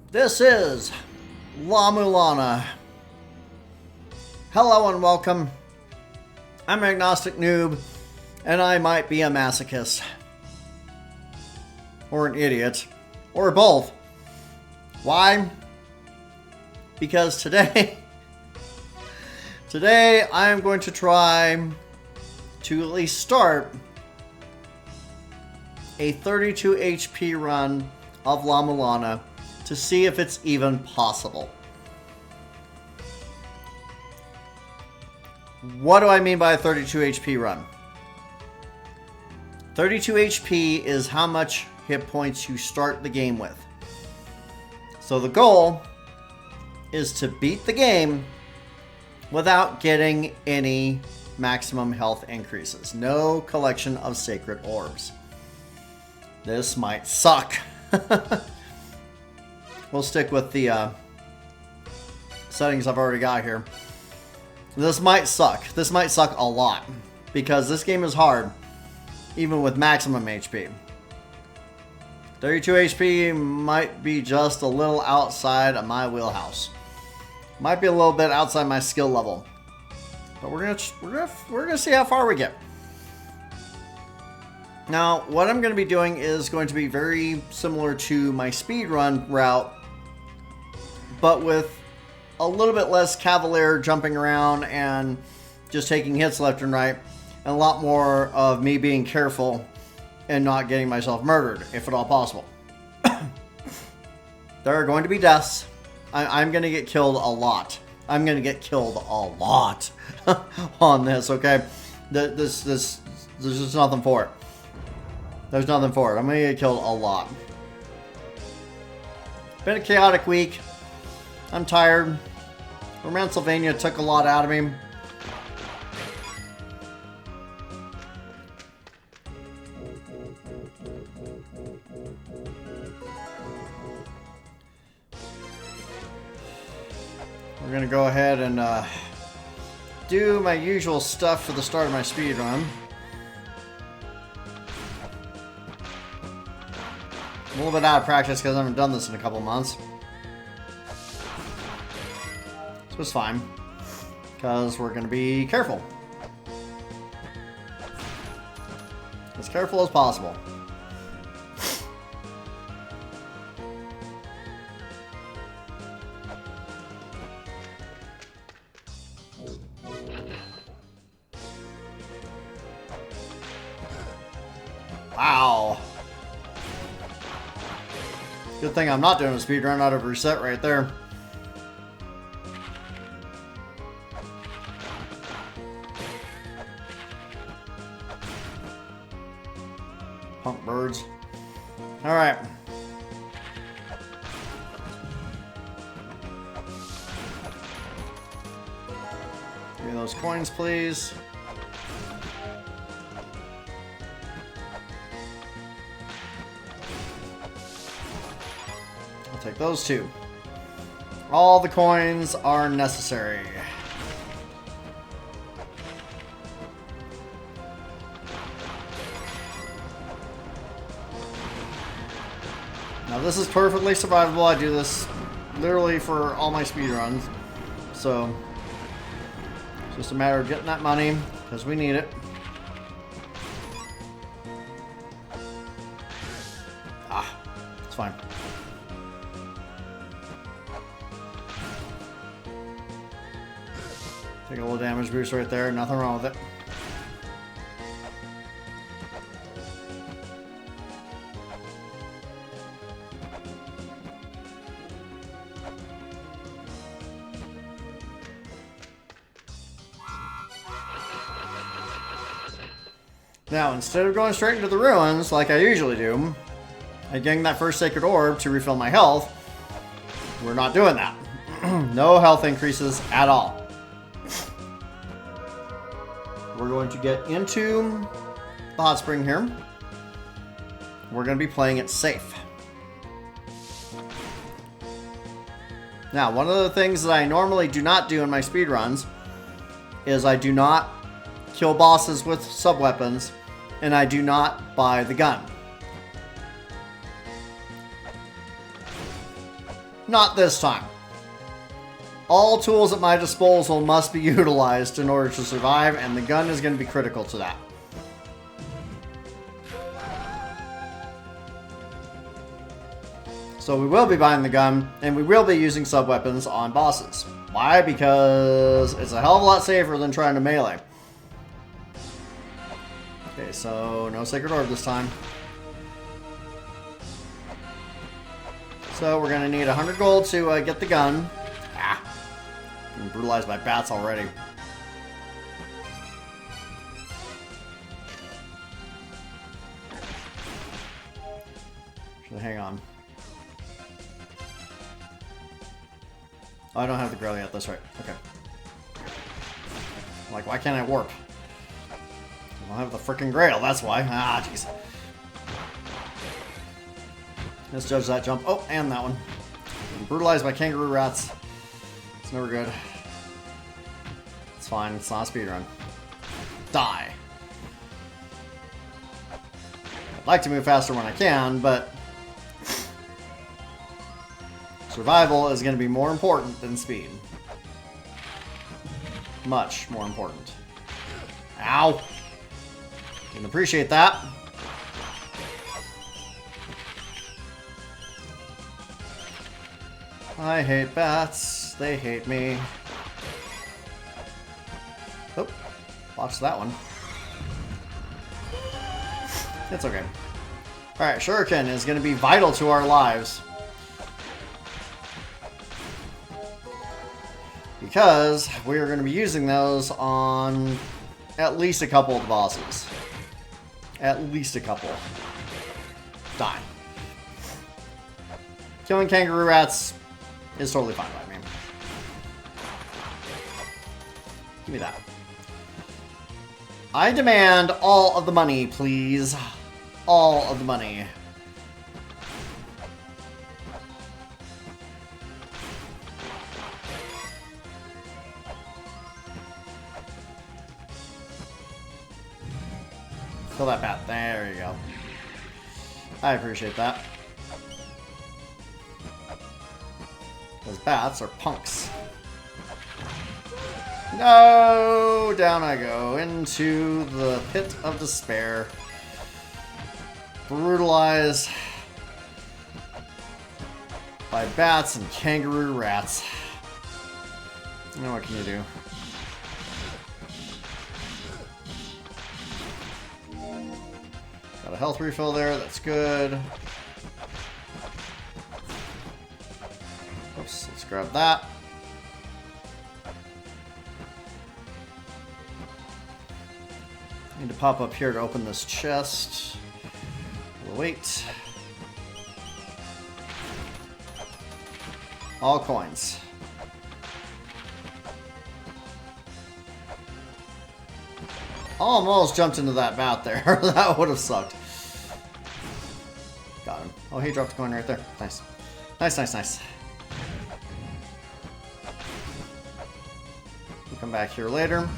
This is Mulana. Hello and welcome. I'm an agnostic noob, and I might be a masochist. Or an idiot. Or both. Why? Because today I am going to try to at least start a 32 HP run of Mulana to see if it's even possible. What do I mean by a 32 HP run? 32 HP is how much hit points you start the game with. So the goal is to beat the game without getting any maximum health increases. No collection of sacred orbs. This might suck. We'll stick with the settings I've already got here. This might suck. This might suck a lot. Because this game is hard. Even with maximum HP. 32 HP might be just a little outside of my wheelhouse. Might be a little bit outside my skill level. But we're gonna see how far we get. Now, what I'm going to be doing is going to be very similar to my speedrun route, but with a little bit less cavalier jumping around and just taking hits left and right, and a lot more of me being careful and not getting myself murdered, if at all possible. There are going to be deaths. I'm going to get killed a lot. I'm going to get killed a lot on this, okay? There's just nothing for it. There's nothing for it. I'm going to get killed a lot. Been a chaotic week. I'm tired. Romancylvania took a lot out of me. We're going to go ahead and do my usual stuff for the start of my speedrun. A little bit out of practice because I haven't done this in a couple months. So it's fine. Because we're going to be careful. As careful as possible. Wow. Good thing I'm not doing a speedrun out of reset right there. Punk birds. Alright. Give me those coins, please. Take those two. All the coins are necessary. Now this is perfectly survivable. I do this literally for all my speedruns. So it's just a matter of getting that money because we need it. Ah, it's fine. Take a little damage boost right there, nothing wrong with it. Now, instead of going straight into the ruins, like I usually do, and getting that first sacred orb to refill my health, we're not doing that. No health increases at all. We're going to get into the hot spring here. We're going to be playing it safe. Now, one of the things that I normally do not do in my speedruns is I do not kill bosses with sub-weapons, and I do not buy the gun. Not this time. All tools at my disposal must be utilized in order to survive, and the gun is going to be critical to that. So we will be buying the gun, and we will be using sub-weapons on bosses. Why? Because it's a hell of a lot safer than trying to melee. Okay, so no Sacred Orb this time. So we're going to need 100 gold to get the gun. Ah, I'm brutalized by bats already. Should I hang on? Oh, I don't have the grail yet, that's right. Okay. Like, why can't I warp? I don't have the freaking grail, that's why. Ah, jeez. Let's judge that jump. Oh, and that one. I'm brutalized by kangaroo rats. It's never good. It's fine, it's not a speedrun. Die. I'd like to move faster when I can, but survival is going to be more important than speed. Much more important. Ow! Didn't appreciate that. I hate bats. They hate me. Oh, watch that one. It's okay. Alright, Shuriken is going to be vital to our lives. Because we are going to be using those on at least a couple of the bosses. At least a couple. Die. Killing kangaroo rats is totally fine by me. Give me that. I demand all of the money, please. All of the money. Kill that bat. There you go. I appreciate that. Those bats are punks. No! Down I go. Into the pit of despair. Brutalized by bats and kangaroo rats. Now what can you do? Got a health refill there, that's good. Oops, let's grab that. Need to pop up here to open this chest. We'll wait. All coins. Almost jumped into that bat there. That would have sucked. Got him. Oh, he dropped a coin right there. Nice. Nice, nice, nice. We'll come back here later.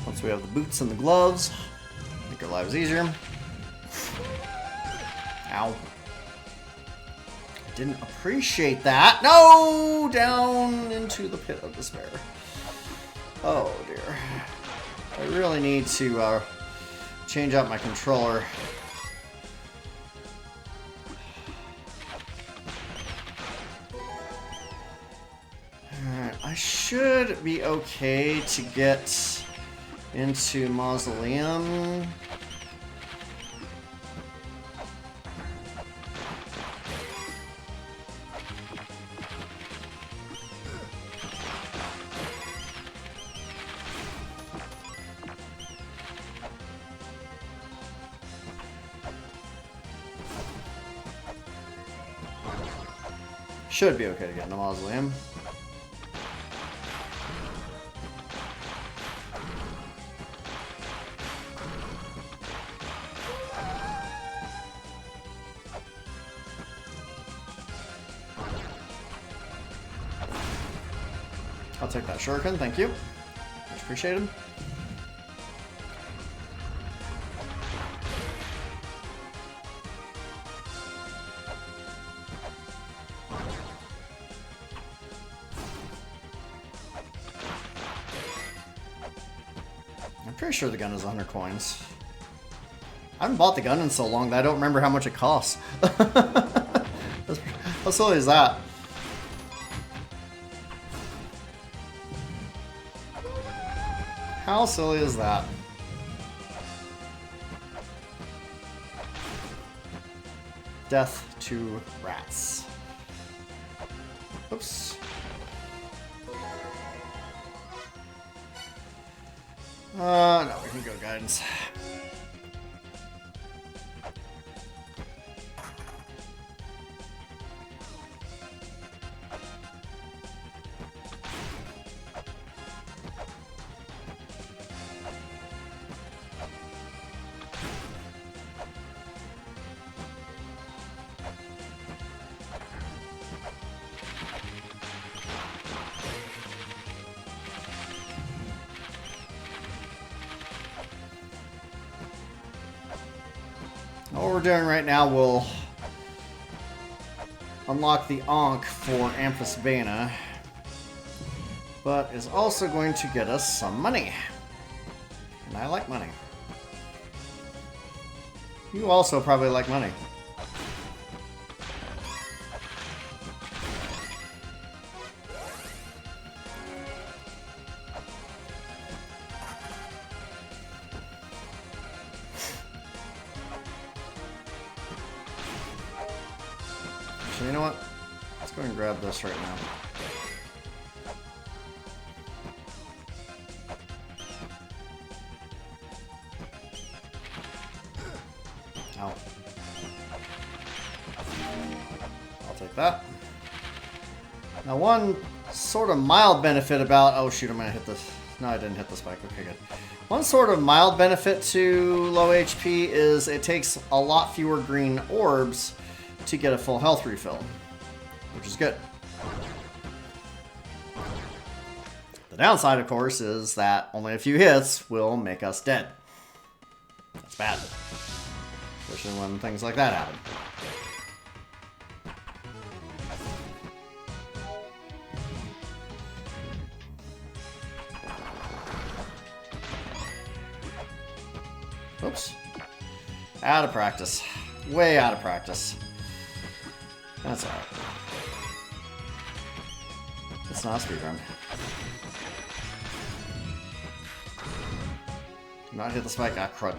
Once we have the boots and the gloves. Make our lives easier. Ow. Didn't appreciate that. No! Down into the pit of despair. Oh, dear. I really need to change out my controller. Alright, I should be okay to get into Mausoleum. Should be okay to get in the Mausoleum. I'll take that shuriken, thank you. Much appreciated. I'm pretty sure the gun is 100 coins. I haven't bought the gun in so long that I don't remember how much it costs. How silly is that? How silly is that? Death to rats. Oops. No, we can go guidance. What we're doing right now will unlock the Ankh for Amphisbaena, but is also going to get us some money. And I like money. You also probably like money. So you know what? Let's go and grab this right now. Ow. I'll take that. Now one sort of mild benefit about... Oh shoot, I'm gonna hit this. No, I didn't hit the spike. Okay, good. One sort of mild benefit to low HP is it takes a lot fewer green orbs to get a full health refill, which is good. The downside, of course, is that only a few hits will make us dead. That's bad. Especially when things like that happen. Oops. Out of practice. Way out of practice. That's alright. It's not a speedrun. Do not hit the spike. Ah, crud.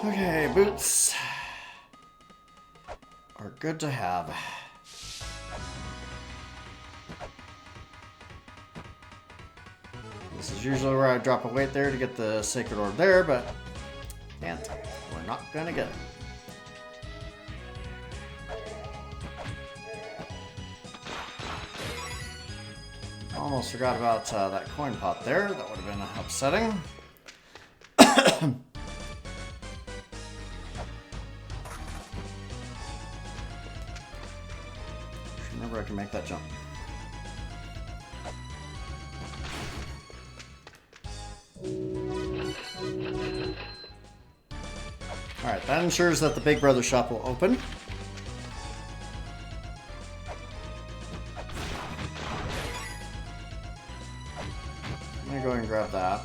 Okay, boots are good to have. This is usually where I drop a weight there to get the sacred orb there, but can't. We're not gonna get it. Almost forgot about that coin pot there. That would have been upsetting. Remember, I can make that jump. Alright, that ensures that the Big Brother shop will open. I'm gonna go ahead and grab that.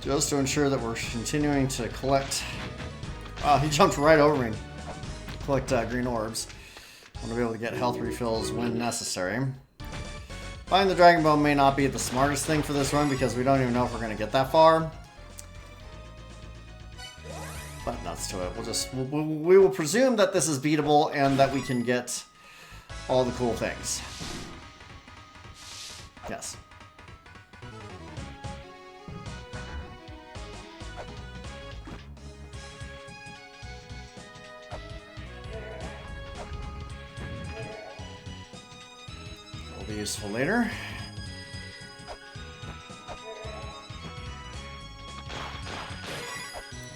Just to ensure that we're continuing to collect... Wow, he jumped right over me. Collect green orbs. I want to be able to get health refills when necessary. Buying the Dragon Bone may not be the smartest thing for this run because we don't even know if we're going to get that far. But nuts to it. We will presume that this is beatable and that we can get all the cool things. Yes. Will be useful later.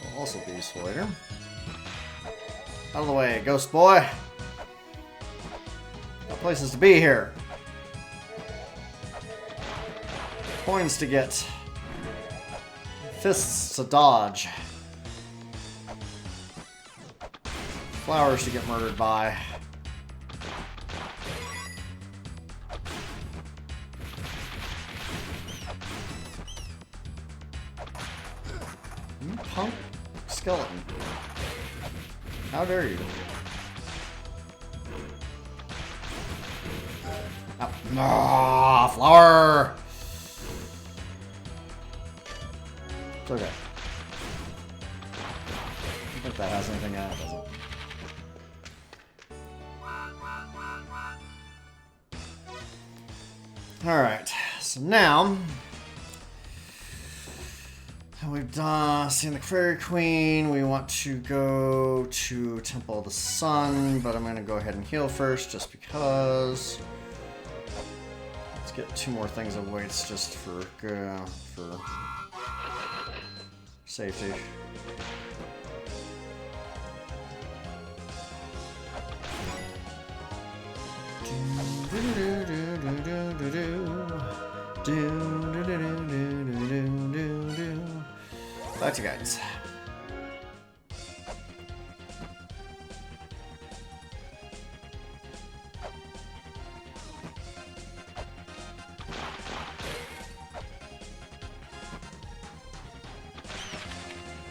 Will also be useful later. Out of the way, ghost boy. Got places to be here. Coins to get. Fists to dodge. Flowers to get murdered by. You punk skeleton. How dare you? Oh. Ah, flower! It's okay. I don't think that has anything in it, does it? Alright, so now we've seen the Fairy Queen. We want to go to Temple of the Sun, but I'm going to go ahead and heal first just because. Let's get 2 more things of weights just for safety. Back to guidance.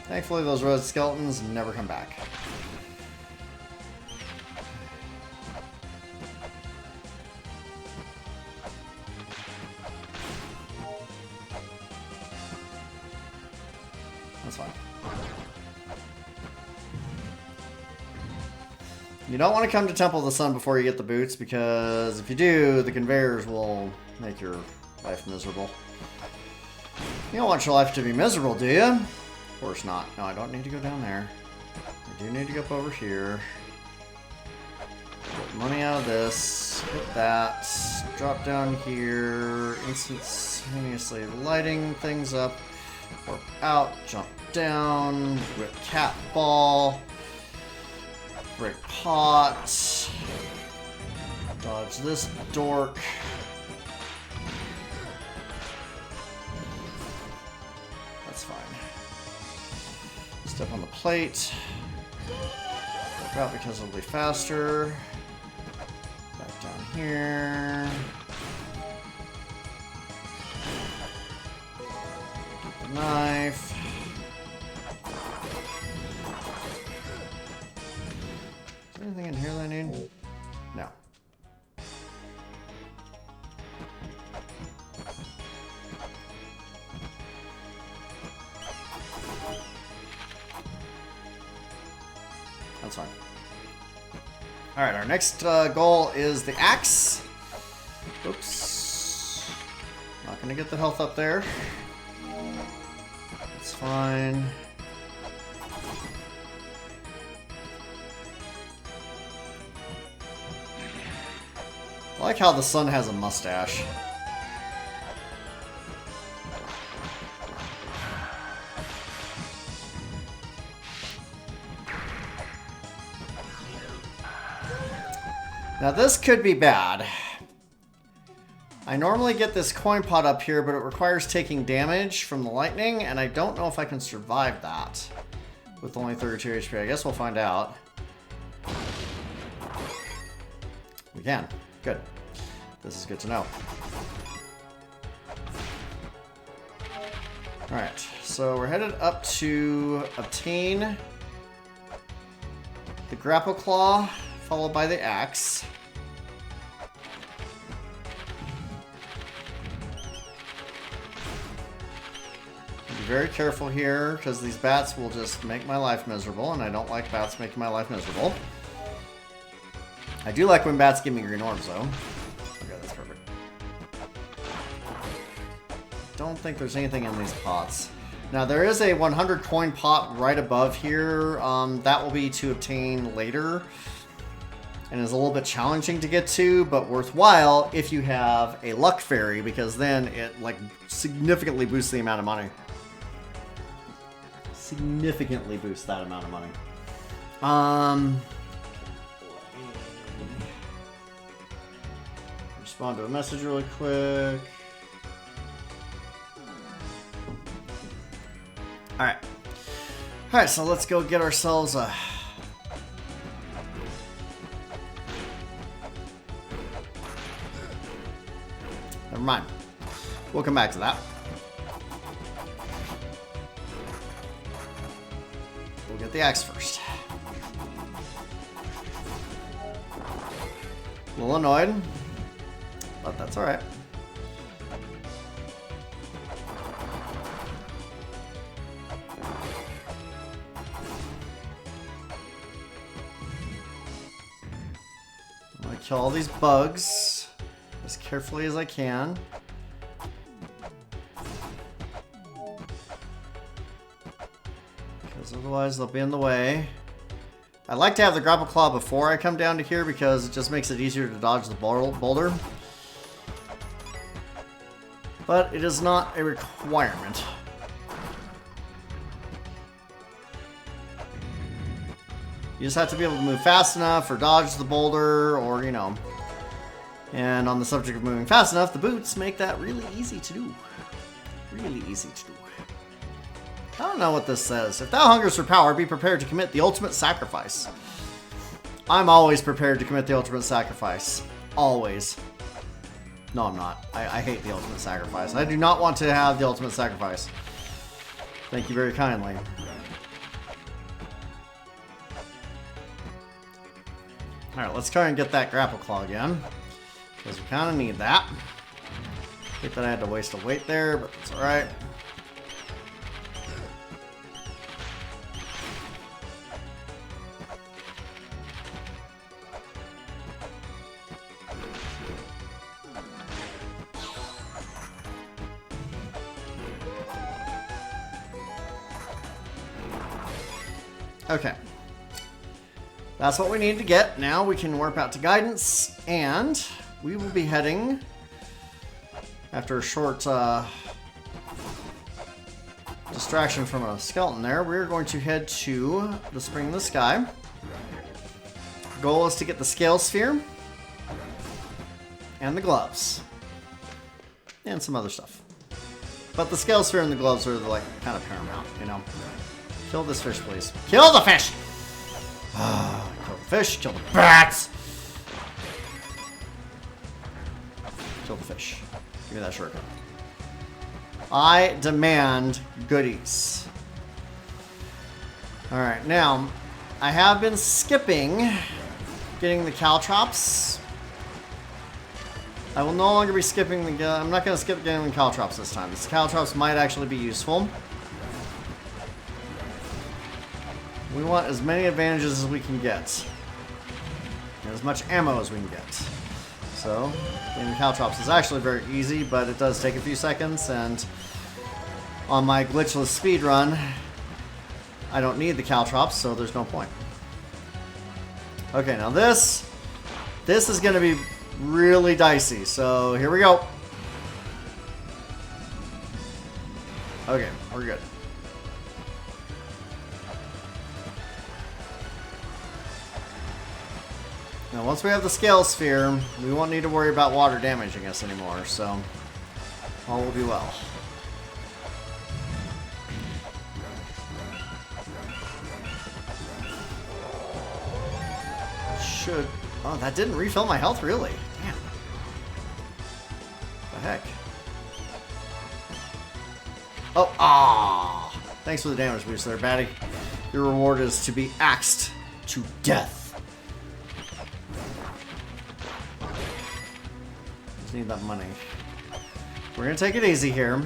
Thankfully, those red skeletons never come back. That's fine. You don't want to come to Temple of the Sun before you get the boots, because if you do, the conveyors will make your life miserable. You don't want your life to be miserable, do you? Of course not. No, I don't need to go down there. I do need to go up over here. Get money out of this. Hit that. Drop down here. Instantaneously lighting things up. Warp out. Jump down. Whip cat ball. Break pot. Dodge this dork. That's fine. Step on the plate. Back out because it'll be faster. Back down here. Get the knife. Is there anything in here that I need? No. That's fine. Alright, our next goal is the axe. Oops. Not gonna get the health up there. That's fine. I like how the sun has a mustache. Now this could be bad. I normally get this coin pot up here, but it requires taking damage from the lightning, and I don't know if I can survive that with only 32 HP. I guess we'll find out. We can. Good. This is good to know. Alright, so we're headed up to obtain the grapple claw, followed by the axe. Be very careful here, because these bats will just make my life miserable, and I don't like bats making my life miserable. I do like when bats give me green orbs, though. Okay, that's perfect. Don't think there's anything in these pots. Now, there is a 100 coin pot right above here. That will be to obtain later. And is a little bit challenging to get to, but worthwhile if you have a luck fairy, because then it like significantly boosts the amount of money. Significantly boosts that amount of money. Respond to a message really quick. Alright. Alright, so let's go get ourselves a... Never mind. We'll come back to that. We'll get the axe first. A little annoyed, but that's alright. I'm gonna kill all these bugs as carefully as I can. Because otherwise they'll be in the way. I like to have the grapple claw before I come down to here because it just makes it easier to dodge the boulder. But it is not a requirement. You just have to be able to move fast enough or dodge the boulder or, you know. And on the subject of moving fast enough, the boots make that really easy to do. Really easy to do. I don't know what this says. If thou hungers for power, be prepared to commit the ultimate sacrifice. I'm always prepared to commit the ultimate sacrifice. Always. No, I'm not. I hate the ultimate sacrifice. I do not want to have the ultimate sacrifice. Thank you very kindly. Alright, let's try and get that grapple claw again. Because we kind of need that. I think that I had to waste a weight there, but it's alright. Okay. That's what we need to get. Now we can warp out to guidance, and we will be heading, after a short distraction from a skeleton there, we're going to head to the Spring in the Sky. Goal is to get the Scale Sphere, and the gloves, and some other stuff. But the Scale Sphere and the gloves are like kind of paramount, you know. Kill this fish, please. Kill the fish! Kill the fish, kill the bats! Kill the fish. Give me that shortcut. I demand goodies. Alright, now, I have been skipping getting the caltrops. I will no longer be skipping the... I'm not going to skip getting the caltrops this time. These caltrops might actually be useful. We want as many advantages as we can get. And as much ammo as we can get. So, getting the caltrops is actually very easy, but it does take a few seconds, and on my glitchless speed run, I don't need the caltrops, so there's no point. Okay, now this is going to be really dicey, so here we go. Okay, we're good. Now, once we have the Scale Sphere, we won't need to worry about water damaging us anymore, so all will be well. Should... Oh, that didn't refill my health, really? Damn. What the heck? Oh, ah! Thanks for the damage boost there, Batty. Your reward is to be axed to death. Need that money. We're gonna take it easy here.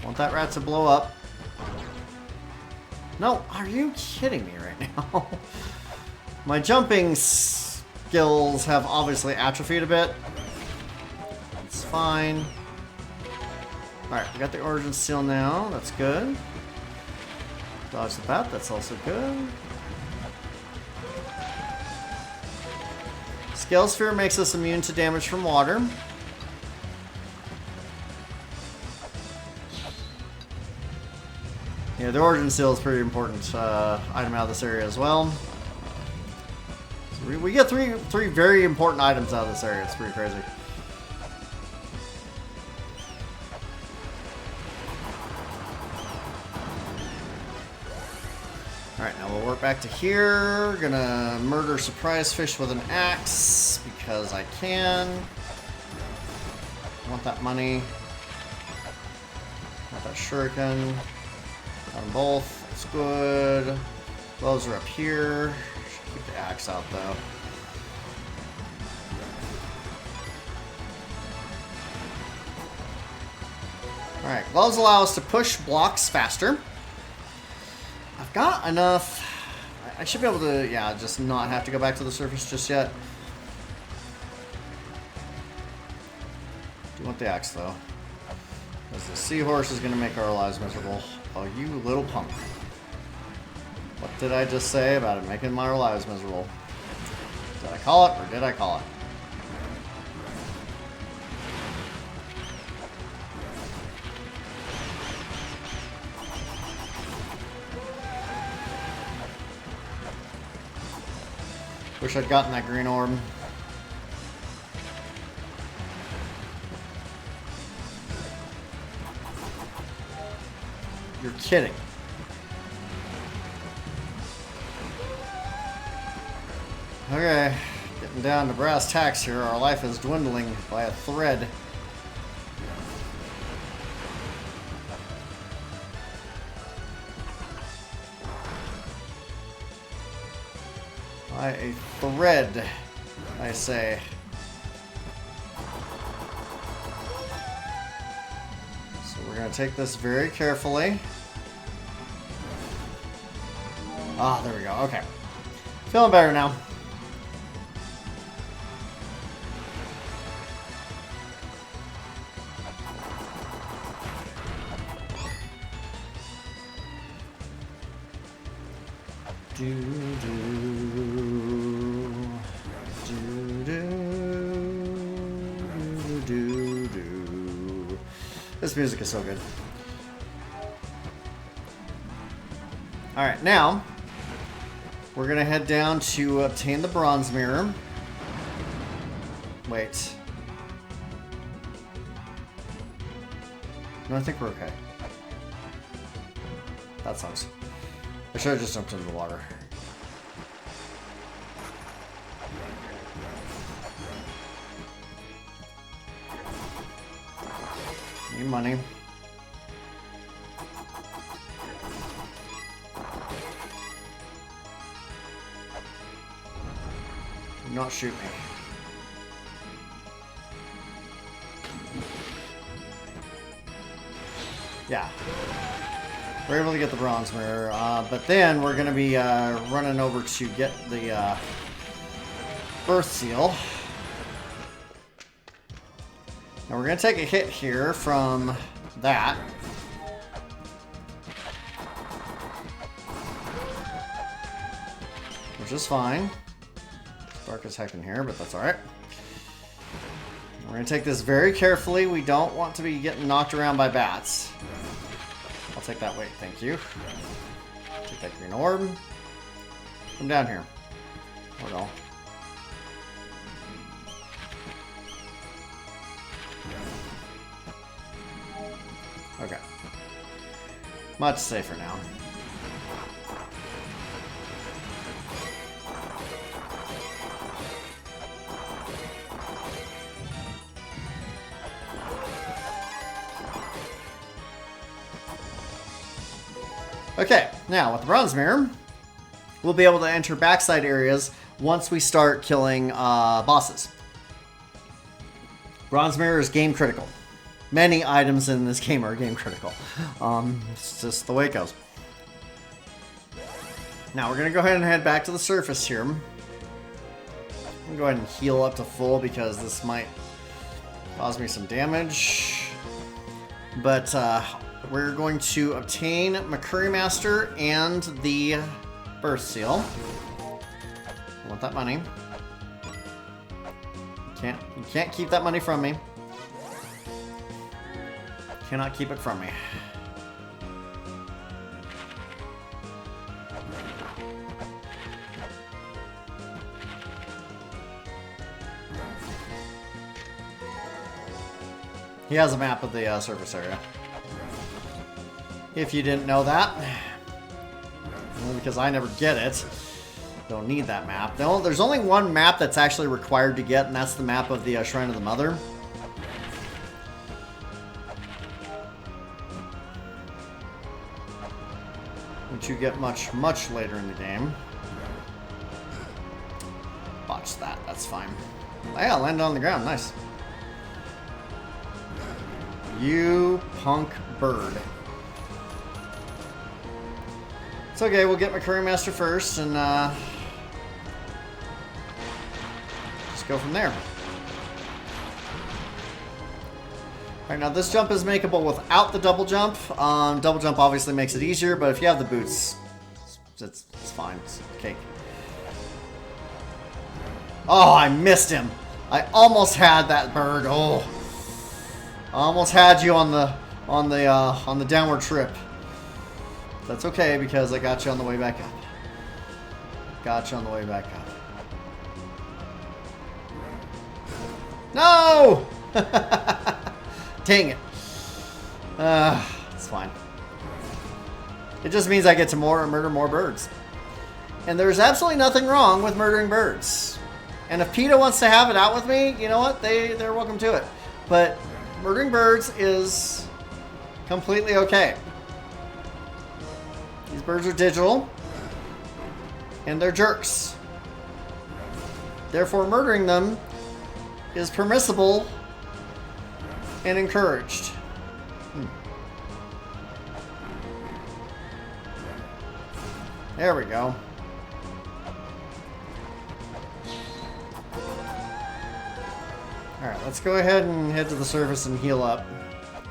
Want that rat to blow up. No, are you kidding me right now? My jumping skills have obviously atrophied a bit. It's fine. Alright, we got the Origin Seal now. That's good. Dodge the bat. That's also good. Scale Sphere makes us immune to damage from water. Yeah, the Origin Seal is a pretty important item out of this area as well. So We get three very important items out of this area. It's pretty crazy. Alright, now we'll work back to here. Gonna murder surprise fish with an axe because I can. I want that money. I want that shuriken. Got them both. It's good. Gloves are up here. Should keep the axe out though. Alright, gloves allow us to push blocks faster. I've got enough. I should be able to, yeah, just not have to go back to the surface just yet. Do want the axe though. Because the seahorse is going to make our lives miserable. Oh, you little punk. What did I just say about it making my lives miserable? Did I call it or did I call it? Wish I'd gotten that green orb. You're kidding. Okay, getting down to brass tacks here. Our life is dwindling by a thread. By a thread, I say. So we're going to take this very carefully. Ah, there we go. Okay. Feeling better now. This music is so good. Alright, now we're gonna head down to obtain the bronze mirror. Wait. No, I think we're okay. That sucks. I should have just jumped into the water. Need money. Do not shoot me. Yeah. We're able to get the bronze mirror, but then we're going to be running over to get the birth seal. Now we're going to take a hit here from that. Which is fine. It's dark as heck in here, but that's alright. We're going to take this very carefully. We don't want to be getting knocked around by bats. I'll take that weight, thank you. Take that green orb. Come down here. Or no. Okay. Much safer now. Okay, now with the bronze mirror, we'll be able to enter backside areas once we start killing bosses. Bronze mirror is game critical. Many items in this game are game critical. It's just the way it goes. Now we're going to go ahead and head back to the surface here. I'm going to go ahead and heal up to full because this might cause me some damage. But we're going to obtain McCurry Master and the birth seal. I want that money. You can't keep that money from me. Cannot keep it from me. He has a map of the surface area. If you didn't know that. Because I never get it. Don't need that map. There's only one map that's actually required to get, and that's the map of the Shrine of the Mother. Which you get much, much later in the game. Watch that. That's fine. Oh, yeah, landed on the ground. Nice. You punk bird. It's okay, we'll get my Curry Master first and just go from there. Alright, now this jump is makeable without the double jump. Double jump obviously makes it easier, but if you have the boots, it's fine. It's cake. Oh, I missed him. I almost had that bird. Oh. I almost had you on the downward trip. That's okay because I got you on the way back up. Got you on the way back up. No! Dang it. It's fine. It just means I get to murder more birds. And there's absolutely nothing wrong with murdering birds. And if PETA wants to have it out with me, you know what? They're welcome to it. But murdering birds is completely okay. These birds are digital. And they're jerks. Therefore, murdering them is permissible and encouraged. There we go. Alright, let's go ahead and head to the surface and heal up.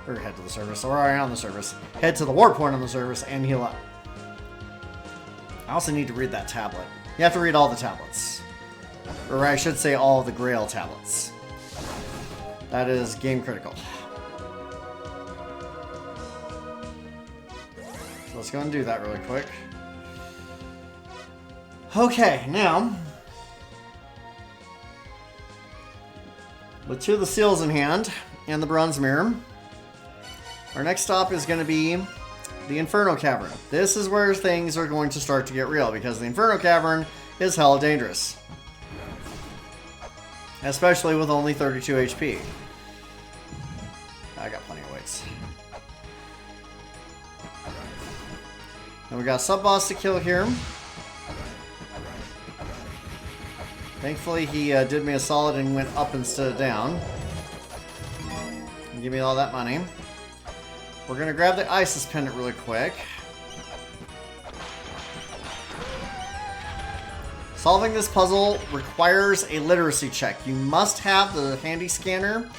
Or head to the surface. We're already on the surface. Head to the warp point on the surface and heal up. I also need to read that tablet. You have to read all the tablets. Or I should say all the Grail tablets. That is game critical. So let's go and do that really quick. Okay, now, with two of the seals in hand and the bronze mirror, our next stop is going to be the Inferno Cavern. This is where things are going to start to get real because the Inferno Cavern is hella dangerous. Especially with only 32 HP. I got plenty of weights. And we got a sub-boss to kill here. Thankfully, he did me a solid and went up instead of down. And give me all that money. We're going to grab the Isis pendant really quick. Solving this puzzle requires a literacy check. You must have the handy scanner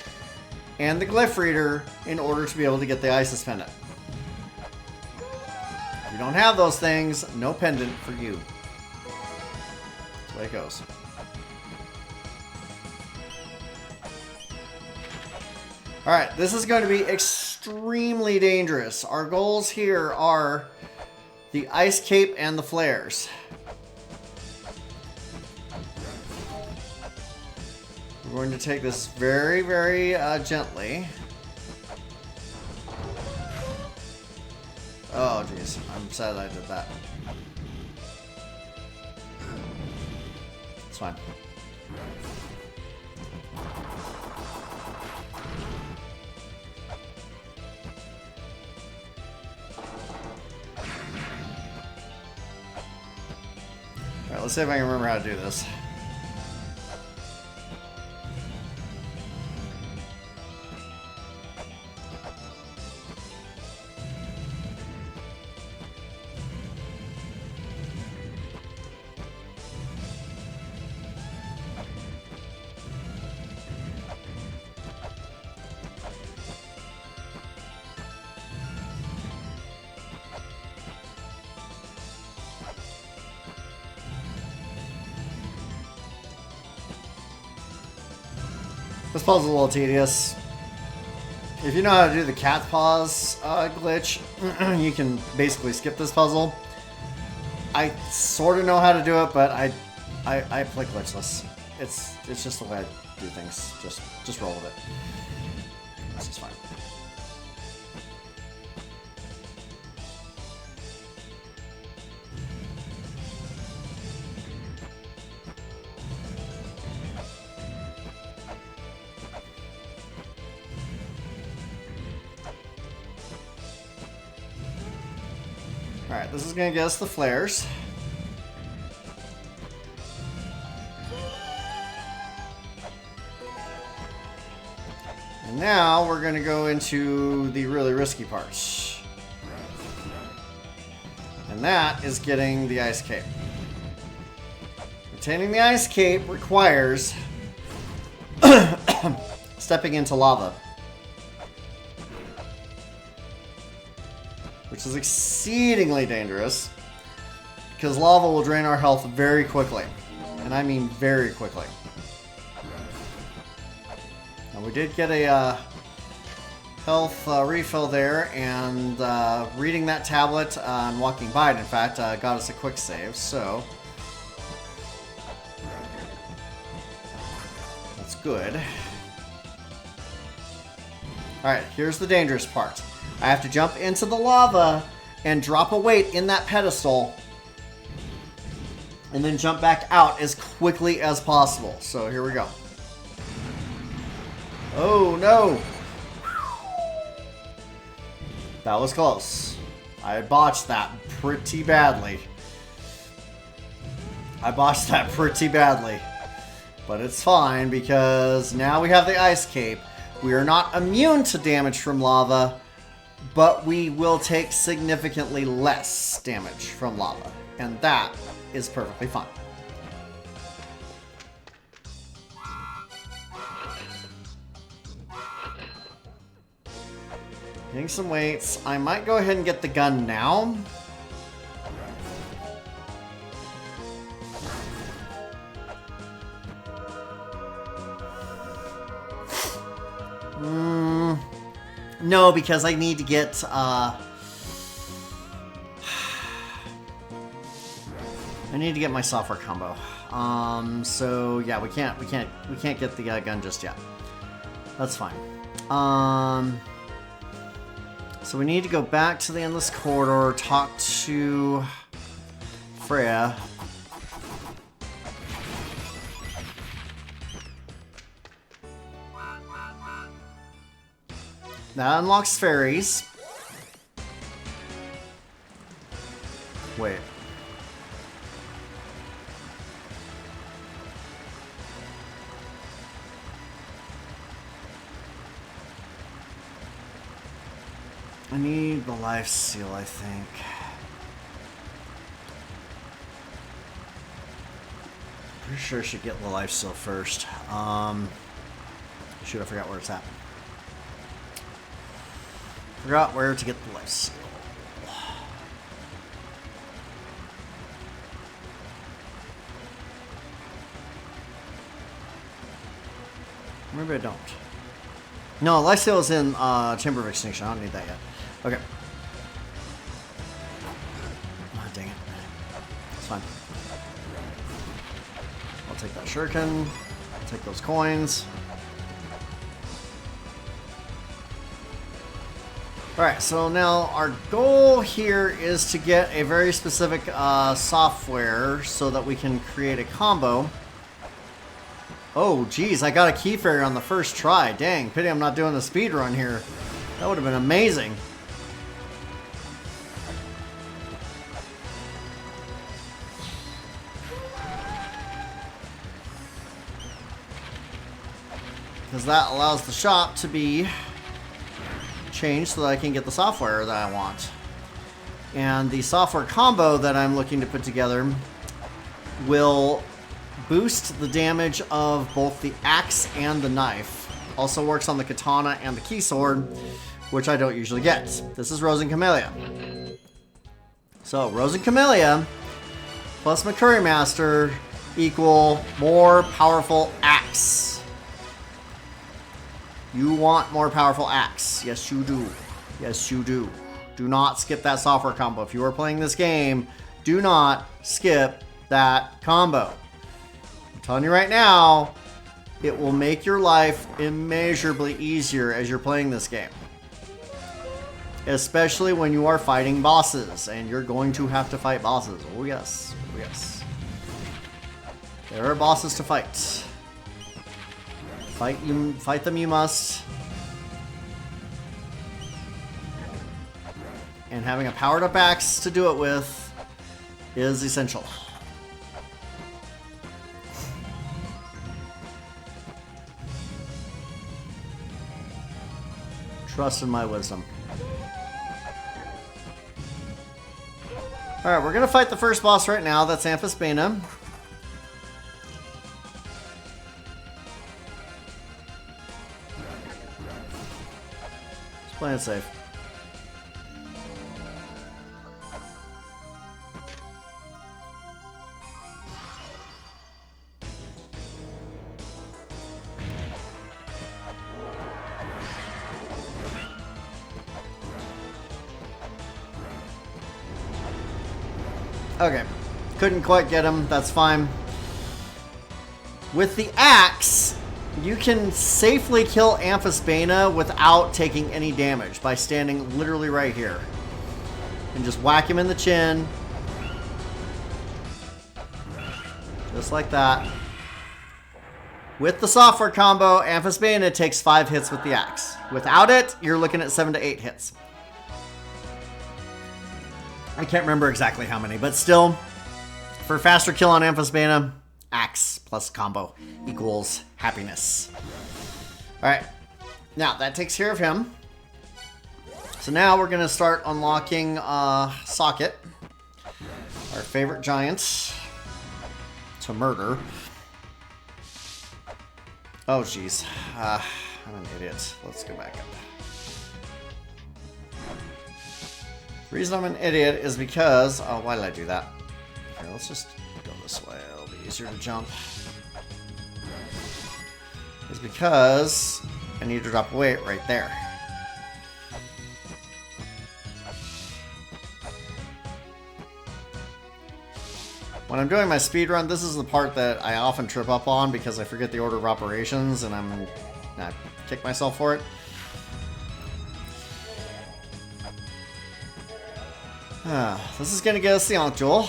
and the glyph reader in order to be able to get the Isis pendant. If you don't have those things, no pendant for you. That's the way it goes. Alright, this is going to be extremely dangerous. Our goals here are the Ice Cape and the Flares. We're going to take this very, very gently. Oh, jeez. I'm sad I did that. It's fine. Alright, let's see if I can remember how to do this. This puzzle's a little tedious. If you know how to do the cat's paws glitch, you can basically skip this puzzle. I sort of know how to do it, but I play glitchless. It's just the way I do things. Just roll with it. This is fine. Alright, this is going to get us the flares. And now we're going to go into the really risky parts. And that is getting the ice cape. Obtaining the ice cape requires stepping into lava. Which is exceedingly dangerous, because lava will drain our health very quickly. And I mean very quickly. Now we did get a health refill there, and reading that tablet and walking by it, in fact, got us a quick save, so that's good. Alright, here's the dangerous part. I have to jump into the lava and drop a weight in that pedestal and then jump back out as quickly as possible. So here we go. Oh no! That was close. I botched that pretty badly. But it's fine because now we have the ice cape. We are not immune to damage from lava, but we will take significantly less damage from lava, and that is perfectly fine. Getting some weights. I might go ahead and get the gun now. No, because I need to get I need to get my software combo. So yeah, we can't get the gun just yet. That's fine. So we need to go back to the endless corridor, talk to Freya. That unlocks fairies. Wait. I need the life seal, I think. Pretty sure I should get the life seal first. Shoot, I forgot where it's at. Forgot where to get the life seal. Maybe I don't. No, life seal is in Chamber of Extinction. I don't need that yet. Okay. Oh, dang it. It's fine. I'll take that shuriken. I'll take those coins. Alright, so now our goal here is to get a very specific software so that we can create a combo. Oh, geez, I got a key fairy on the first try. Dang, pity I'm not doing the speed run here. That would have been amazing. Because that allows the shop to be changed so that I can get the software that I want. And the software combo that I'm looking to put together will boost the damage of both the axe and the knife. Also works on the katana and the key sword, which I don't usually get. This is Rose and Camellia. So Rose and Camellia plus McCurry Master equal more powerful axe. You want more powerful axe. Yes, you do. Yes, you do. Do not skip that software combo. If you are playing this game, do not skip that combo. I'm telling you right now, It will make your life immeasurably easier as you're playing this game. Especially when you are fighting bosses, and you're going to have to fight bosses. Oh yes, oh yes. There are bosses to fight. Fight them you must. And having a powered up axe to do it with is essential. Trust in my wisdom. Alright, we're gonna fight the first boss right now. That's Amphisbaena. Just playing it safe. Okay, couldn't quite get him, that's fine. With the axe, you can safely kill Amphisbaena without taking any damage by standing literally right here. And just whack him in the chin. Just like that. With the software combo, Amphisbaena takes 5 hits with the axe. Without it, you're looking at 7 to 8 hits. I can't remember exactly how many, but still, for faster kill on Amphisbaena, axe plus combo equals happiness. Alright, now that takes care of him. So now we're going to start unlocking Socket, our favorite giant, to murder. Oh jeez, I'm an idiot. Let's go back up. The reason I'm an idiot is because... Oh, why did I do that? Here, let's just go this way. It'll be easier to jump. It's because I need to drop weight right there. When I'm doing my speed run, this is the part that I often trip up on because I forget the order of operations and I kick myself for it. This is gonna get us the Ankh Jewel.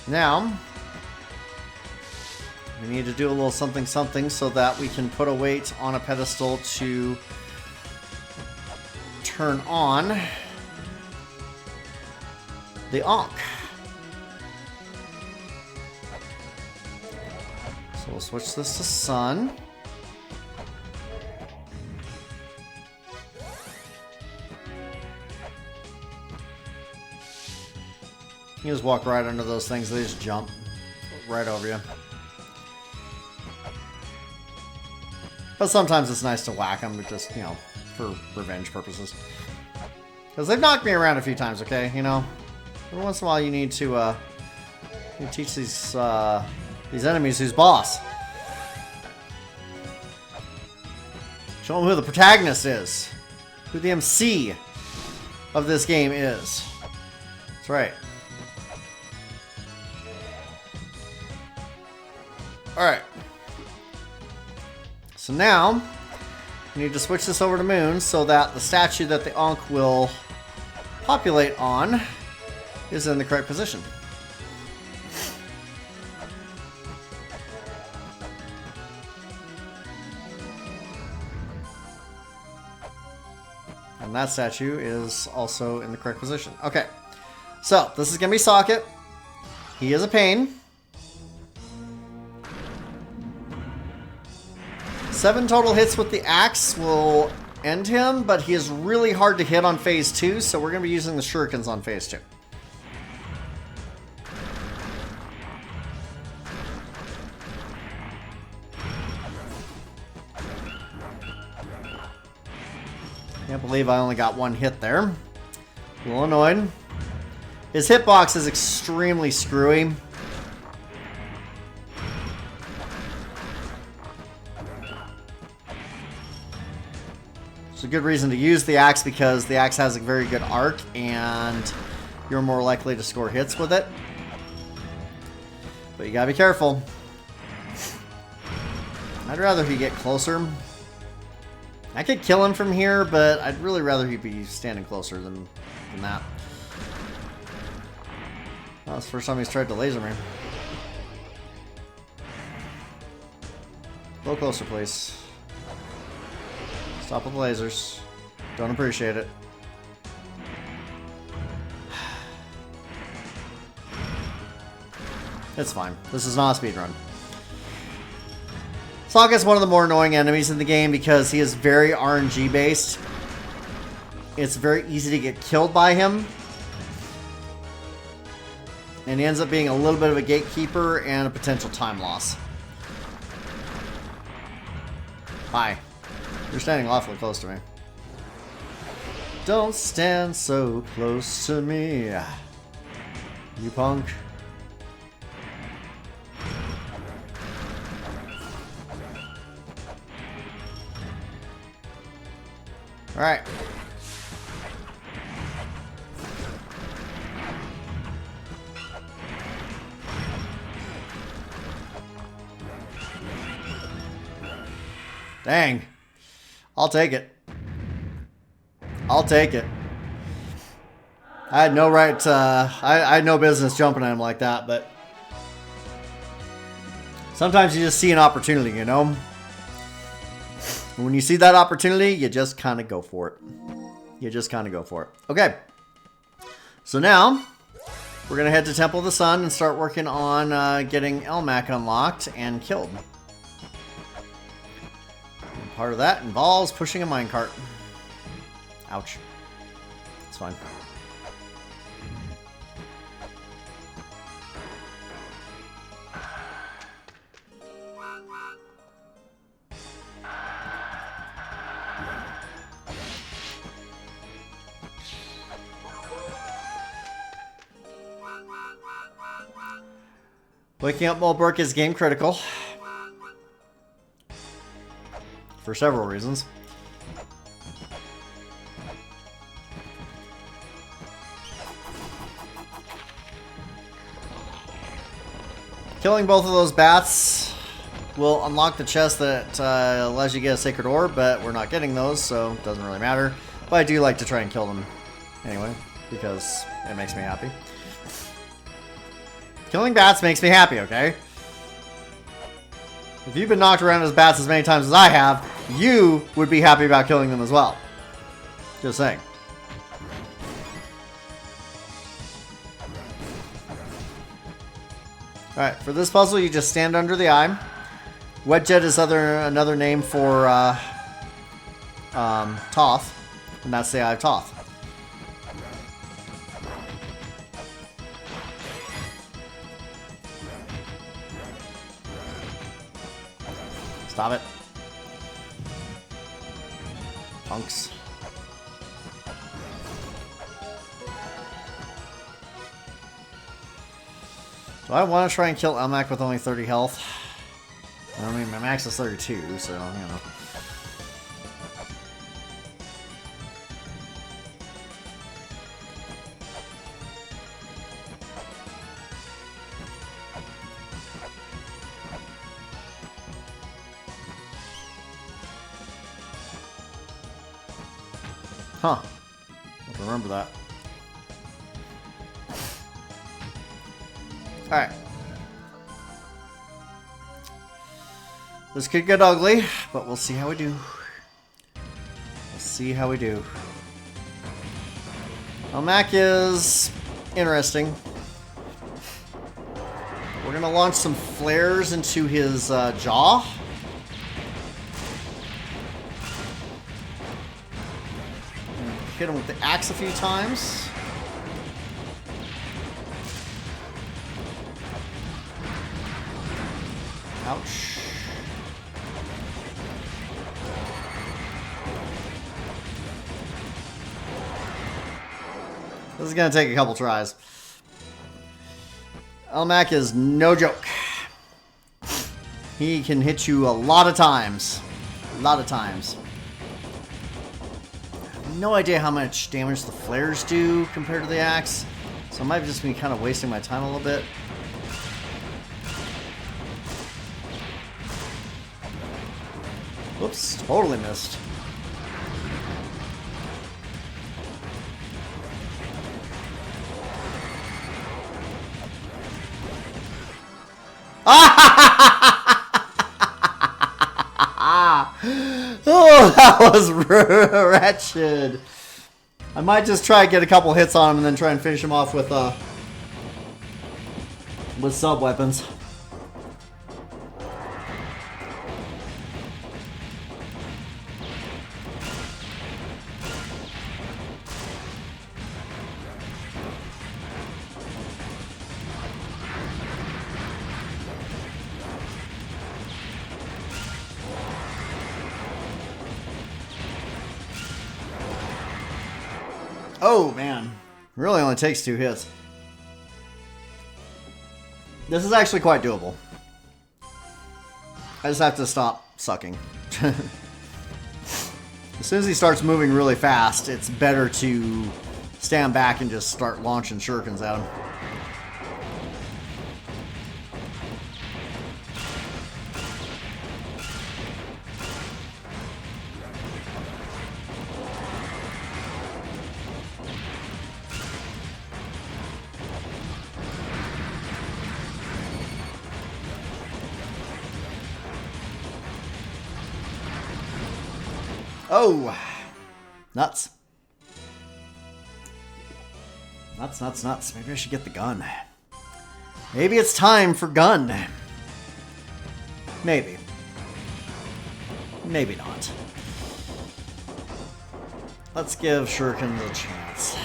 Now, we need to do a little something something so that we can put a weight on a pedestal to turn on the Ankh. So we'll switch this to Sun. You just walk right under those things, they just jump right over you. But sometimes it's nice to whack them, just, you know, for revenge purposes. Because they've knocked me around a few times, okay? You know, every once in a while you need to teach these enemies who's boss. Show them who the protagonist is. Who the MC of this game is. That's right. Alright. So now, we need to switch this over to Moon so that the statue that the Ankh will populate on is in the correct position. And that statue is also in the correct position. Okay, so this is going to be Socket. He is a pain. 7 total hits with the axe will end him, but he is really hard to hit on phase 2, so we're going to be using the shurikens on phase 2. Can't believe I only got 1 hit there. A little annoyed. His hitbox is extremely screwy. So good reason to use the axe because the axe has a very good arc and you're more likely to score hits with it. But you gotta be careful. I'd rather he get closer. I could kill him from here, but I'd really rather he be standing closer than that. Well, that's the first time he's tried to laser me. A little closer, please. Stop with the lasers. Don't appreciate it. It's fine. This is not a speedrun. Sokka is one of the more annoying enemies in the game because he is very RNG based. It's very easy to get killed by him. And he ends up being a little bit of a gatekeeper and a potential time loss. Hi. You're standing awfully close to me. Don't stand so close to me, you punk. Alright. Dang. I'll take it. I'll take it. I had no right to, I had no business jumping at him like that, but sometimes you just see an opportunity, you know? And when you see that opportunity, you just kind of go for it. You just kind of go for it. Okay. So now, we're going to head to Temple of the Sun and start working on getting Elmac unlocked and killed. And part of that involves pushing a minecart. Ouch. It's fine. Waking up Mulberg is game critical. For several reasons. Killing both of those bats will unlock the chest that allows you to get a sacred orb, but we're not getting those, so it doesn't really matter. But I do like to try and kill them anyway, because it makes me happy. Killing bats makes me happy, okay? If you've been knocked around as bats as many times as I have, you would be happy about killing them as well. Just saying. Alright, for this puzzle, you just stand under the eye. Wedjet is another name for Toth, and that's the Eye of Toth. Stop it. Punks. Do I want to try and kill Elmac with only 30 health? I mean, my max is 32, so, you know. Huh. I'll remember that. Alright. This could get ugly, but we'll see how we do. We'll see how we do. Elmac is interesting. We're going to launch some flares into his jaw. Hit him with the axe a few times. Ouch. This is going to take a couple tries. Elmac is no joke. He can hit you a lot of times. A lot of times. no idea how much damage the flares do compared to the axe, so I might just be kind of wasting my time a little bit. Whoops, totally missed. Oh, that was wretched. I might just try and get a couple hits on him and then try and finish him off with sub weapons. Oh, man. Really only takes 2 hits. This is actually quite doable. I just have to stop sucking. As soon as he starts moving really fast, it's better to stand back and just start launching shurikens at him. Oh, nuts. Nuts, nuts, nuts. Maybe I should get the gun. Maybe it's time for gun. Maybe. Maybe not. Let's give shurikens a chance.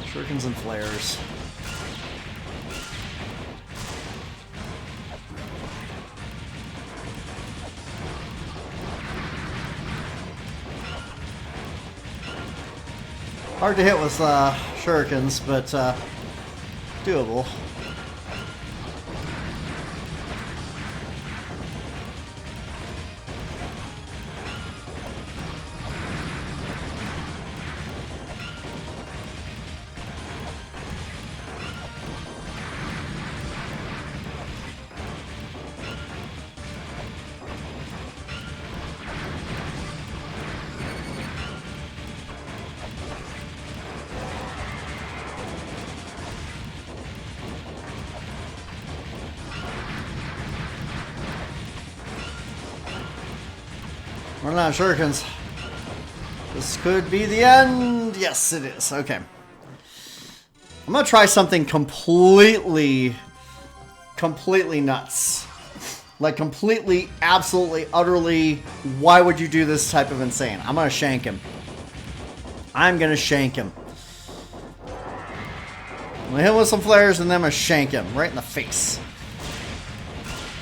Shurikens and flares. Hard to hit with shurikens, but doable. Running out of shurikens. This could be the end. Yes, it is. Okay. I'm gonna try something completely nuts. Like completely, absolutely, utterly, why would you do this type of insane? I'm gonna shank him. I'm gonna shank him. I'm gonna hit him with some flares and then I'm gonna shank him right in the face.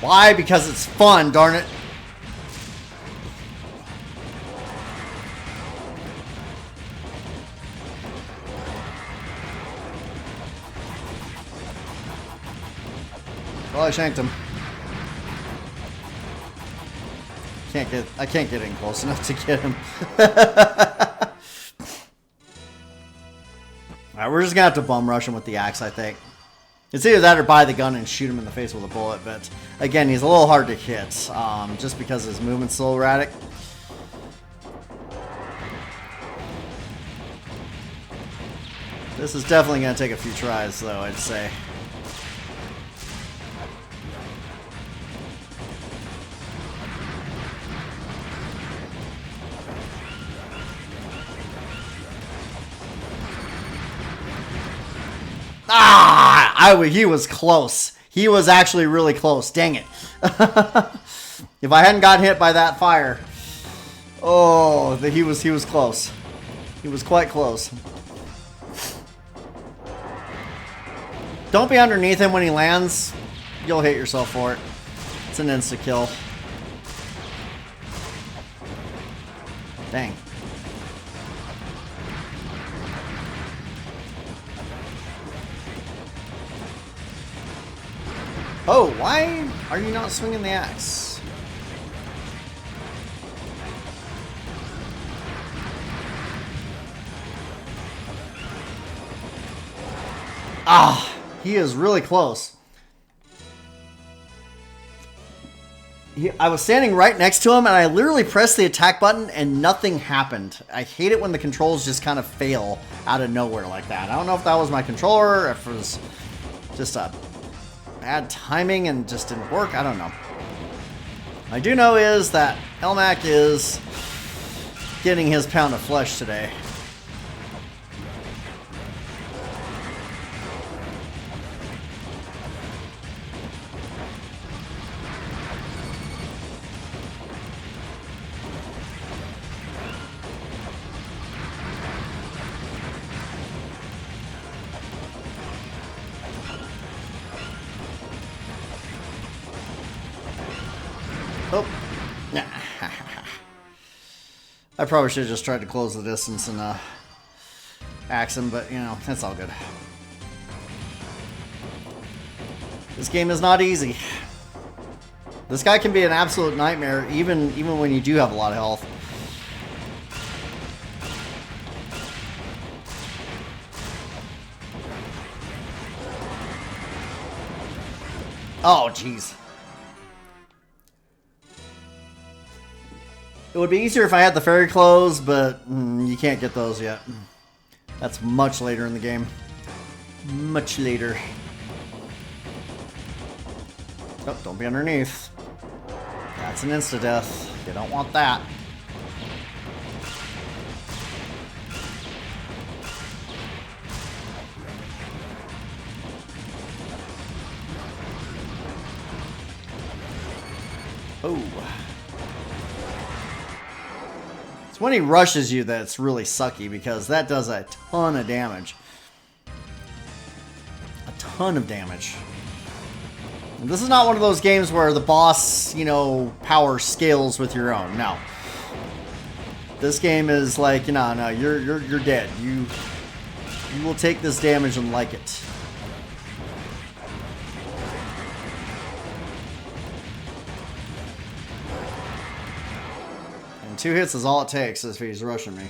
Why? Because it's fun, darn it. Well, I shanked him. I can't get in close enough to get him. Alright, we're just gonna have to bum rush him with the axe, I think. It's either that or buy the gun and shoot him in the face with a bullet, but again, he's a little hard to hit, just because his movement's so erratic. This is definitely gonna take a few tries, though, I'd say. He was close. He was actually really close. Dang it. If I hadn't gotten hit by that fire. Oh, he was close. He was quite close. Don't be underneath him when he lands. You'll hit yourself for it. It's an insta-kill. Dang. Oh, why are you not swinging the axe? Ah, he is really close. I was standing right next to him, and I literally pressed the attack button, and nothing happened. I hate it when the controls just kind of fail out of nowhere like that. I don't know if that was my controller, if it was just a bad timing and just didn't work. I don't know. What I do know is that Elmac is getting his pound of flesh today. Oh, nah. I probably should have just tried to close the distance and axe him, but you know, that's all good. This game is not easy. This guy can be an absolute nightmare, even when you do have a lot of health. Oh, jeez. It would be easier if I had the fairy clothes, but you can't get those yet. That's much later in the game. Much later. Oh, don't be underneath. That's an insta-death. You don't want that. Oh. When he rushes you, that's really sucky because that does a ton of damage. A ton of damage. And this is not one of those games where the boss, you know, power scales with your own. No. This game is like, no, you're dead. You will take this damage and like it. And 2 hits is all it takes if he's rushing me.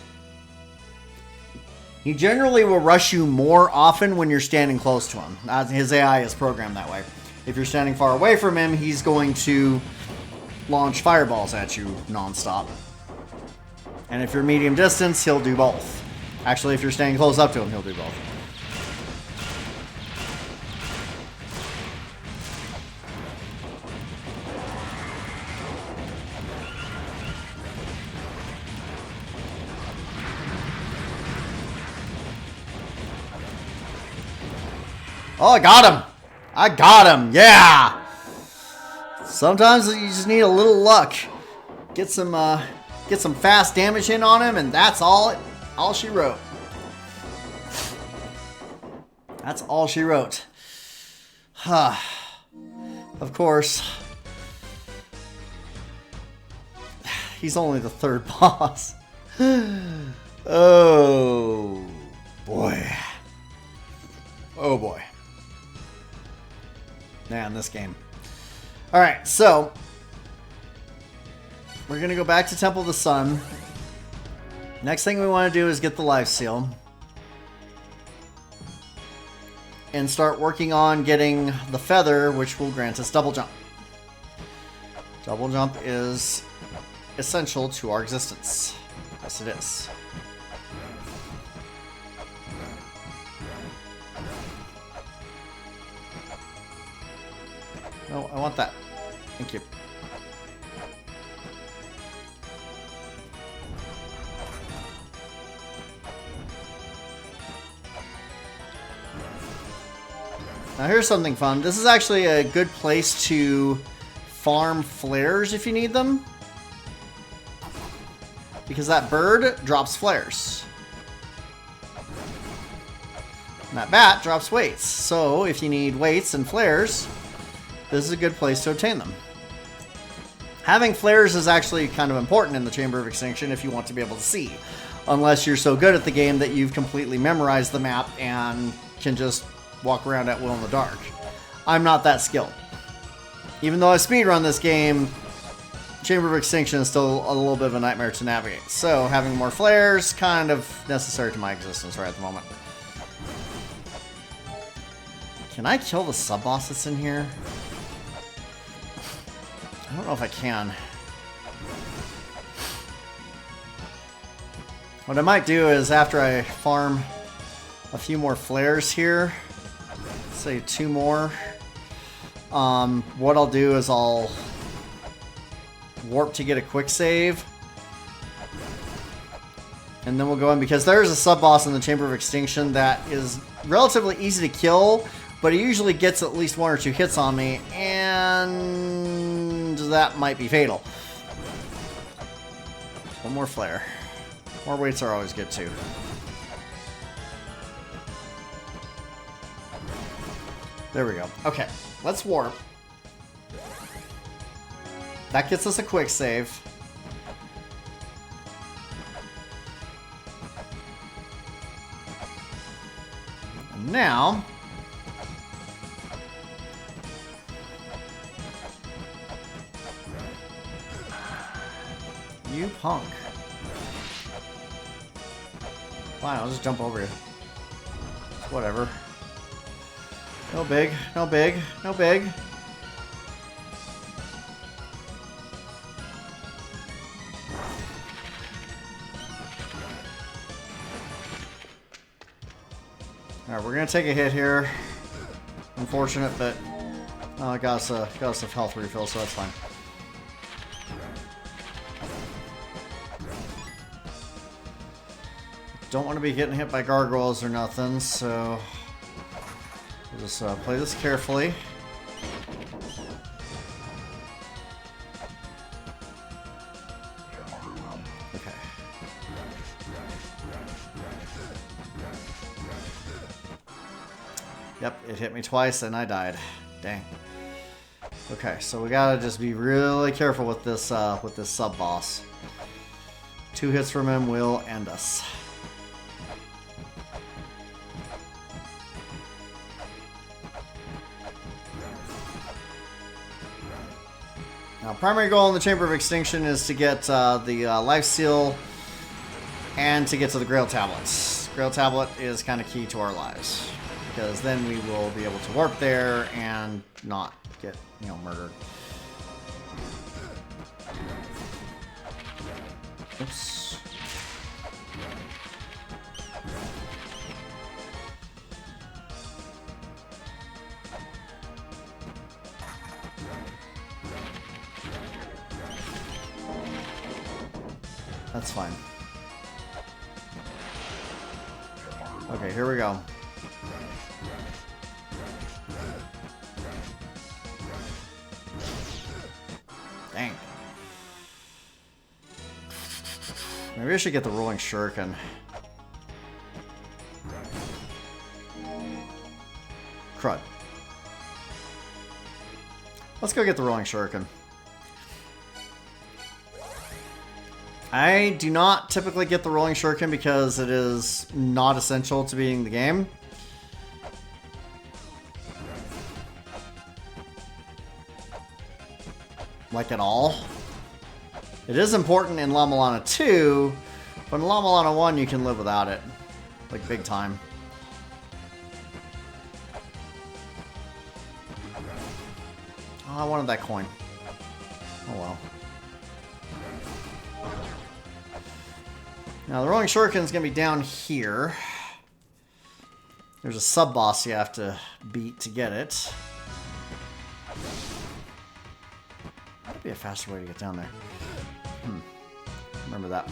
He generally will rush you more often when you're standing close to him. His AI is programmed that way. If you're standing far away from him, he's going to launch fireballs at you nonstop. And if you're medium distance, he'll do both. Actually, if you're staying close up to him, he'll do both. Oh, I got him! I got him! Yeah! Sometimes you just need a little luck. Get some fast damage in on him, and that's all she wrote. That's all she wrote. Of course. He's only the 3rd boss. Oh boy. Oh boy. Man, this game. Alright, so we're going to go back to Temple of the Sun. Next thing we want to do is get the life seal. And start working on getting the feather, which will grant us double jump. Double jump is essential to our existence. Yes, it is. No, I want that. Thank you. Now here's something fun. This is actually a good place to farm flares if you need them. Because that bird drops flares. And that bat drops weights. So if you need weights and flares, this is a good place to obtain them. Having flares is actually kind of important in the Chamber of Extinction if you want to be able to see. Unless you're so good at the game that you've completely memorized the map and can just walk around at will in the dark. I'm not that skilled. Even though I speedrun this game, Chamber of Extinction is still a little bit of a nightmare to navigate. So having more flares, kind of necessary to my existence right at the moment. Can I kill the sub-boss that's in here? I don't know if I can. What I might do is after I farm a few more flares here, say 2 more, what I'll do is I'll warp to get a quick save. And then we'll go in, because there's a sub-boss in the Chamber of Extinction that is relatively easy to kill, but he usually gets at least 1 or 2 hits on me, and that might be fatal. 1 more flare. More weights are always good too. There we go. Okay, let's warp. That gets us a quick save. And now, you punk. Fine, I'll just jump over you. Whatever. No big, no big, no big. Alright, we're gonna take a hit here. Unfortunate, but I got us a health refill, so that's fine. Don't want to be getting hit by gargoyles or nothing, so we'll just play this carefully. Okay. Yep, it hit me twice and I died. Dang. Okay, so we gotta just be really careful with this sub boss. 2 hits from him will end us. Now, primary goal in the Chamber of Extinction is to get the life seal and to get to the Grail tablets. Grail tablet is kind of key to our lives, because then we will be able to warp there and not get, you know, murdered. Oops. That's fine. Okay, here we go. Dang. Maybe I should get the rolling shuriken. Crud. Let's go get the rolling shuriken. I do not typically get the rolling shuriken because it is not essential to beating the game. Like at all. It is important in La Mulana 2, but in La Mulana 1 you can live without it. Like big time. Oh, I wanted that coin. Oh well. Now, the rolling shuriken is going to be down here. There's a sub-boss you have to beat to get it. Might be a faster way to get down there. Remember that.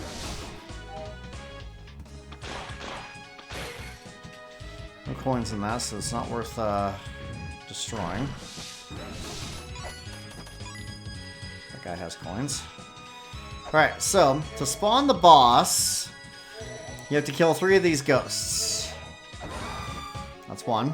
No coins in that, so it's not worth destroying. That guy has coins. Alright, so, to spawn the boss, you have to kill 3 of these ghosts. That's 1.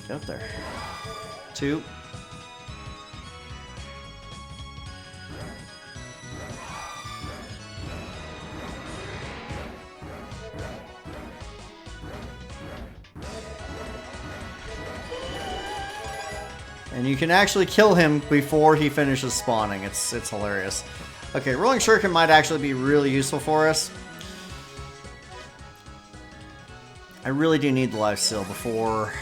Get up there. 2. And you can actually kill him before he finishes spawning. It's hilarious. Okay, Rolling Shuriken might actually be really useful for us. I really do need the life steal before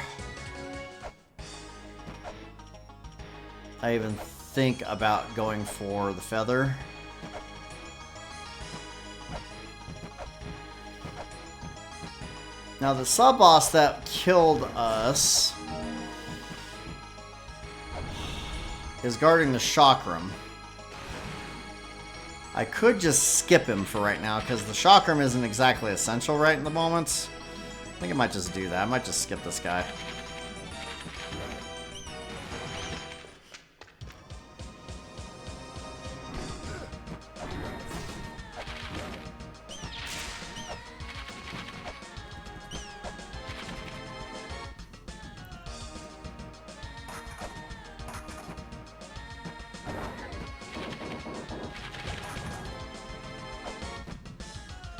I even think about going for the feather. Now the sub-boss that killed us is guarding the chakram. I could just skip him for right now because the chakram isn't exactly essential right in the moment. I think I might just do that. I might just skip this guy.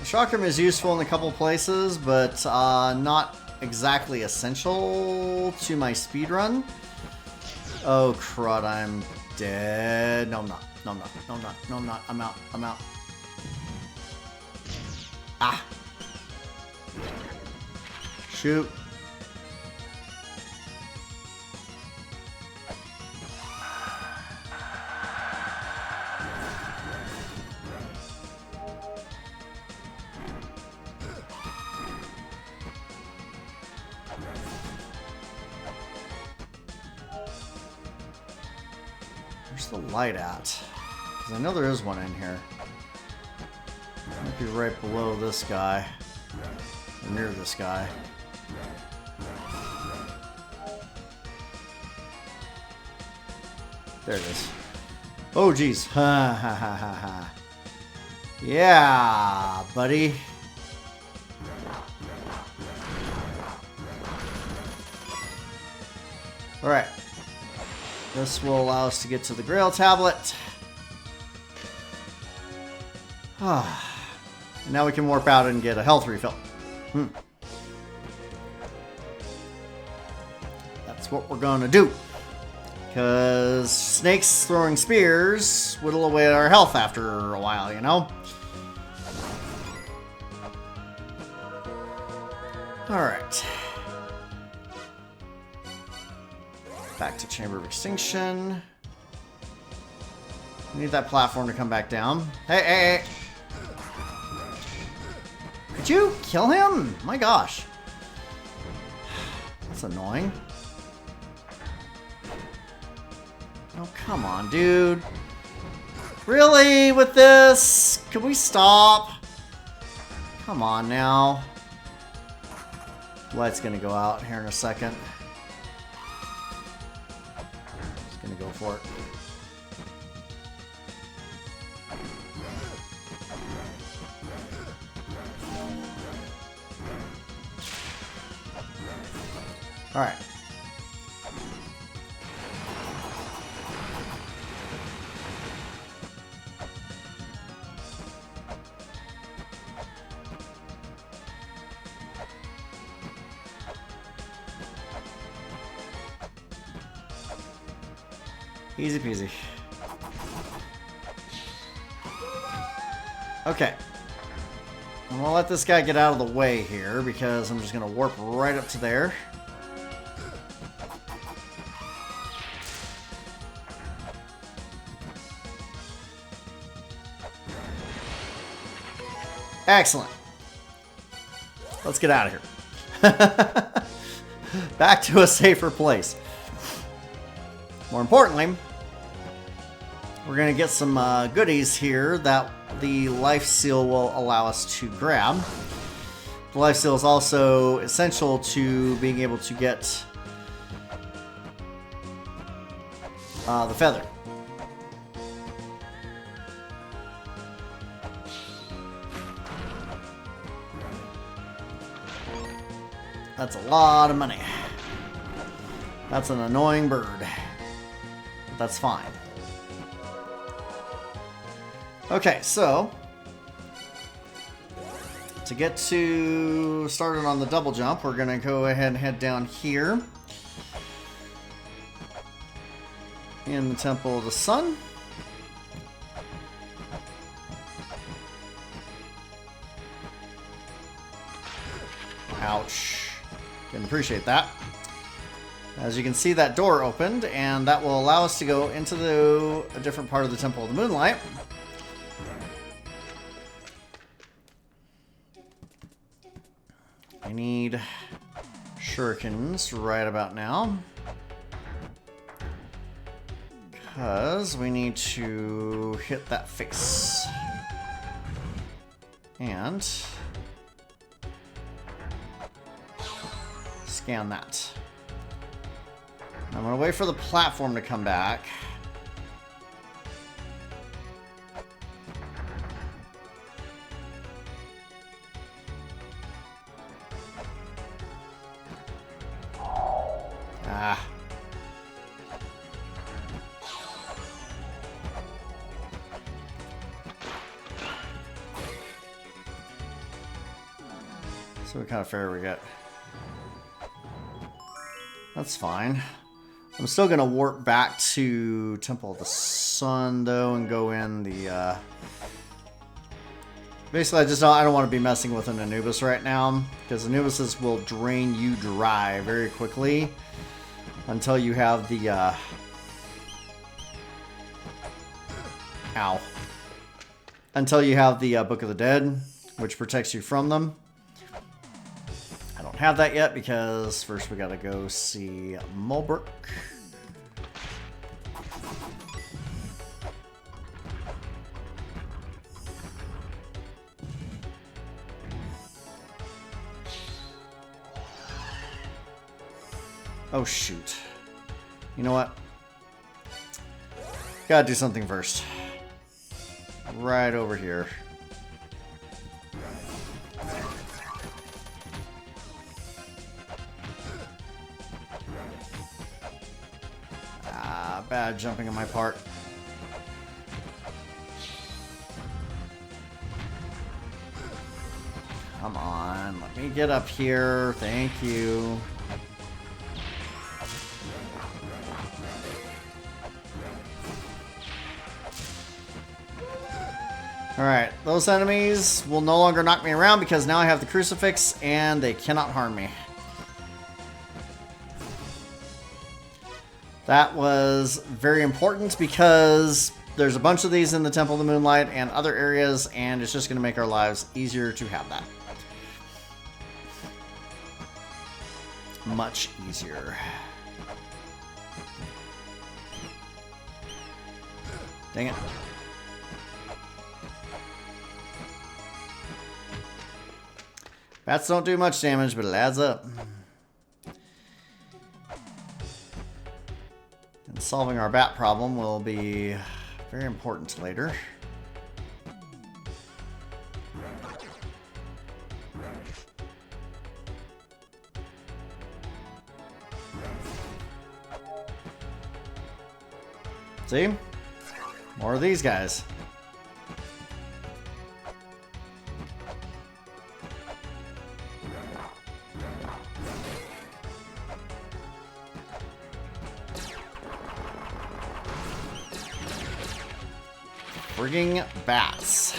Chakram is useful in a couple places, but not exactly essential to my speedrun. Oh crud, I'm dead. No, I'm not. No, I'm not. No, I'm not. No, I'm not. I'm out. I'm out. Ah. Shoot. Where's the light at? Because I know there is one in here. It might be right below this guy. Or near this guy. There it is. Oh, geez. Ha ha ha ha ha. Yeah, buddy. Alright. This will allow us to get to the Grail tablet. Now we can warp out and get a health refill. That's what we're going to do. Because snakes throwing spears whittle away at our health after a while, you know? Alright. Back to Chamber of Extinction. We need that platform to come back down. Hey, hey, hey! Could you kill him? My gosh. That's annoying. Oh, come on, dude. Really? With this? Can we stop? Come on now. Light's gonna go out here in a second. Just gonna go for it. All right. Easy peasy. Okay. I'm gonna let this guy get out of the way here because I'm just gonna warp right up to there. Excellent. Let's get out of here. Back to a safer place. More importantly, we're going to get some goodies here that the life seal will allow us to grab. The life seal is also essential to being able to get the feather. That's a lot of money. That's an annoying bird. But that's fine. Okay, so to get to started on the double jump, we're gonna go ahead and head down here. in the Temple of the Sun. Ouch. Didn't appreciate that. As you can see, that door opened, and that will allow us to go into a different part of the Temple of the Moonlight. I need shurikens right about now, because we need to hit that face. And scan that. I'm going to wait for the platform to come back. Ah. So what kind of fare we get? That's fine. I'm still gonna warp back to Temple of the Sun though and go in the basically I don't want to be messing with an Anubis right now, because Anubises will drain you dry very quickly until you have the until you have the Book of the Dead, which protects you from them. I don't have that yet because first we gotta go see Mulbrook. Oh shoot. You know what? Gotta do something first. Right over here. Bad jumping on my part. Come on, let me get up here. Thank you. Alright, those enemies will no longer knock me around because now I have the crucifix and they cannot harm me. That was very important because there's a bunch of these in the Temple of the Moonlight and other areas, and it's just going to make our lives easier to have that. Much easier. Dang it. Bats don't do much damage, but it adds up. And solving our bat problem will be very important later. See? More of these guys. Frigging bats.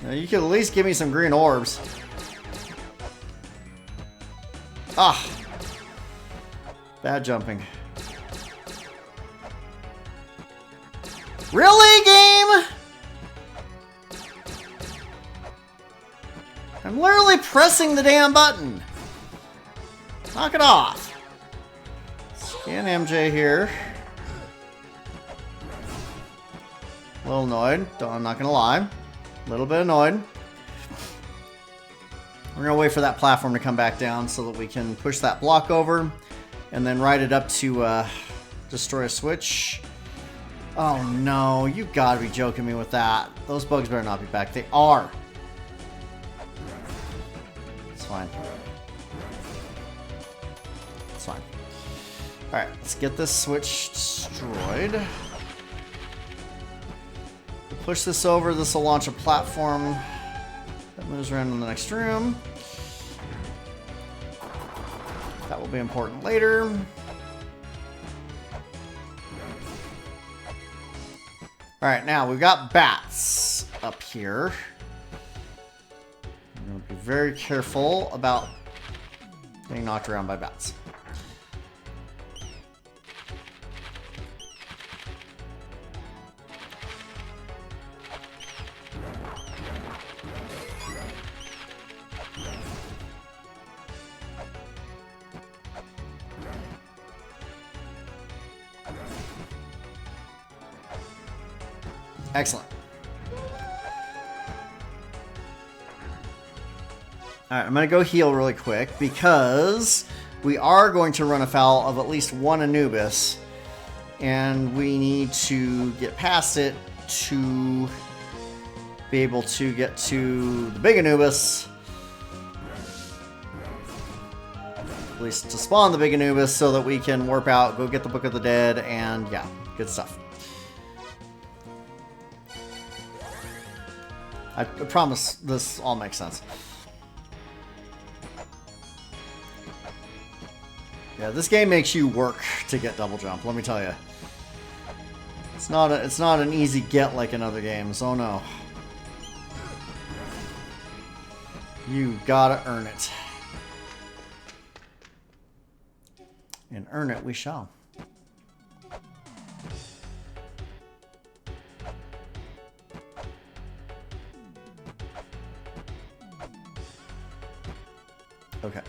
Now, you could at least give me some green orbs. Ah! Bad jumping. Really, game? I'm literally pressing the damn button. Knock it off. Scan MJ here. A little annoyed, I'm not gonna lie. A little bit annoyed. We're gonna wait for that platform to come back down so that we can push that block over and then ride it up to destroy a switch. Oh no, you gotta be joking me with that. Those bugs better not be back. They are. It's fine. It's fine. Alright, let's get this switch destroyed. Push this over, this will launch a platform that moves around in the next room. That will be important later. Alright, now we've got bats up here. I'm going to be very careful about getting knocked around by bats. Excellent. Alright, I'm going to go heal really quick because we are going to run afoul of at least one Anubis. And we need to get past it to be able to get to the big Anubis. At least to spawn the big Anubis so that we can warp out, go get the Book of the Dead, and yeah, good stuff. I promise this all makes sense. Yeah, this game makes you work to get double jump, let me tell you. It's not an easy get like in other games. Oh no. You gotta earn it. And earn it we shall. Okay.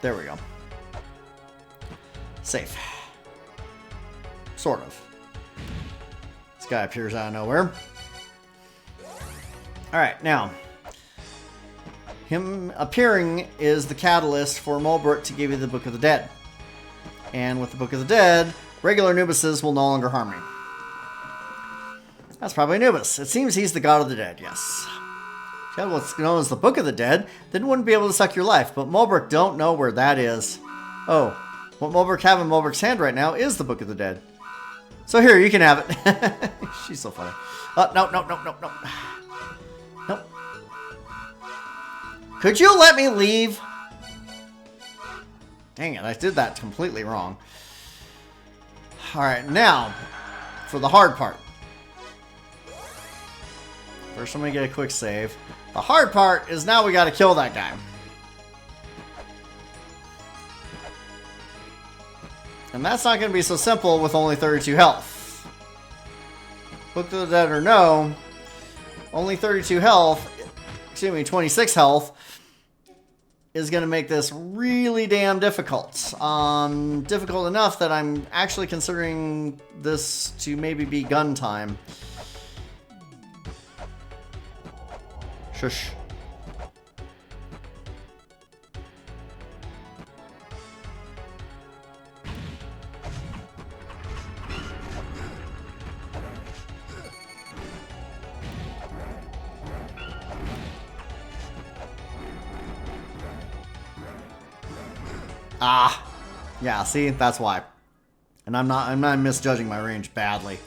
There we go. Safe. Sort of. This guy appears out of nowhere. Alright, now. Him appearing is the catalyst for Mulbrook to give you the Book of the Dead. And with the Book of the Dead, regular Anubises will no longer harm me. That's probably Anubis. It seems he's the god of the dead, yes. If you had what's known as the Book of the Dead, then it wouldn't be able to suck your life, but Mulbrook don't know where that is. Oh, what Mulbrook have in Mulbrook's hand right now is the Book of the Dead. So here, you can have it. She's so funny. No. Nope. Could you let me leave? Dang it, I did that completely wrong. Alright, now, for the hard part. First, I'm going to get a quick save. The hard part is now we got to kill that guy. And that's not going to be so simple with only 32 health. Book of the Dead or no, only 32 health, excuse me, 26 health, is going to make this really damn difficult. Difficult enough that I'm actually considering this to maybe be gun time. Shush. Ah, yeah, see, that's why. And I'm not misjudging my range badly.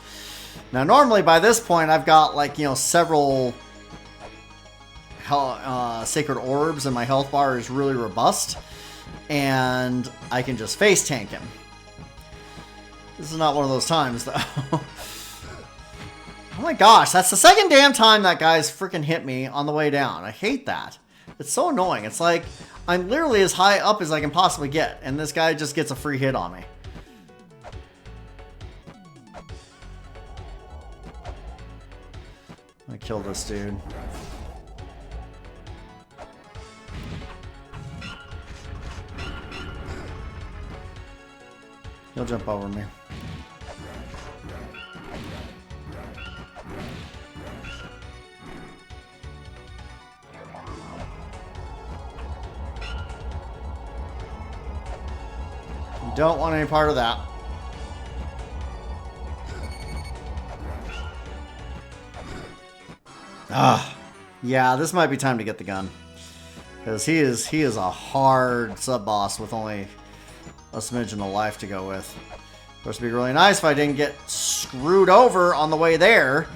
Now, normally by this point, I've got like, you know, several sacred orbs and my health bar is really robust. And I can just face tank him. This is not one of those times, though. Oh my gosh, that's the second damn time that guy's freaking hit me on the way down. I hate that. It's so annoying. It's like, I'm literally as high up as I can possibly get, and this guy just gets a free hit on me. I'm gonna kill this dude. He'll jump over me. Don't want any part of that. Ah, yeah, this might be time to get the gun. Because he is a hard sub-boss with only a smidgen of life to go with. Of course, it'd be really nice if I didn't get screwed over on the way there.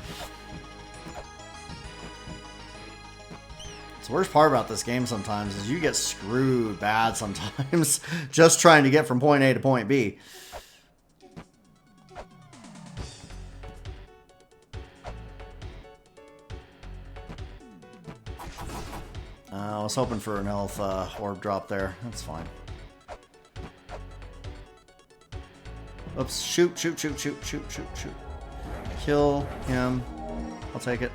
The worst part about this game sometimes is you get screwed bad sometimes just trying to get from point A to point B. I was hoping for an health orb drop there. That's fine. Oops. Shoot, shoot, shoot, shoot, shoot, shoot, shoot. Kill him. I'll take it.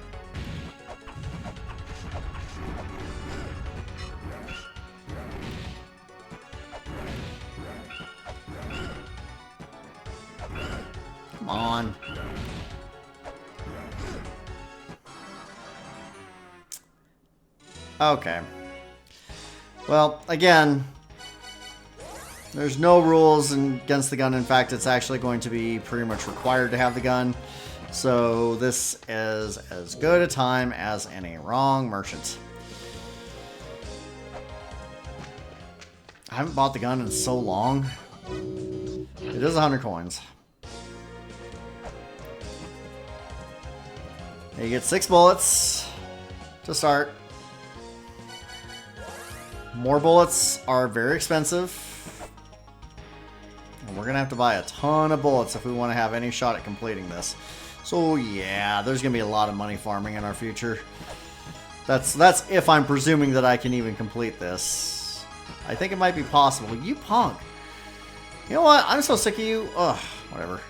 Come on. Okay. Well, again, there's no rules against the gun. In fact, it's actually going to be pretty much required to have the gun. So this is as good a time as any. Wrong merchant. I haven't bought the gun in so long. It is 100 coins. You get 6 bullets to start. More bullets are very expensive. And we're going to have to buy a ton of bullets if we want to have any shot at completing this. So yeah, there's going to be a lot of money farming in our future. That's if I'm presuming that I can even complete this. I think it might be possible. You punk. You know what? I'm so sick of you. Ugh, whatever.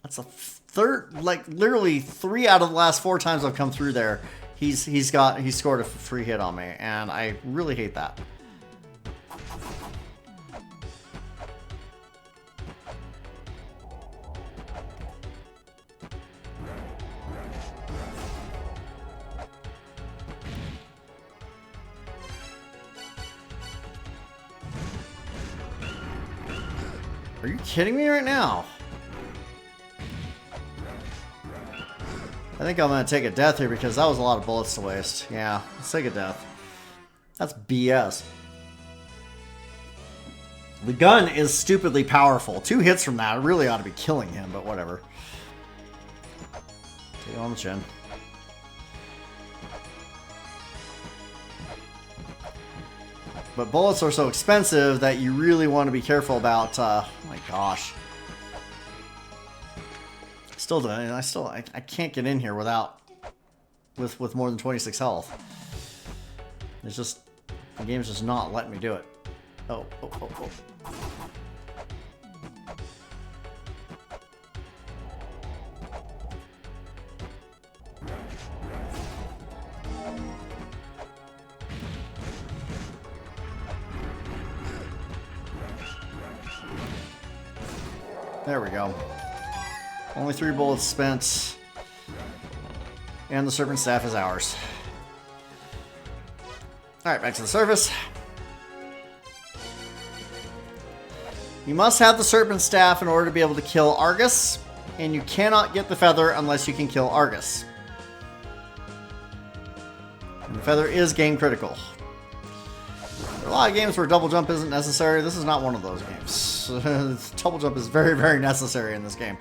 That's a third, like literally 3 out of the last 4 times I've come through there. He's scored a free hit on me, and I really hate that. Are you kidding me right now? I think I'm going to take a death here because that was a lot of bullets to waste. Yeah, let's take a death. That's BS. The gun is stupidly powerful. 2 hits from that really ought to be killing him, but whatever. Take it on the chin. But bullets are so expensive that you really want to be careful about, oh my gosh. I can't get in here without with more than 26 health. It's just the game's just not letting me do it. Oh. There we go. Only 3 bullets spent. And the serpent staff is ours. Alright, back to the surface. You must have the serpent staff in order to be able to kill Argus. And you cannot get the feather unless you can kill Argus. And the feather is game critical. There are a lot of games where double jump isn't necessary. This is not one of those games. Double jump is very, very necessary in this game.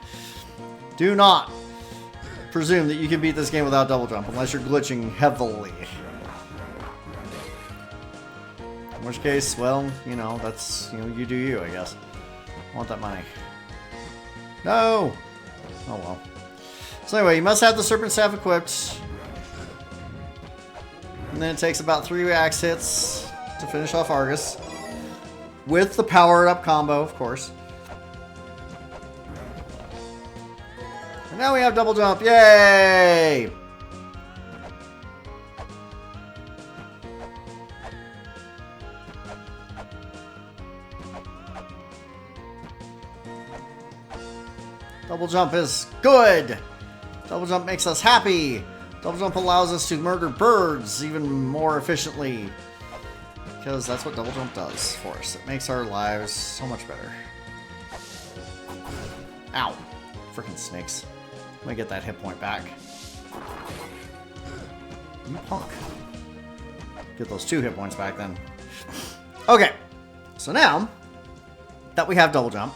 Do not presume that you can beat this game without double jump unless you're glitching heavily. In which case, well, you know, that's, you do you, I guess. I want that money. No! Oh well. So anyway, you must have the serpent staff equipped. And then it takes about 3 axe hits to finish off Argus. With the powered up combo, of course. And now we have double jump. Yay! Double jump is good. Double jump makes us happy. Double jump allows us to murder birds even more efficiently. Because that's what double jump does for us. It makes our lives so much better. Ow. Freaking snakes. Let me get that hit point back. You punk. Get those 2 hit points back then. Okay. So now that we have double jump,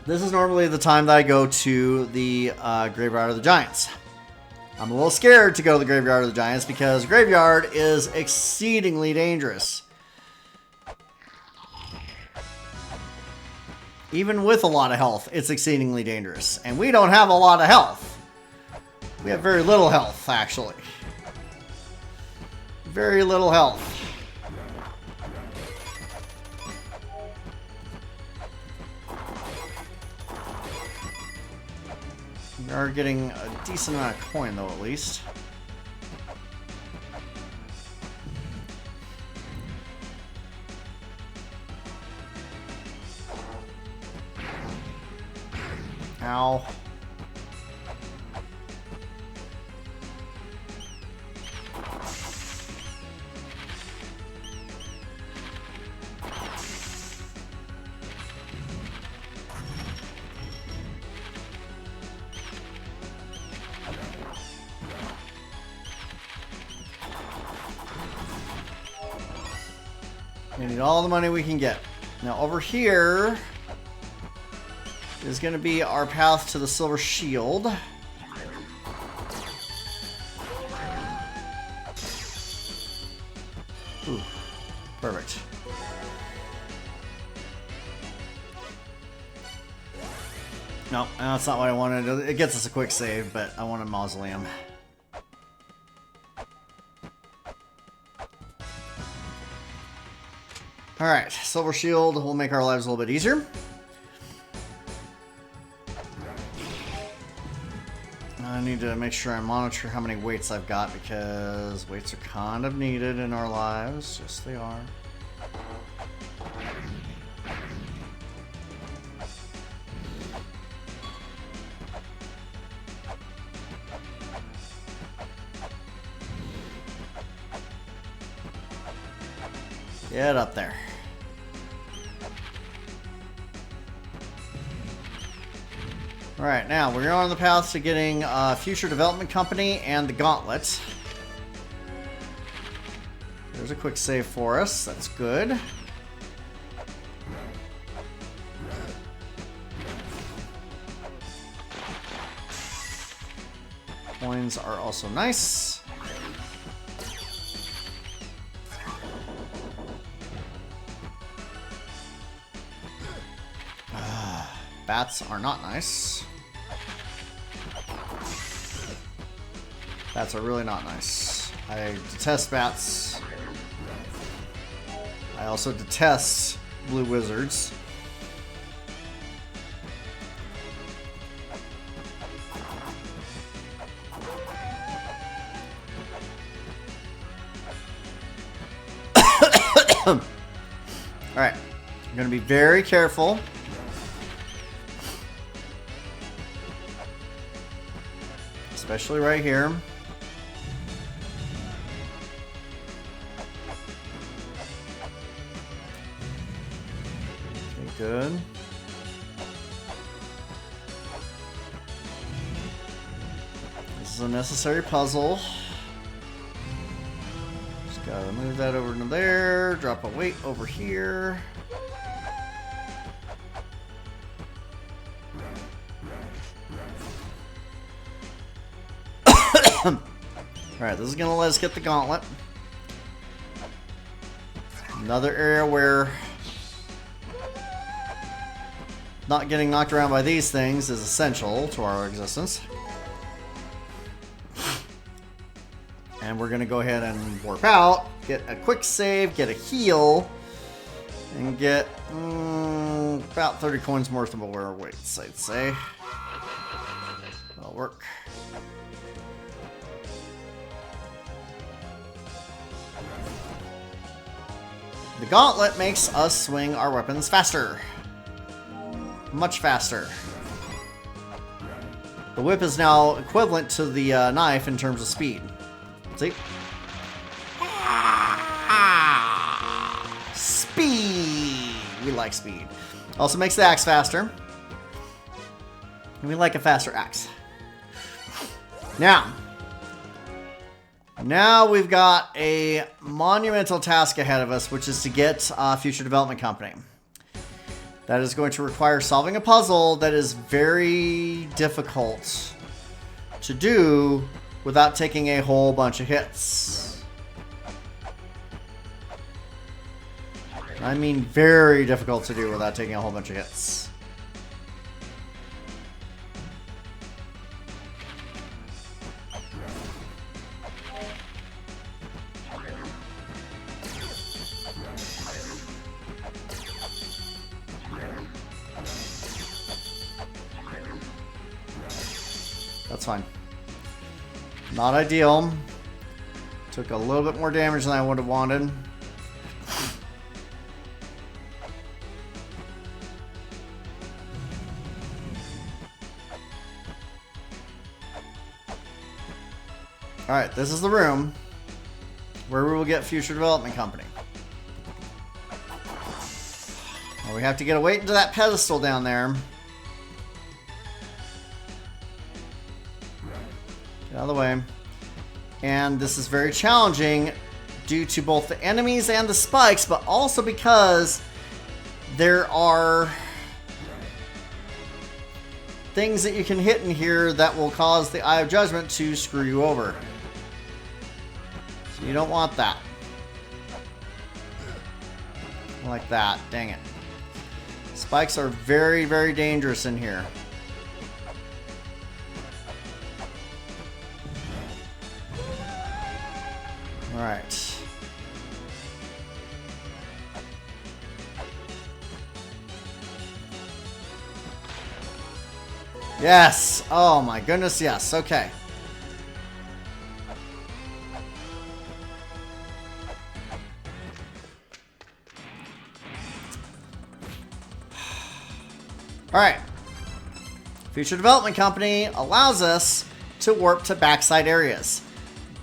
This is normally the time that I go to the Graveyard of the Giants. I'm a little scared to go to the Graveyard of the Giants because Graveyard is exceedingly dangerous. Even with a lot of health, it's exceedingly dangerous. And we don't have a lot of health. We have very little health, actually. Very little health. We are getting a decent amount of coin, though, at least. Ow. We need all the money we can get. Now over here is going to be our path to the Silver Shield. Ooh, perfect. No, that's not what I wanted. It gets us a quick save, but I want a mausoleum. Alright, Silver Shield will make our lives a little bit easier. I need to make sure I monitor how many weights I've got because weights are kind of needed in our lives. Yes, they are. Get up there. Alright, now we're on the path to getting Future Development Company and the Gauntlet. There's a quick save for us. That's good. Coins are also nice. Bats are not nice. Bats are really not nice. I detest bats. I also detest blue wizards. Alright, I'm going to be very careful. Especially right here. Okay, good. This is a necessary puzzle. Just gotta move that over to there, drop a weight over here. Alright, this is going to let us get the gauntlet. Another area where not getting knocked around by these things is essential to our existence. And we're going to go ahead and warp out, get a quick save, get a heal, and get about 30 coins worth of our weights, I'd say. That'll work. The gauntlet makes us swing our weapons faster. Much faster. The whip is now equivalent to the knife in terms of speed. See? Speed! We like speed. Also makes the axe faster. And we like a faster axe. Now we've got a monumental task ahead of us, which is to get Future Development Company. That is going to require solving a puzzle that is very difficult to do without taking a whole bunch of hits. I mean very difficult to do without taking a whole bunch of hits. That's fine. Not ideal. Took a little bit more damage than I would have wanted. Alright, this is the room where we will get Future Development Company. Well, we have to get away into that pedestal down there. Get out of the way. And this is very challenging due to both the enemies and the spikes, but also because there are things that you can hit in here that will cause the Eye of Judgment to screw you over. So you don't want that. Like that. Dang it. Spikes are very, very dangerous in here. Alright. Yes! Oh my goodness, yes. Okay. Alright. Future Development Company allows us to warp to backside areas.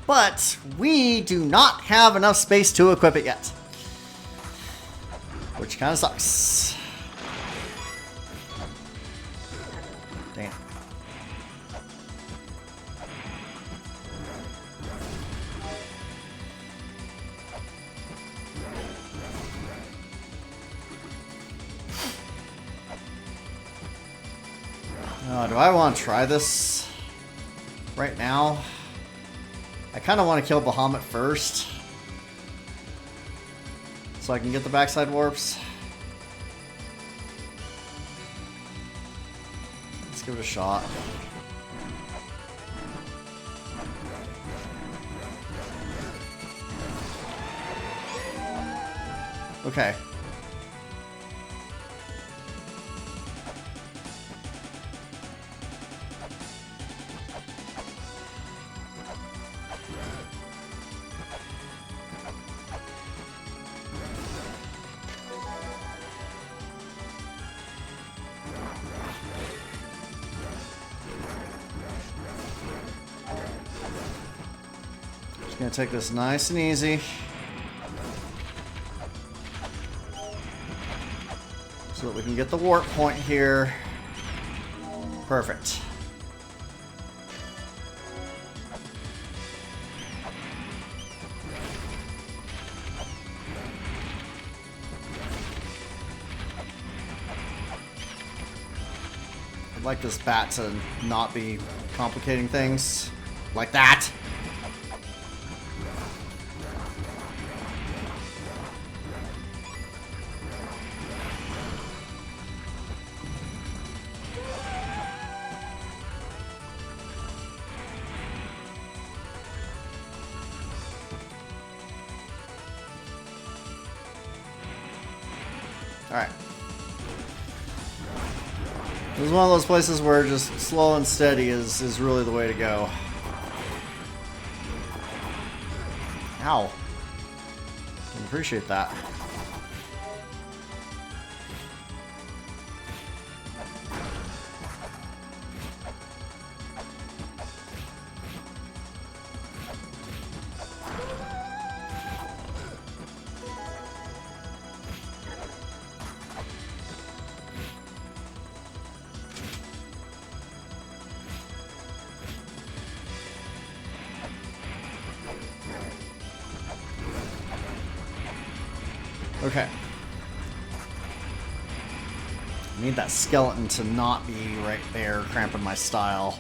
But we do not have enough space to equip it yet. Which kind of sucks. Damn. Oh, do I want to try this right now? I kind of want to kill Bahamut first, so I can get the backside warps. Let's give it a shot. Okay. Gonna take this nice and easy. So that we can get the warp point here. Perfect. I'd like this bat to not be complicating things like that. Alright. This is one of those places where just slow and steady is really the way to go. Ow. Can appreciate that. Okay. I need that skeleton to not be right there cramping my style.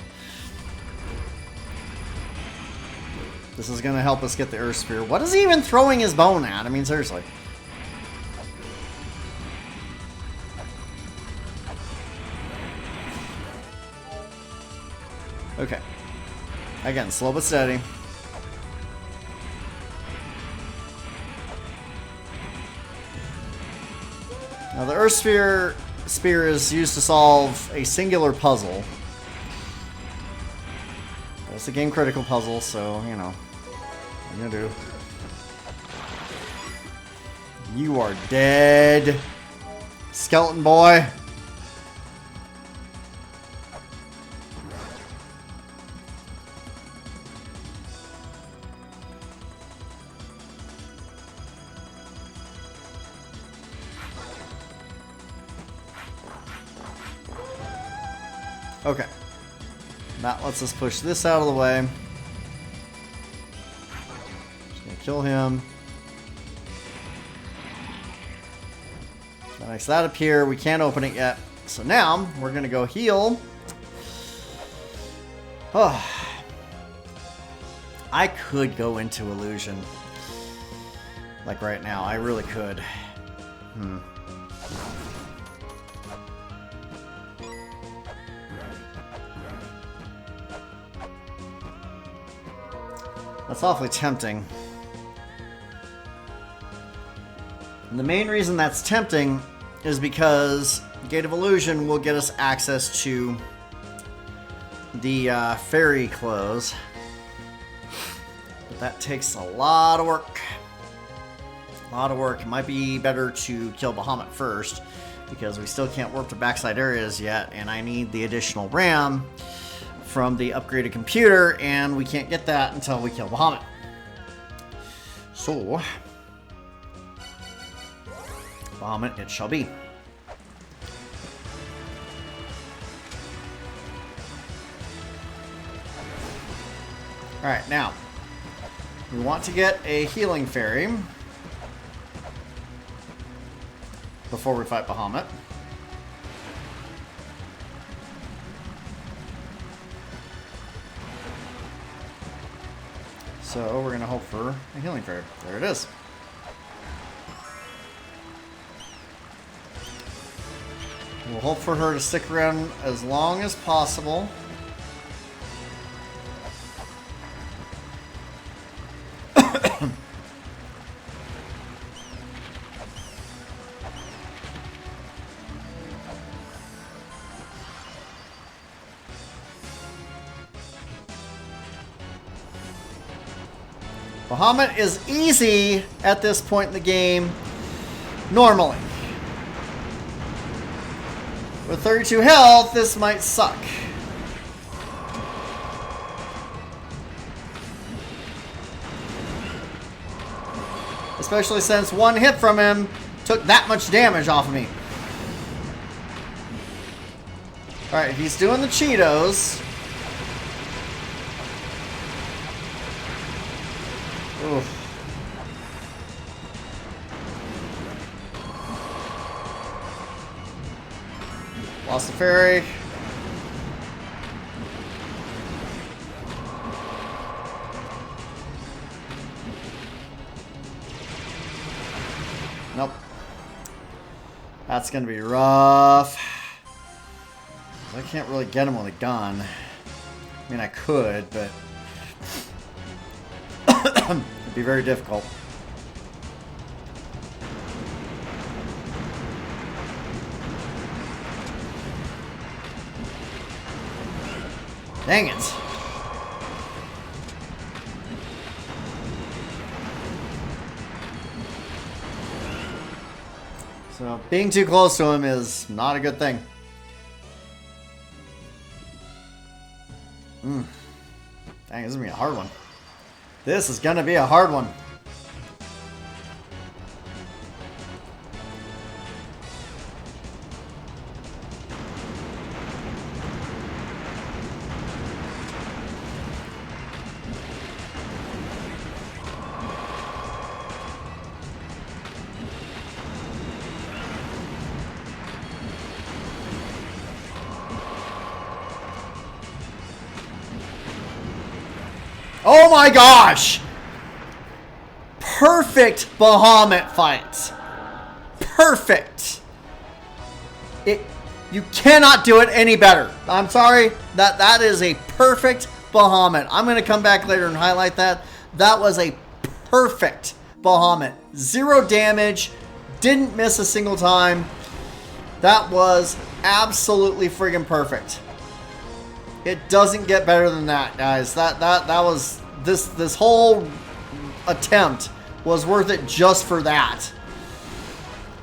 This is going to help us get the Earth Sphere. What is he even throwing his bone at? I mean, seriously. Okay. Again, slow but steady. Now, the Earth Sphere is used to solve a singular puzzle. It's a game critical puzzle, so, you know, what are you gonna do? You are dead, skeleton boy. Okay. That lets us push this out of the way. Just gonna kill him. That makes that appear. We can't open it yet. So now we're gonna go heal. Oh. I could go into illusion. Like right now. I really could. That's awfully tempting. And the main reason that's tempting is because Gate of Illusion will get us access to the fairy clothes. But that takes a lot of work. A lot of work. It might be better to kill Bahamut first, because we still can't warp to backside areas yet, and I need the additional RAM from the upgraded computer, and we can't get that until we kill Bahamut. So, Bahamut it shall be. Alright, now, we want to get a healing fairy before we fight Bahamut. So we're going to hope for a healing fairy. There it is. We'll hope for her to stick around as long as possible. Bahamut is easy at this point in the game, normally. With 32 health, this might suck. Especially since one hit from him took that much damage off of me. Alright, he's doing the Cheetos. Oof. Lost the fairy. Nope. That's gonna be rough. I can't really get him with a gun. I mean, I could, but it'd be very difficult. Dang it. So, being too close to him is not a good thing. Dang, this is gonna be a hard one. This is gonna be a hard one. Oh my gosh! Perfect Bahamut fight. Perfect. You cannot do it any better. I'm sorry. That is a perfect Bahamut. I'm going to come back later and highlight that. That was a perfect Bahamut. 0 damage. Didn't miss a single time. That was absolutely friggin' perfect. It doesn't get better than that, guys. That was this whole attempt was worth it just for that.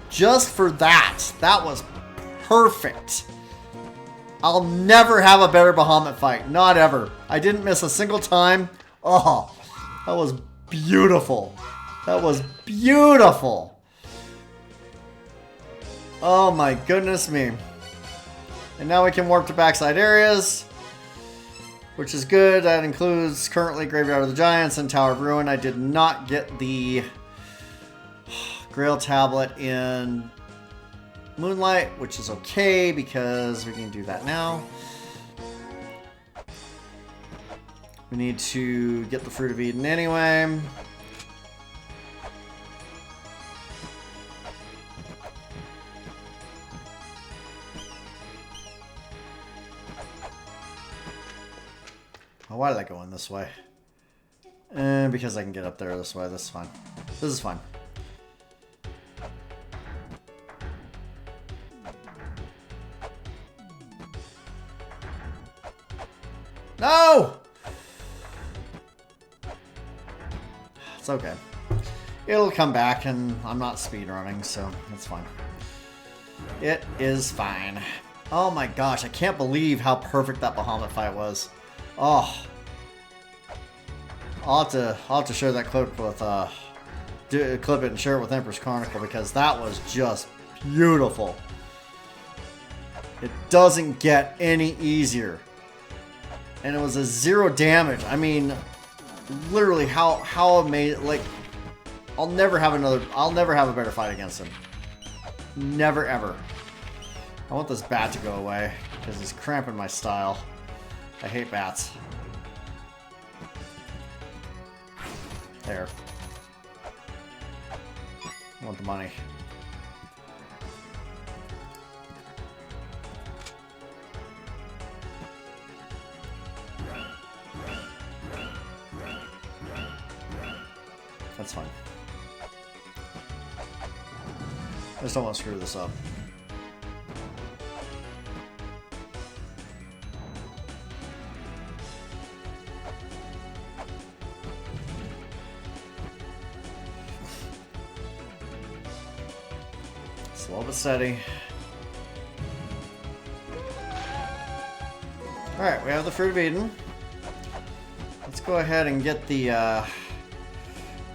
Just for that. That was perfect. I'll never have a better Bahamut fight. Not ever. I didn't miss a single time. Oh, that was beautiful. That was beautiful. Oh my goodness me. And now we can warp to backside areas, which is good. That includes currently Graveyard of the Giants and Tower of Ruin. I did not get the Grail Tablet in Moonlight, which is okay because we can do that now. We need to get the Fruit of Eden anyway. Oh, why did I go in this way? Because I can get up there this way. This is fine. This is fine. No! It's okay. It'll come back, and I'm not speedrunning, so it's fine. It is fine. Oh my gosh, I can't believe how perfect that Bahamut fight was. Oh. I'll have to share that clip with, clip it and share it with Emperor's Chronicle, because that was just beautiful. It doesn't get any easier. And it was a 0 damage. I mean, literally, how amazing! Like, I'll never have a better fight against him. Never ever. I want this bat to go away because he's cramping my style. I hate bats. There. I want the money. That's fine. I just don't want to screw this up. Slow but steady. Alright, we have the Fruit of Eden. Let's go ahead and get the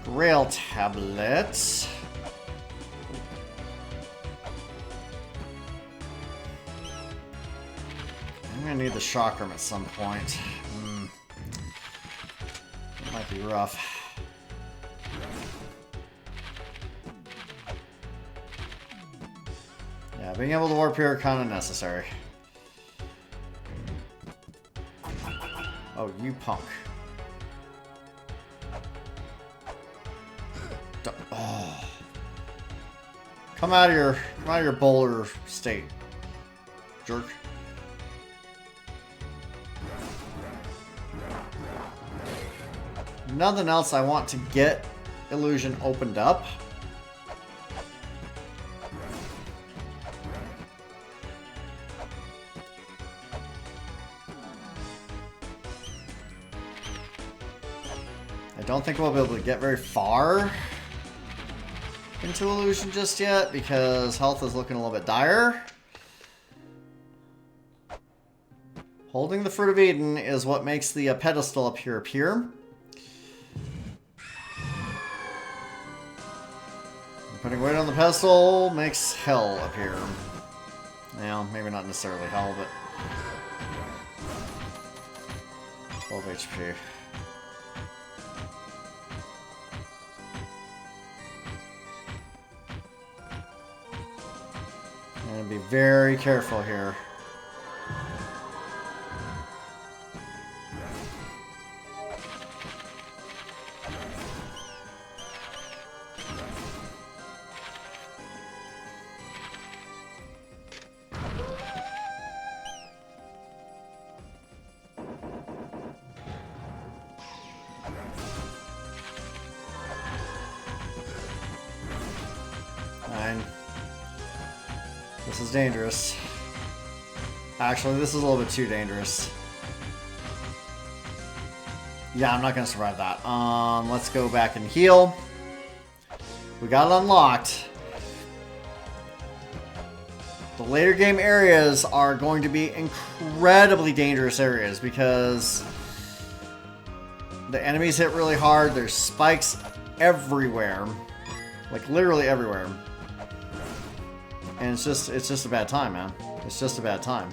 Grail Tablet. I'm gonna need the Chakram at some point. It might be rough. Yeah, being able to warp here kind of necessary. Oh, you punk. Oh. Come out of your bowler state, jerk. Nothing else I want to get illusion opened up. I don't think we'll be able to get very far into illusion just yet because health is looking a little bit dire. Holding the Fruit of Eden is what makes the pedestal appear. Putting weight on the pedestal makes hell appear. Well, maybe not necessarily hell, but 12 HP. And be very careful here. This is dangerous. Actually, this is a little bit too dangerous. Yeah, I'm not going to survive that. Let's go back and heal. We got it unlocked. The later game areas are going to be incredibly dangerous areas because the enemies hit really hard. There's spikes everywhere. Like, literally everywhere. And it's just a bad time, man. It's just a bad time.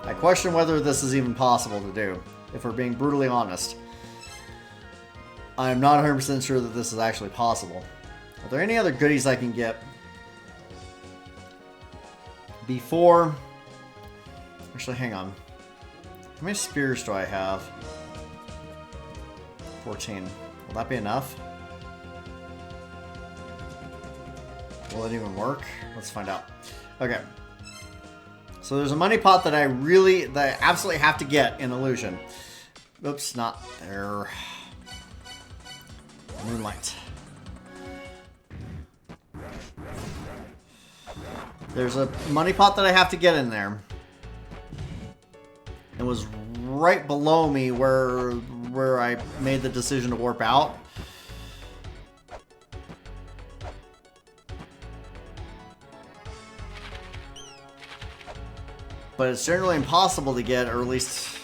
I question whether this is even possible to do, if we're being brutally honest. I am not 100% sure that this is actually possible. Are there any other goodies I can get before... Actually, hang on. How many spears do I have? 14. Will that be enough? Will it even work? Let's find out. Okay. So there's a money pot that I absolutely have to get in Illusion. Oops, not there. Moonlight. There's a money pot that I have to get in there. It was right below me where I made the decision to warp out. But it's generally impossible to get, or at least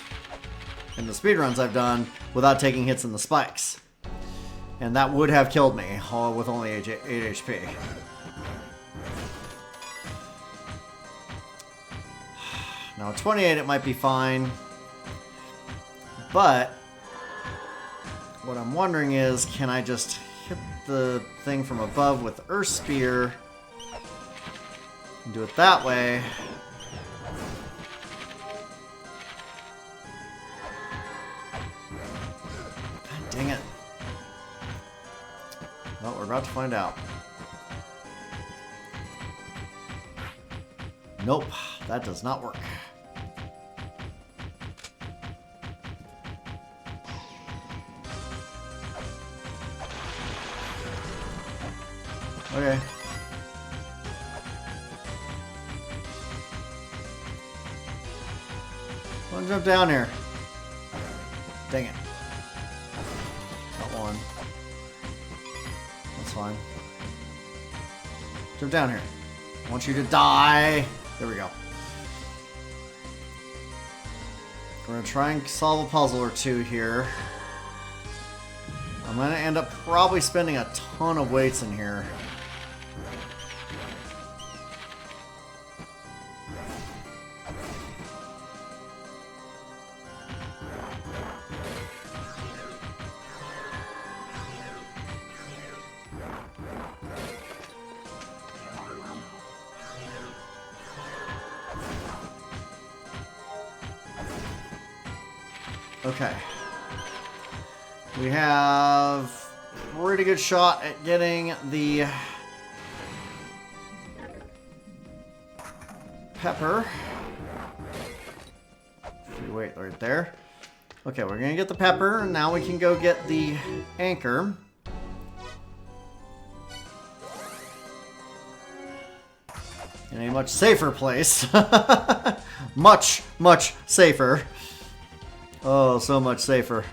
in the speedruns I've done, without taking hits in the spikes. And that would have killed me with only 8 HP. Now at 28 it might be fine. But what I'm wondering is, can I just hit the thing from above with Earth Spear and do it that way? Dang it. Well, we're about to find out. Nope, that does not work. Okay. I'll jump down here. Dang it. One. That's fine. Jump down here. I want you to die. There we go. We're going to try and solve a puzzle or two here. I'm going to end up probably spending a ton of weights in here. Okay. We have a pretty good shot at getting the pepper. Wait, right there. Okay, we're gonna get the pepper, and now we can go get the anchor. In a much safer place. Much, much safer. Oh, so much safer.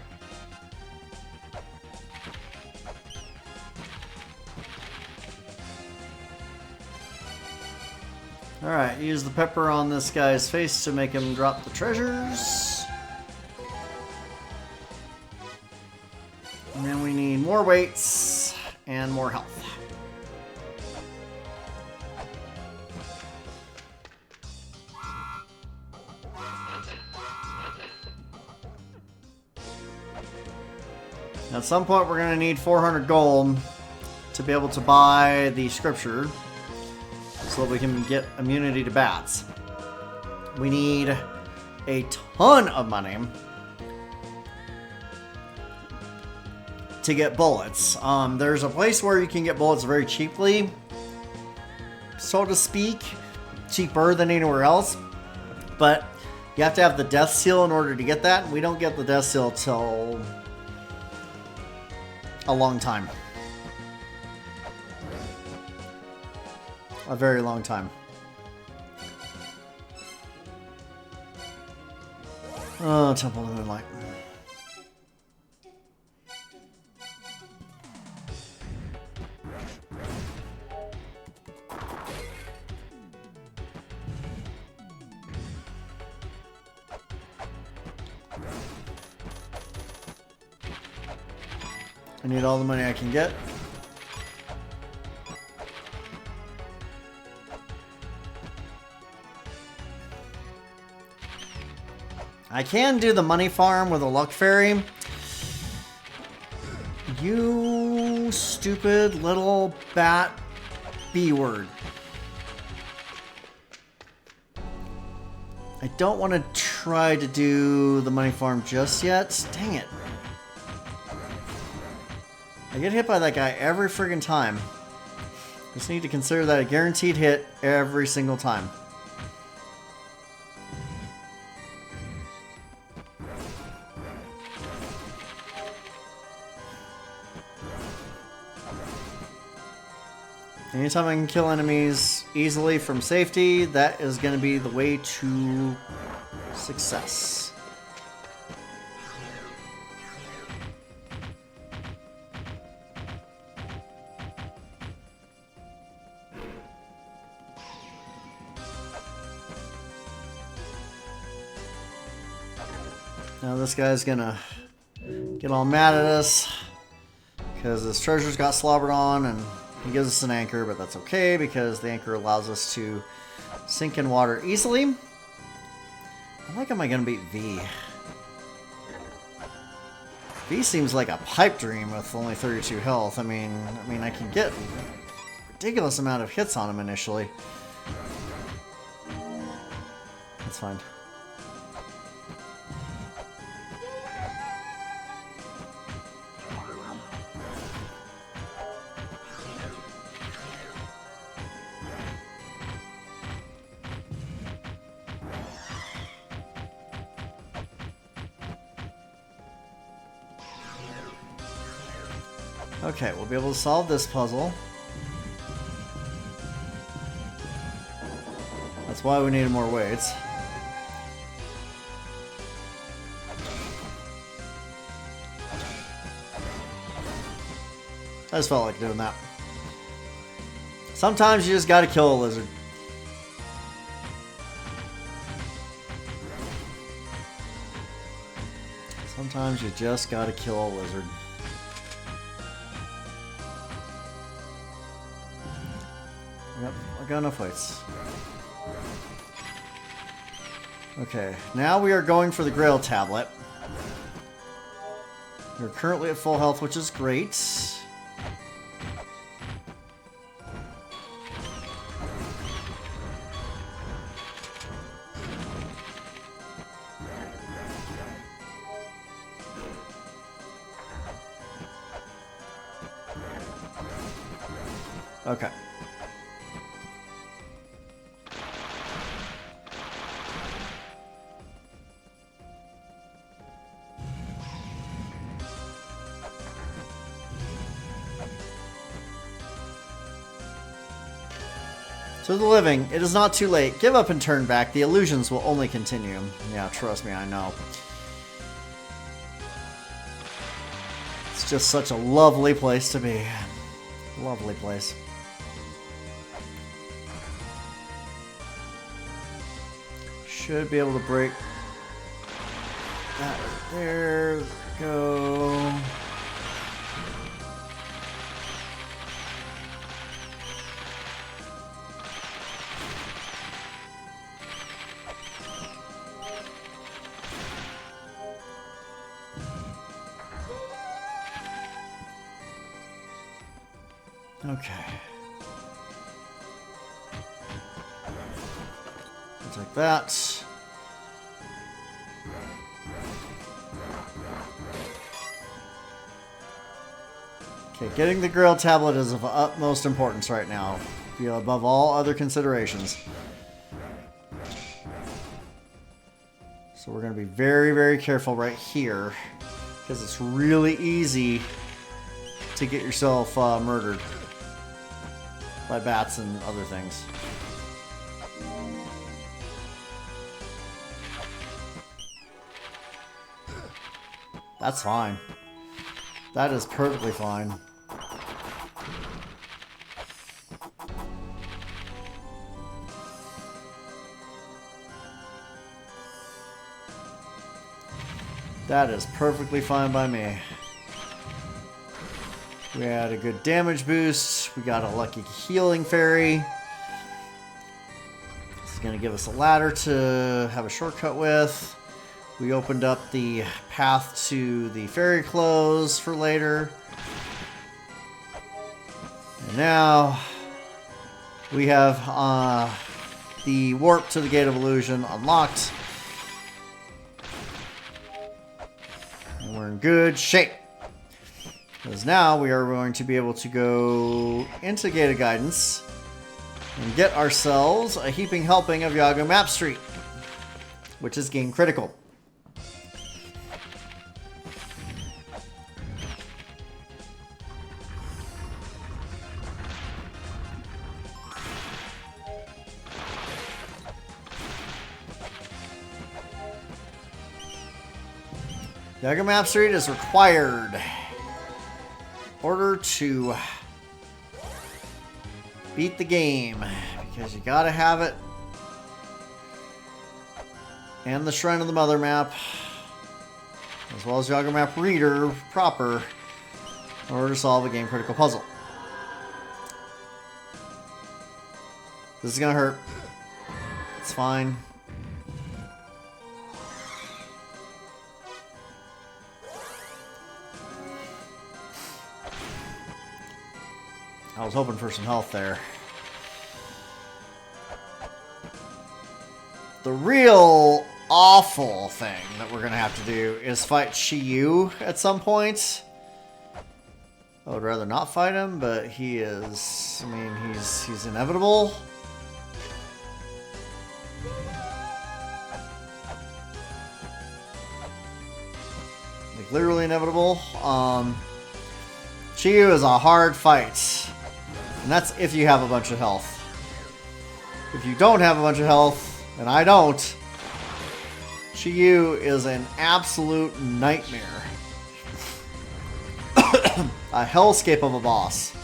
Alright, use the pepper on this guy's face to make him drop the treasures. And then we need more weights and more health. At some point, we're going to need 400 gold to be able to buy the scripture so that we can get immunity to bats. We need a ton of money to get bullets. There's a place where you can get bullets very cheaply, so to speak, cheaper than anywhere else, but you have to have the death seal in order to get that, and we don't get the death seal till a long time. a very long time. Oh, Temple of the Moonlight. I need all the money I can get. I can do the money farm with a luck fairy. You stupid little bat B word. I don't want to try to do the money farm just yet. Dang it. I get hit by that guy every friggin' time. Just need to consider that a guaranteed hit every single time. Anytime I can kill enemies easily from safety, that is going to be the way to success. Now this guy's gonna get all mad at us because his treasures got slobbered on, and he gives us an anchor, but that's okay because the anchor allows us to sink in water easily. How like am I gonna beat V? V seems like a pipe dream with only 32 health. I mean I can get a ridiculous amount of hits on him initially. That's fine. Okay, we'll be able to solve this puzzle. That's why we needed more weights. I just felt like doing that. Sometimes you just gotta kill a lizard. Sometimes you just gotta kill a lizard. Yep, I got enough weights. Okay, now we are going for the Grail tablet. We're currently at full health, which is great. Okay. To the living, it is not too late. Give up and turn back. The illusions will only continue. Yeah, trust me, I know. It's just such a lovely place to be. Lovely place. Should be able to break that right there. There we go. Okay. I'll take that. Okay, getting the Grail tablet is of utmost importance right now, above all other considerations. So we're going to be very, very careful right here, because it's really easy to get yourself murdered. by bats and other things. That's fine. That is perfectly fine. That is perfectly fine by me. We had a good damage boost. We got a lucky healing fairy. This is going to give us a ladder to have a shortcut with. We opened up the path to the fairy clothes for later. And now we have the warp to the Gate of Illusion unlocked. And we're in good shape. Because now we are going to be able to go into Gate of Guidance and get ourselves a heaping helping of Yago Map Street, which is game critical. Yago Map Street is required in order to beat the game, because you gotta have it, and the Shrine of the Mother map, as well as Yago Map Reader proper, in order to solve a game critical puzzle. This is gonna hurt. It's fine. I was hoping for some health there. The real awful thing that we're going to have to do is fight Shiyu at some point. I would rather not fight him, but he is... I mean, he's inevitable. Like, literally inevitable. Shiyu is a hard fight. And that's if you have a bunch of health. If you don't have a bunch of health, and I don't, Shiyu is an absolute nightmare. A hellscape of a boss.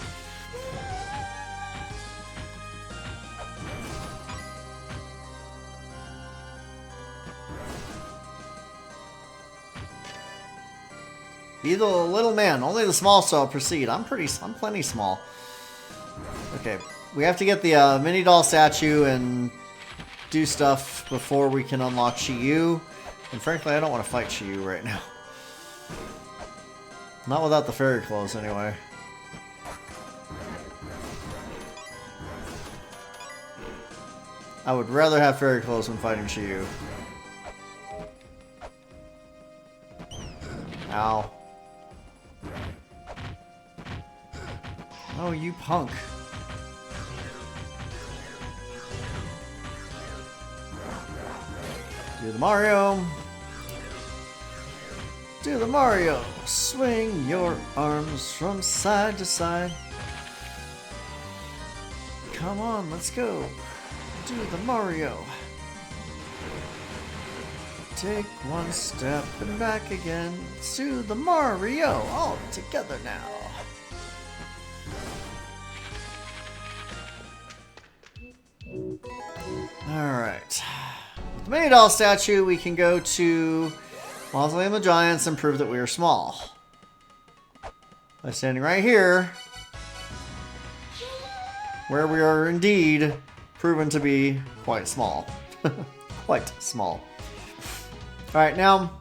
Be the little man, only the small shall proceed. I'm plenty small. Okay, we have to get the mini doll statue and do stuff before we can unlock Shiyu. And frankly, I don't want to fight Shiyu right now. Not without the fairy clothes, anyway. I would rather have fairy clothes when fighting Shiyu. Ow. Oh, you punk. Do the Mario. Do the Mario. Swing your arms from side to side. Come on, let's go. Do the Mario. Take one step and back again. Let's do the Mario. All together now. Alright. With the mini doll statue, we can go to Mausoleum of the Giants and prove that we are small. By standing right here, where we are indeed proven to be quite small. Quite small. Alright, now,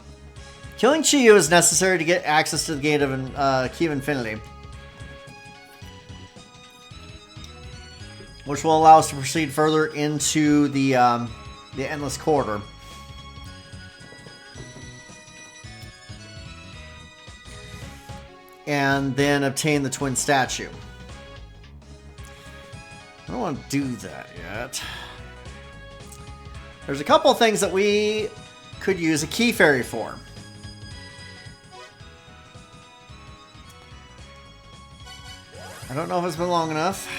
killing Shiyu is necessary to get access to the Gate of Key of Infinity, which will allow us to proceed further into the Endless Corridor. And then obtain the twin statue. I don't want to do that yet. There's a couple of things that we could use a key fairy for. I don't know if it's been long enough.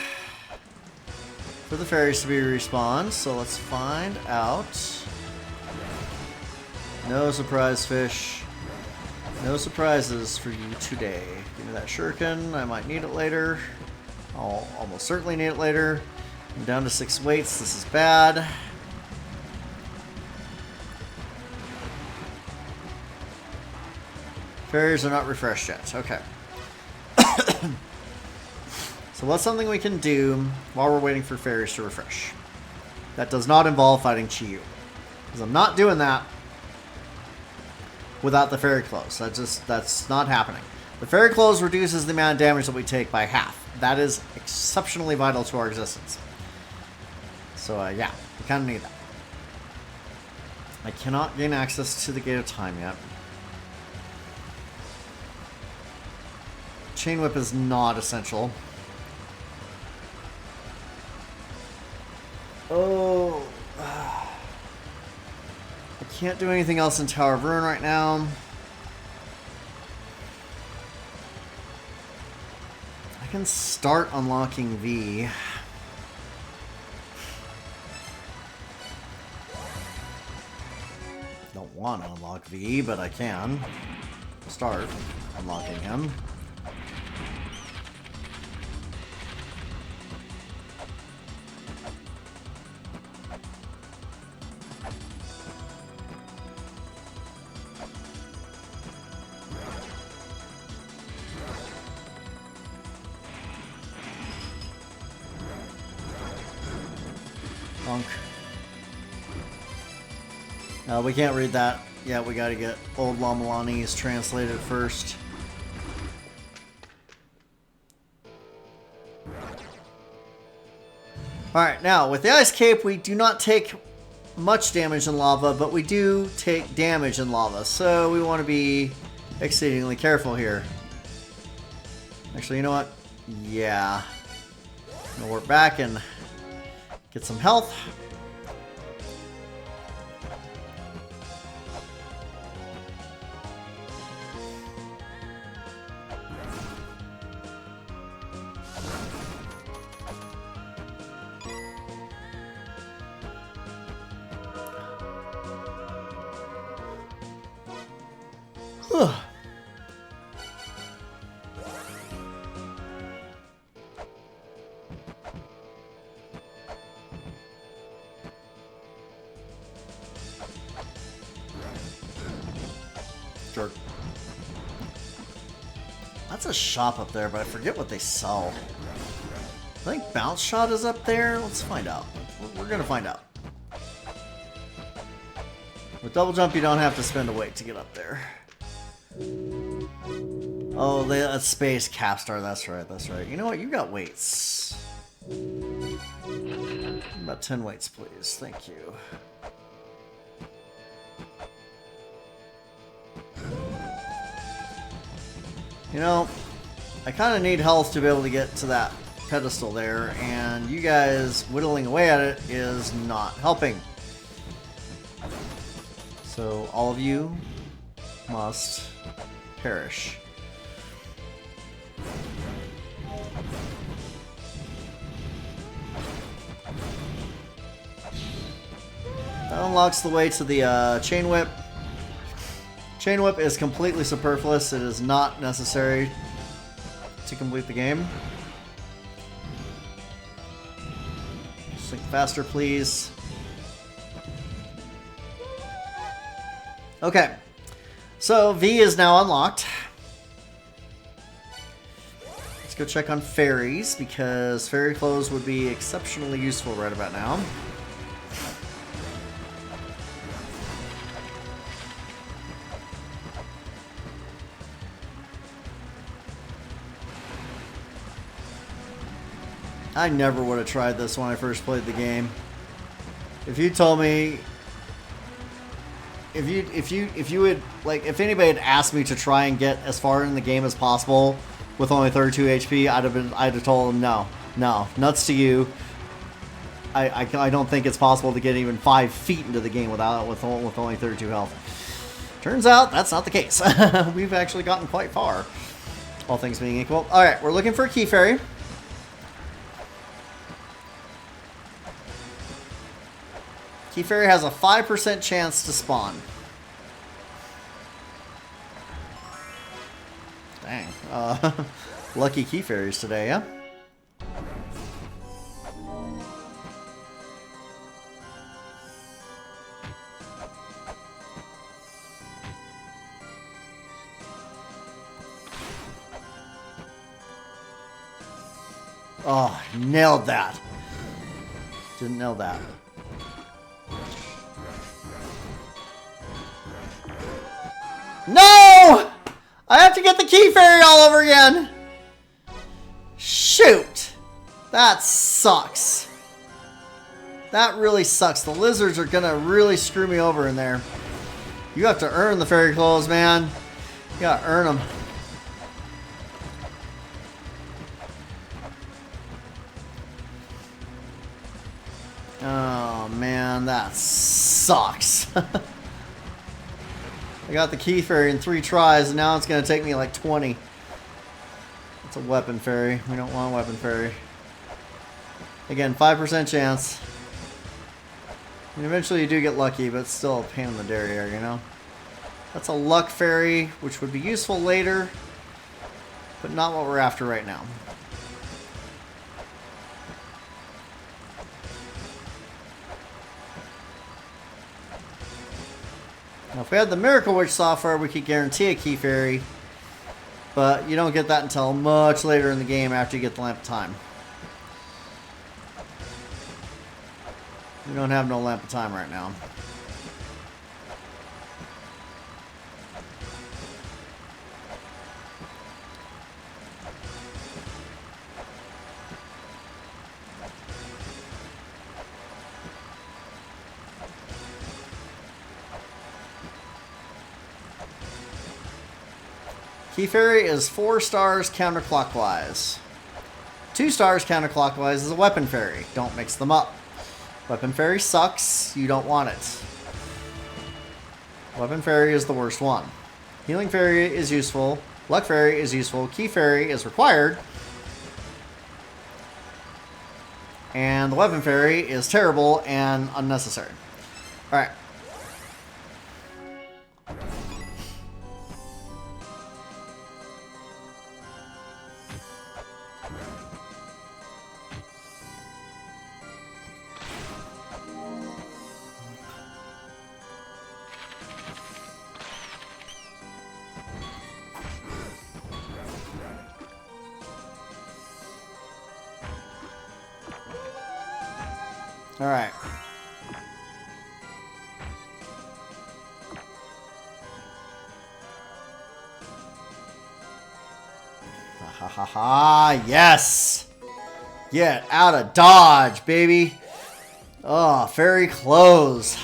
for the fairies to be respawned, so let's find out. No surprise fish. No surprises for you today. Give me that shuriken. I might need it later. I'll almost certainly need it later. I'm down to 6 weights. This is bad. Fairies are not refreshed yet. Okay. So what's something we can do while we're waiting for fairies to refresh? That does not involve fighting Chiyu. Because I'm not doing that without the fairy clothes. That's not happening. The fairy clothes reduces the amount of damage that we take by half. That is exceptionally vital to our existence. So yeah, we kind of need that. I cannot gain access to the Gate of Time yet. Chain Whip is not essential. Oh, I can't do anything else in Tower of Ruin right now. I can start unlocking V. Don't want to unlock V, but I can start unlocking him. We can't read that. Yeah, we gotta get Old Mulana's translated first. Alright, now, with the Ice Cape, we do not take much damage in lava, but we do take damage in lava, so we want to be exceedingly careful here. Actually, you know what? Yeah. I'm gonna work back and get some health. Jerk. That's a shop up there, but I forget what they sell. I think Bounce Shot is up there. Let's find out. We're gonna find out. With double jump, you don't have to spend a weight to get up there. Oh, that's Space Capstar. That's right. That's right. You know what? You got weights. About 10 weights, please. Thank you. You know, I kind of need health to be able to get to that pedestal there, and you guys whittling away at it is not helping. So all of you must perish. That unlocks the way to the Chain Whip. Chain Whip is completely superfluous. It is not necessary to complete the game. Think faster, please. Okay, so V is now unlocked. Let's go check on fairies, because fairy clothes would be exceptionally useful right about now. I never would have tried this when I first played the game. If you told me, if you would, like, if anybody had asked me to try and get as far in the game as possible with only 32 HP, I'd have told them no, nuts to you. I don't think it's possible to get even 5 feet into the game with only 32 health. Turns out that's not the case. We've actually gotten quite far, all things being equal. All right, we're looking for a key fairy. Key Fairy has a 5% chance to spawn. Dang. Lucky Key Fairies today, yeah? Oh, nailed that. Didn't nail that. No! I have to get the Key Fairy all over again. Shoot. That sucks. That really sucks. The lizards are gonna really screw me over in there. You have to earn the fairy clothes, man. You gotta earn them. Oh man, that sucks. I got the Key Fairy in 3 tries, and now it's going to take me like 20. It's a Weapon Fairy. We don't want a Weapon Fairy. Again, 5% chance. And eventually you do get lucky, but it's still a pain in the derriere, you know? That's a Luck Fairy, which would be useful later, but not what we're after right now. Now, if we had the Miracle Witch software, we could guarantee a Key Fairy, but you don't get that until much later in the game after you get the Lamp of Time. We don't have no Lamp of Time right now. Key Fairy is 4 stars counterclockwise. 2 stars counterclockwise is a Weapon Fairy. Don't mix them up. Weapon Fairy sucks. You don't want it. Weapon Fairy is the worst one. Healing Fairy is useful. Luck Fairy is useful. Key Fairy is required. And the Weapon Fairy is terrible and unnecessary. Alright. Alright. Ha ha ha, yes! Get out of Dodge, baby! Oh, Fairy Clothes.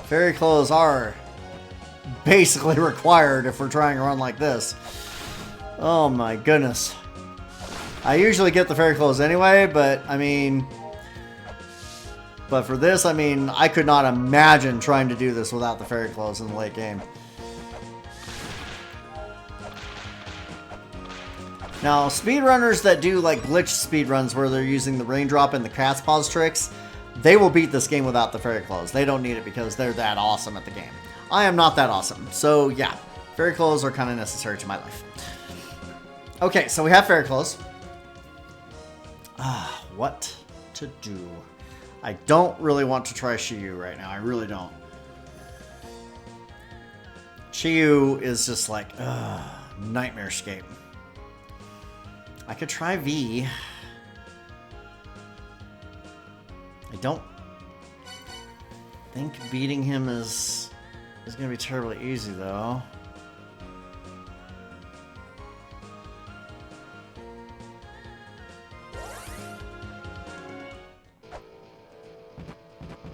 Fairy Clothes are basically required if we're trying a run like this. Oh my goodness. I usually get the Fairy Clothes anyway, but, I mean... But for this, I mean, I could not imagine trying to do this without the Fairy Clothes in the late game. Now, speedrunners that do, like, glitch speedruns where they're using the raindrop and the cat's paws tricks, they will beat this game without the Fairy Clothes. They don't need it because they're that awesome at the game. I am not that awesome. So, yeah. Fairy Clothes are kind of necessary to my life. Okay, so we have Fairy Clothes. What to do? I don't really want to try Shiyu right now. I really don't. Shiyu is just like, nightmare scape. I could try V. I don't think beating him is going to be terribly easy, though.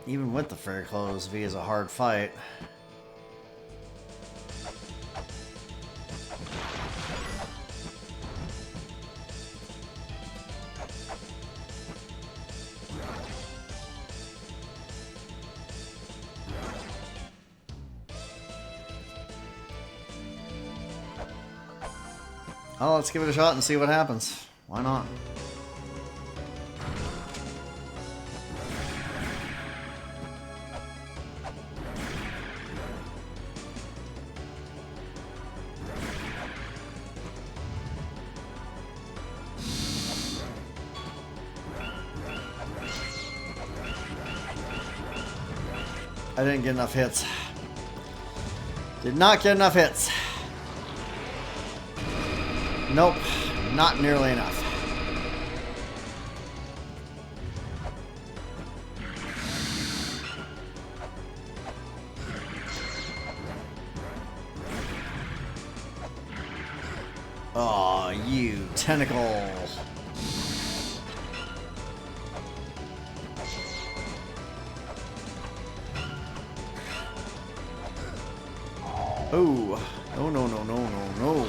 Even with the Fairy Clothes, V is a hard fight. Oh, let's give it a shot and see what happens. Why not? I didn't get enough hits. Did not get enough hits. Nope, not nearly enough. Oh, you tentacle. Oh, no, no, no, no, no, no.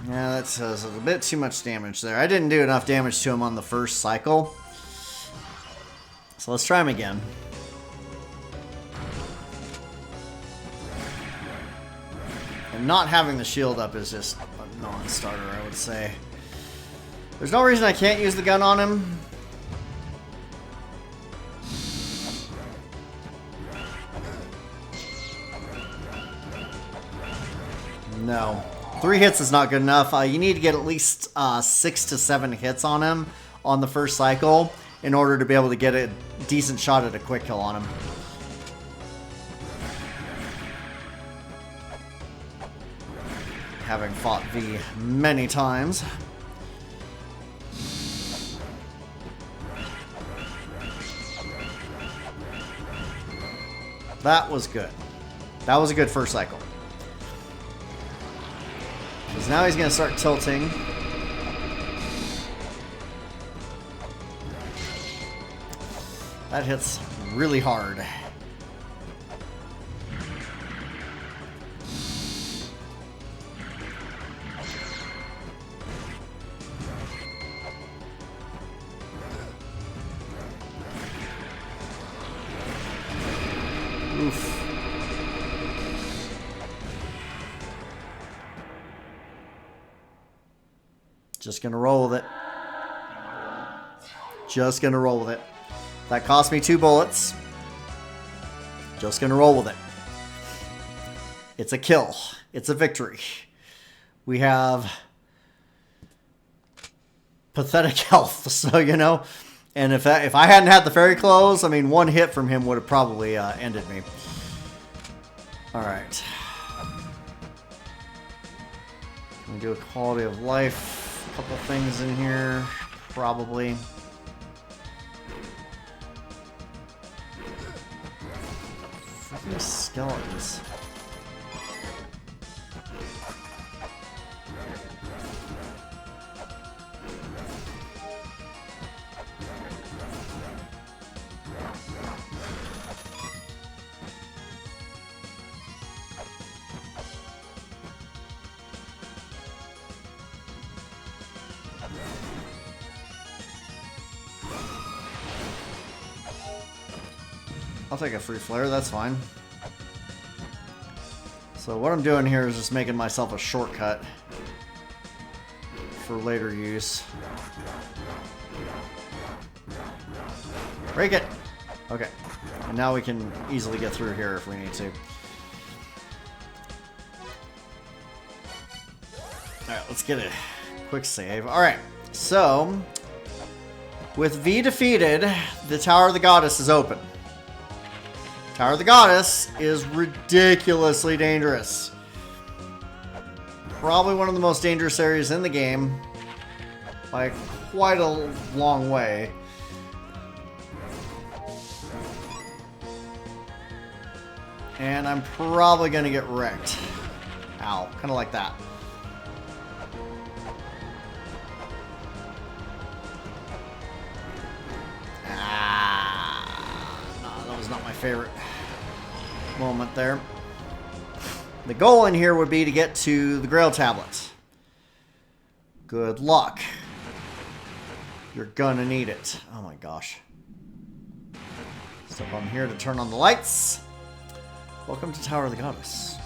Yeah, that's a bit too much damage there. I didn't do enough damage to him on the first cycle. So let's try him again. And not having the shield up is just a non-starter, I would say. There's no reason I can't use the gun on him. No. 3 hits is not good enough. You need to get at least 6 to 7 hits on him on the first cycle in order to be able to get a decent shot at a quick kill on him. Having fought V many times. That was good. That was a good first cycle. Because now he's going to start tilting. That hits really hard. Oof. Just gonna roll with it. Just gonna roll with it. That cost me 2 bullets. Just gonna roll with it. It's a kill. It's a victory. We have pathetic health, so you know. And if I hadn't had the fairy clothes, I mean, 1 hit from him would have probably ended me. All right. Can we do a quality of life? A couple things in here, probably. Freaking skeletons. I'll take a free flare, that's fine. So what I'm doing here is just making myself a shortcut for later use. Break it! Okay. And now we can easily get through here if we need to. Alright, let's get a quick save. Alright, so with V defeated, the Tower of the Goddess is open. Tower of the Goddess is ridiculously dangerous. Probably one of the most dangerous areas in the game by quite a long way. And I'm probably going to get wrecked. Ow, kind of like that. No, that was not my favorite moment there. The goal in here would be to get to the Grail Tablet. Good luck. You're gonna need it. Oh my gosh. So I'm here to turn on the lights. Welcome to Tower of the Goddess.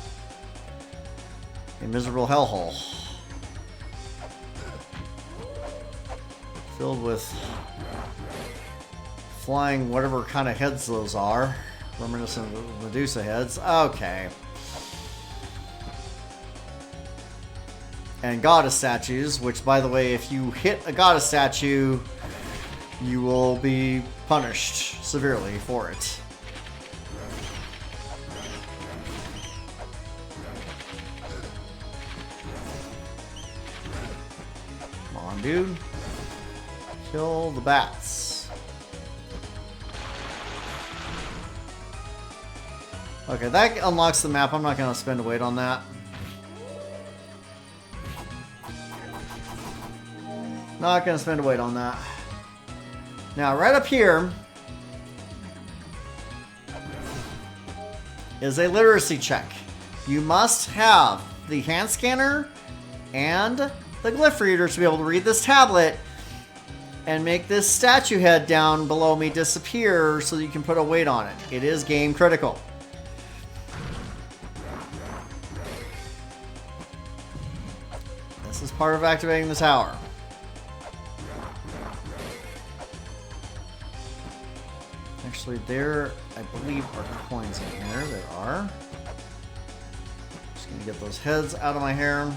A miserable hellhole. Filled with flying whatever kind of heads those are. Reminiscent of Medusa heads. Okay. And goddess statues, which, by the way, if you hit a goddess statue, you will be punished severely for it. Come on, dude. Kill the bats. Okay, that unlocks the map. I'm not going to spend a weight on that. Not going to spend a weight on that. Now, right up here is a literacy check. You must have the hand scanner and the glyph reader to be able to read this tablet and make this statue head down below me disappear so that you can put a weight on it. It is game critical. This is part of activating the tower. Actually, there, I believe, are coins in here. There are. Just gonna get those heads out of my hair.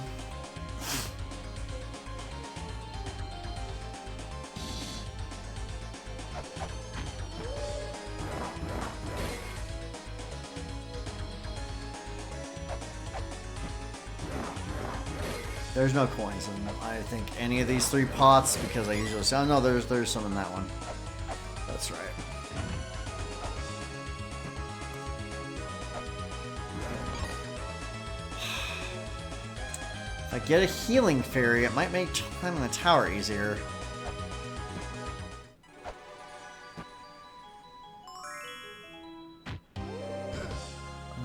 There's no coins in, I think, any of these 3 pots because I usually say, oh no, there's some in that one. That's right. If I get a healing fairy, it might make climbing the tower easier. Oh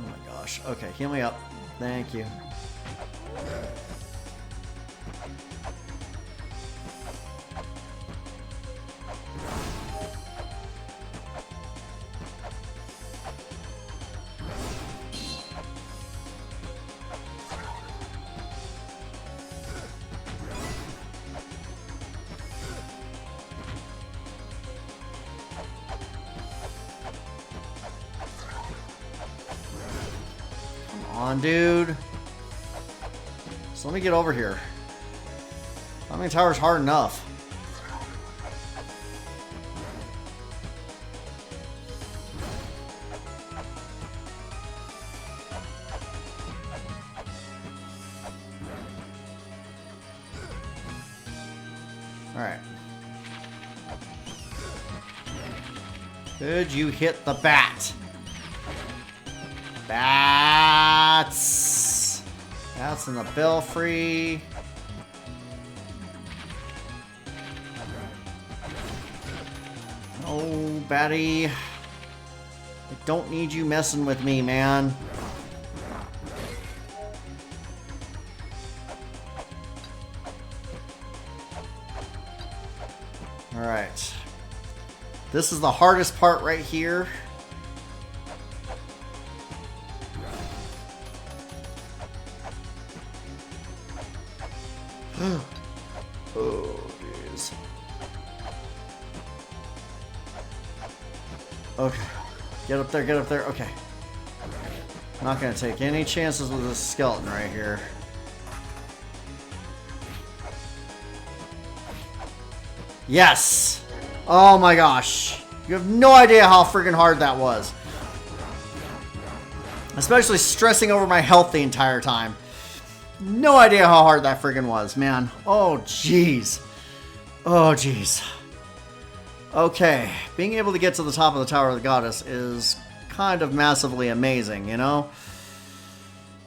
my gosh. Okay, heal me up. Thank you. On, dude. So let me get over here. Climbing tower's hard enough. Alright. Could you hit the bat? Bats! Bats in the belfry. Oh, Batty. I don't need you messing with me, man. Alright. This is the hardest part right here. Oh, jeez. Okay. Get up there, get up there. Okay. Not gonna take any chances with this skeleton right here. Yes! Oh my gosh. You have no idea how freaking hard that was. Especially stressing over my health the entire time. No idea how hard that friggin' was, man. Oh, jeez. Oh, jeez. Okay. Being able to get to the top of the Tower of the Goddess is kind of massively amazing, you know?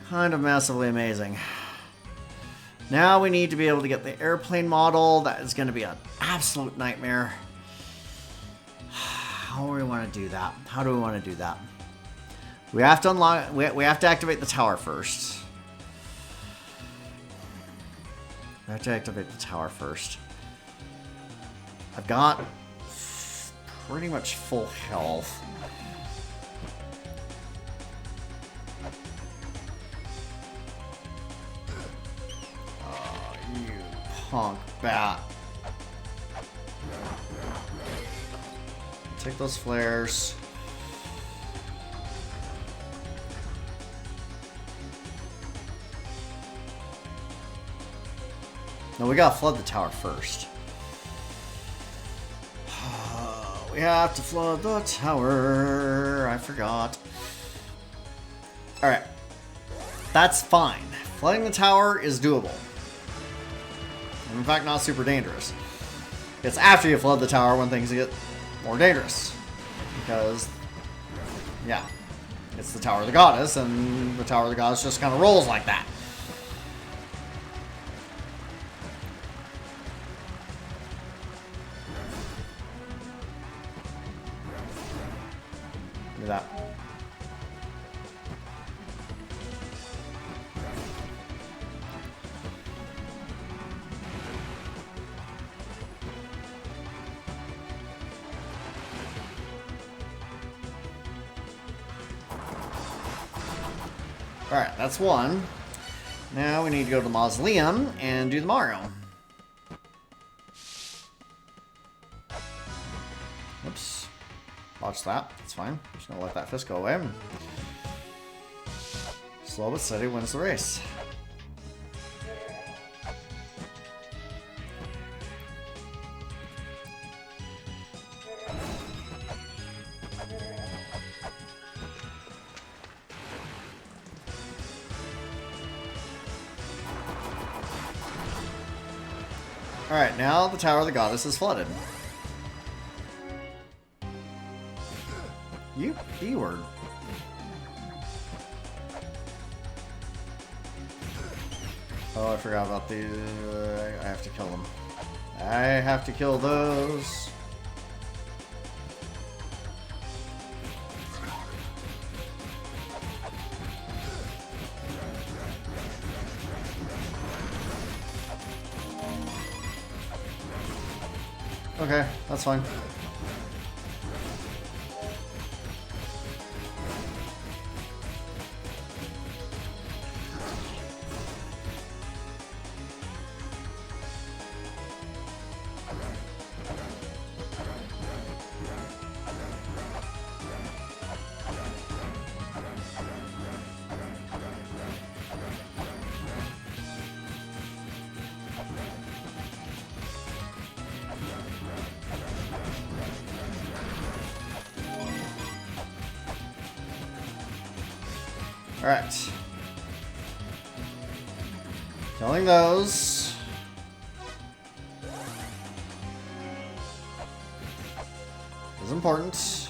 Kind of massively amazing. Now we need to be able to get the airplane model. That is going to be an absolute nightmare. How do we want to do that? How do we want to do that? We have to unlock... We have to activate the tower first. I have to activate the tower first. I've got pretty much full health. Oh, you punk bat. Take those flares. No, we gotta flood the tower first. We have to flood the tower. I forgot. Alright. That's fine. Flooding the tower is doable. And in fact, not super dangerous. It's after you flood the tower when things get more dangerous. Because, yeah, it's the Tower of the Goddess, and the Tower of the Goddess just kind of rolls like that. Look at that. Alright, that's one. Now we need to go to the Mausoleum and do the Mario. Oops. Watch that. That's fine. Just gonna let that fist go away. Slow but steady wins the race. Alright, now the Tower of the Goddess is flooded. You B-word. Oh, I forgot about the... I have to kill them. I have to kill those. Okay, that's fine. Alright. Killing those. Is important.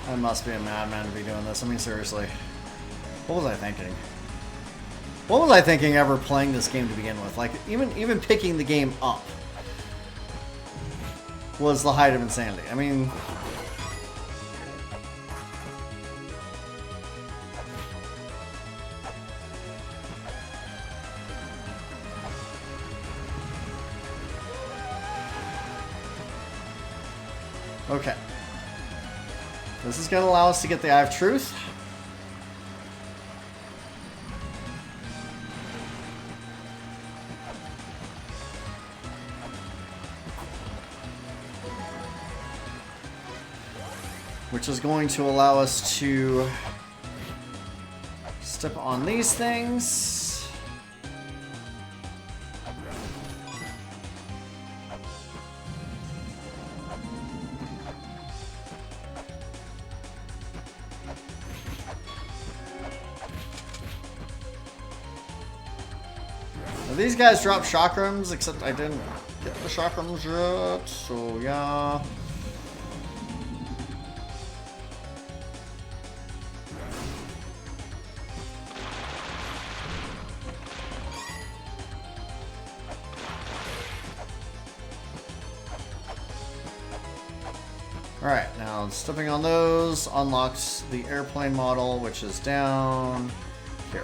I must be a madman to be doing this. I mean, seriously. What was I thinking? What was I thinking ever playing this game to begin with? Like, even picking the game up was the height of insanity. I mean... Okay. This is going to allow us to get the Eye of Truth. Which is going to allow us to step on these things. These guys drop chakrams, except I didn't get the chakrams yet, so yeah. Alright, now stepping on those unlocks the airplane model, which is down here.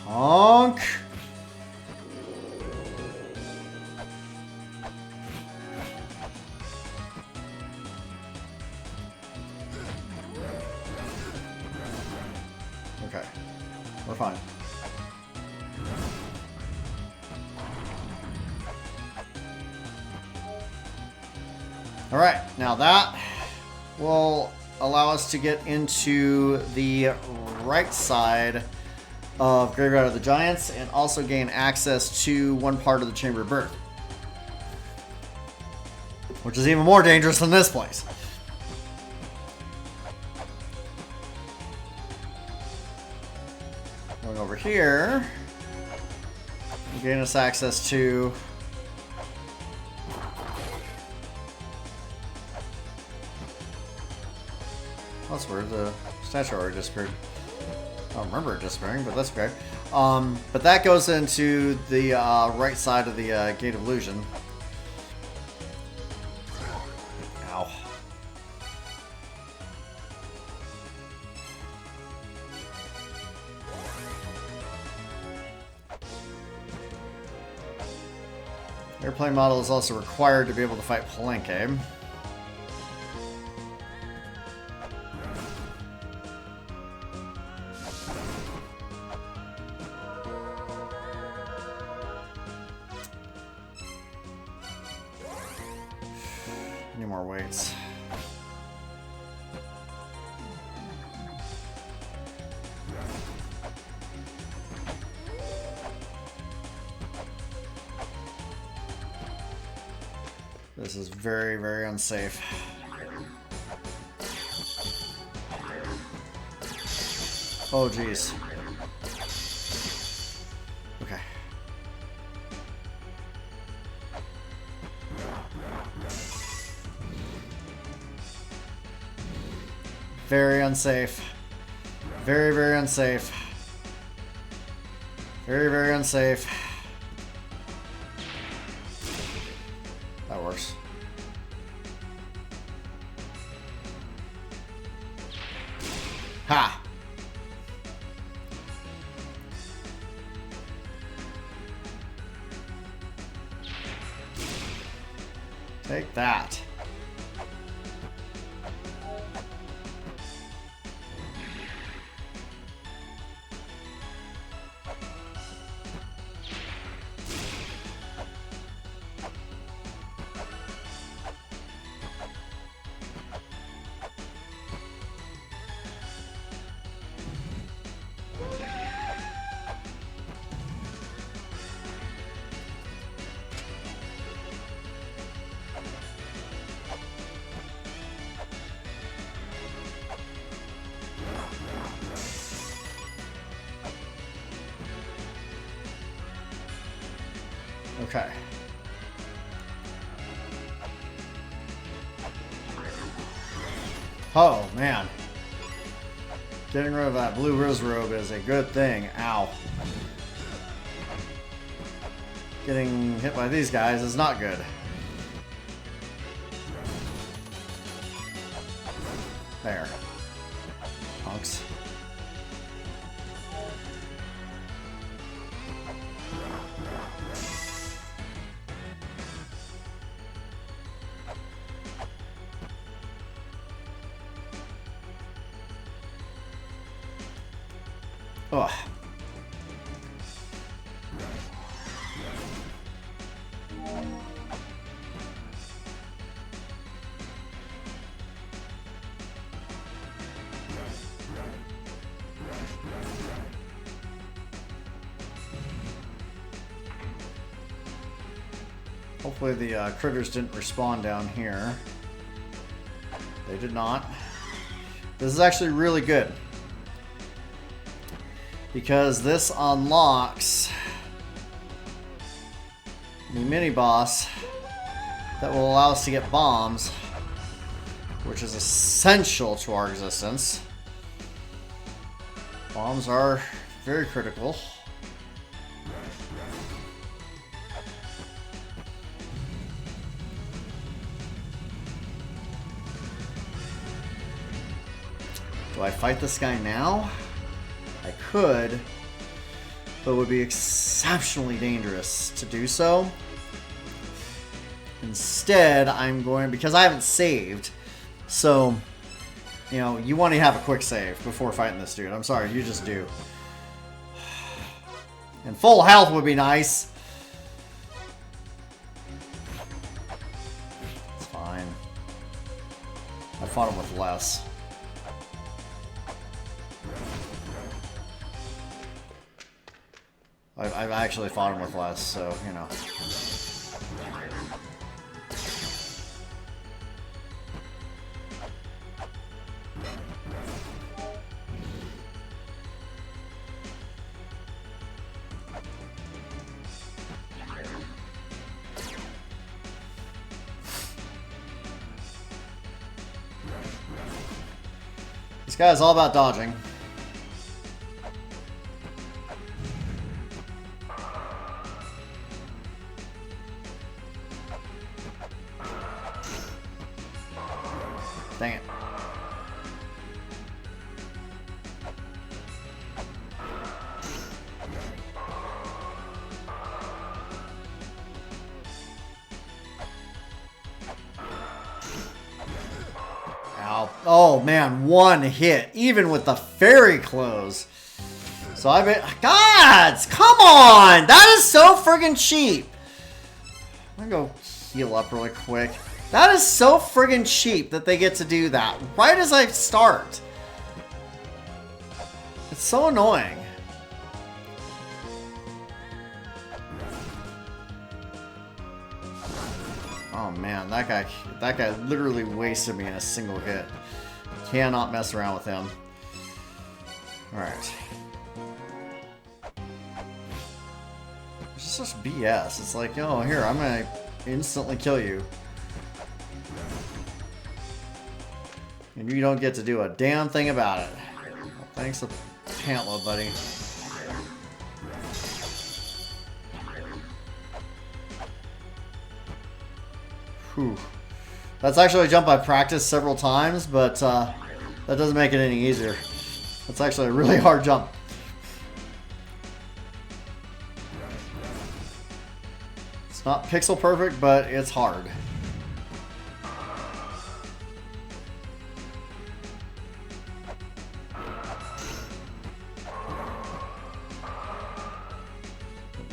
Honk! Okay, we're fine. Alright, now that will allow us to get into the right side of Graveyard of the Giants and also gain access to one part of the Chamber of Birth, which is even more dangerous than this place. Going over here, gain us access to that's weird, the statue already disappeared. I don't remember it disappearing, but that's okay. But that goes into the right side of the Gate of Illusion. Ow. Airplane model is also required to be able to fight Palenque. Any more weights? This is very, very unsafe. Oh, geez. Okay. Very unsafe. Very, very unsafe. Very, very unsafe. That works. Ha! Take that. Okay. Oh, man. Getting rid of that blue Riz robe is a good thing. Ow. Getting hit by these guys is not good. There. Punks. Ugh. Hopefully the critters didn't respawn down here. They did not. This is actually really good, because this unlocks the mini-boss that will allow us to get bombs, which is essential to our existence. Bombs are Very critical. Do I fight this guy now? I could, but it would be exceptionally dangerous to do so. Instead, I'm going, because I haven't saved, so, you know, you want to have a quick save before fighting this dude. I'm sorry, you just do. And full health would be nice. It's fine. I fought him with less. I've actually fought him with less, so, you know. This guy is all about dodging. Dang it. Ow. Oh man, one hit, even with the fairy clothes. So I bet, gods, come on! That is so friggin' cheap. I'm gonna go heal up really quick. That is so friggin' cheap that they get to do that right as I start. It's so annoying. Oh man, that guy literally wasted me in a single hit. Cannot mess around with him. Alright. It's just BS. It's like, oh, here, I'm gonna instantly kill you. And you don't get to do a damn thing about it. Well, thanks a pantload, buddy. Whew. That's actually a jump I've practiced several times, but that doesn't make it any easier. That's actually a really hard jump. It's not pixel perfect, but it's hard.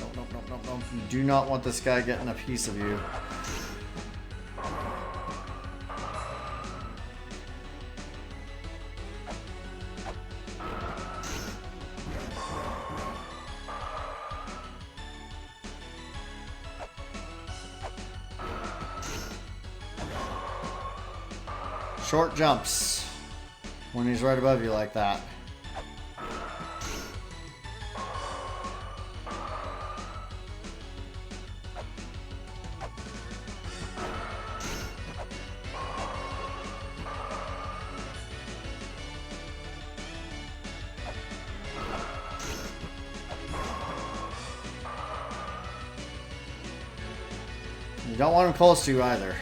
No. You do not want this guy getting a piece of you. Short jumps when he's right above you like that. You don't want him close to you either.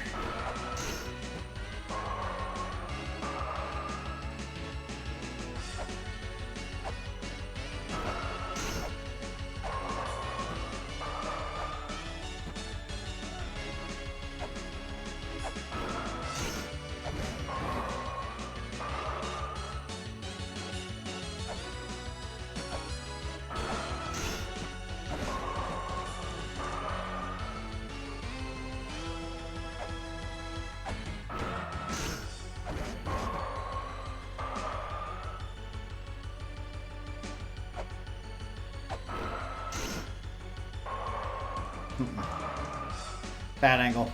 Bad angle.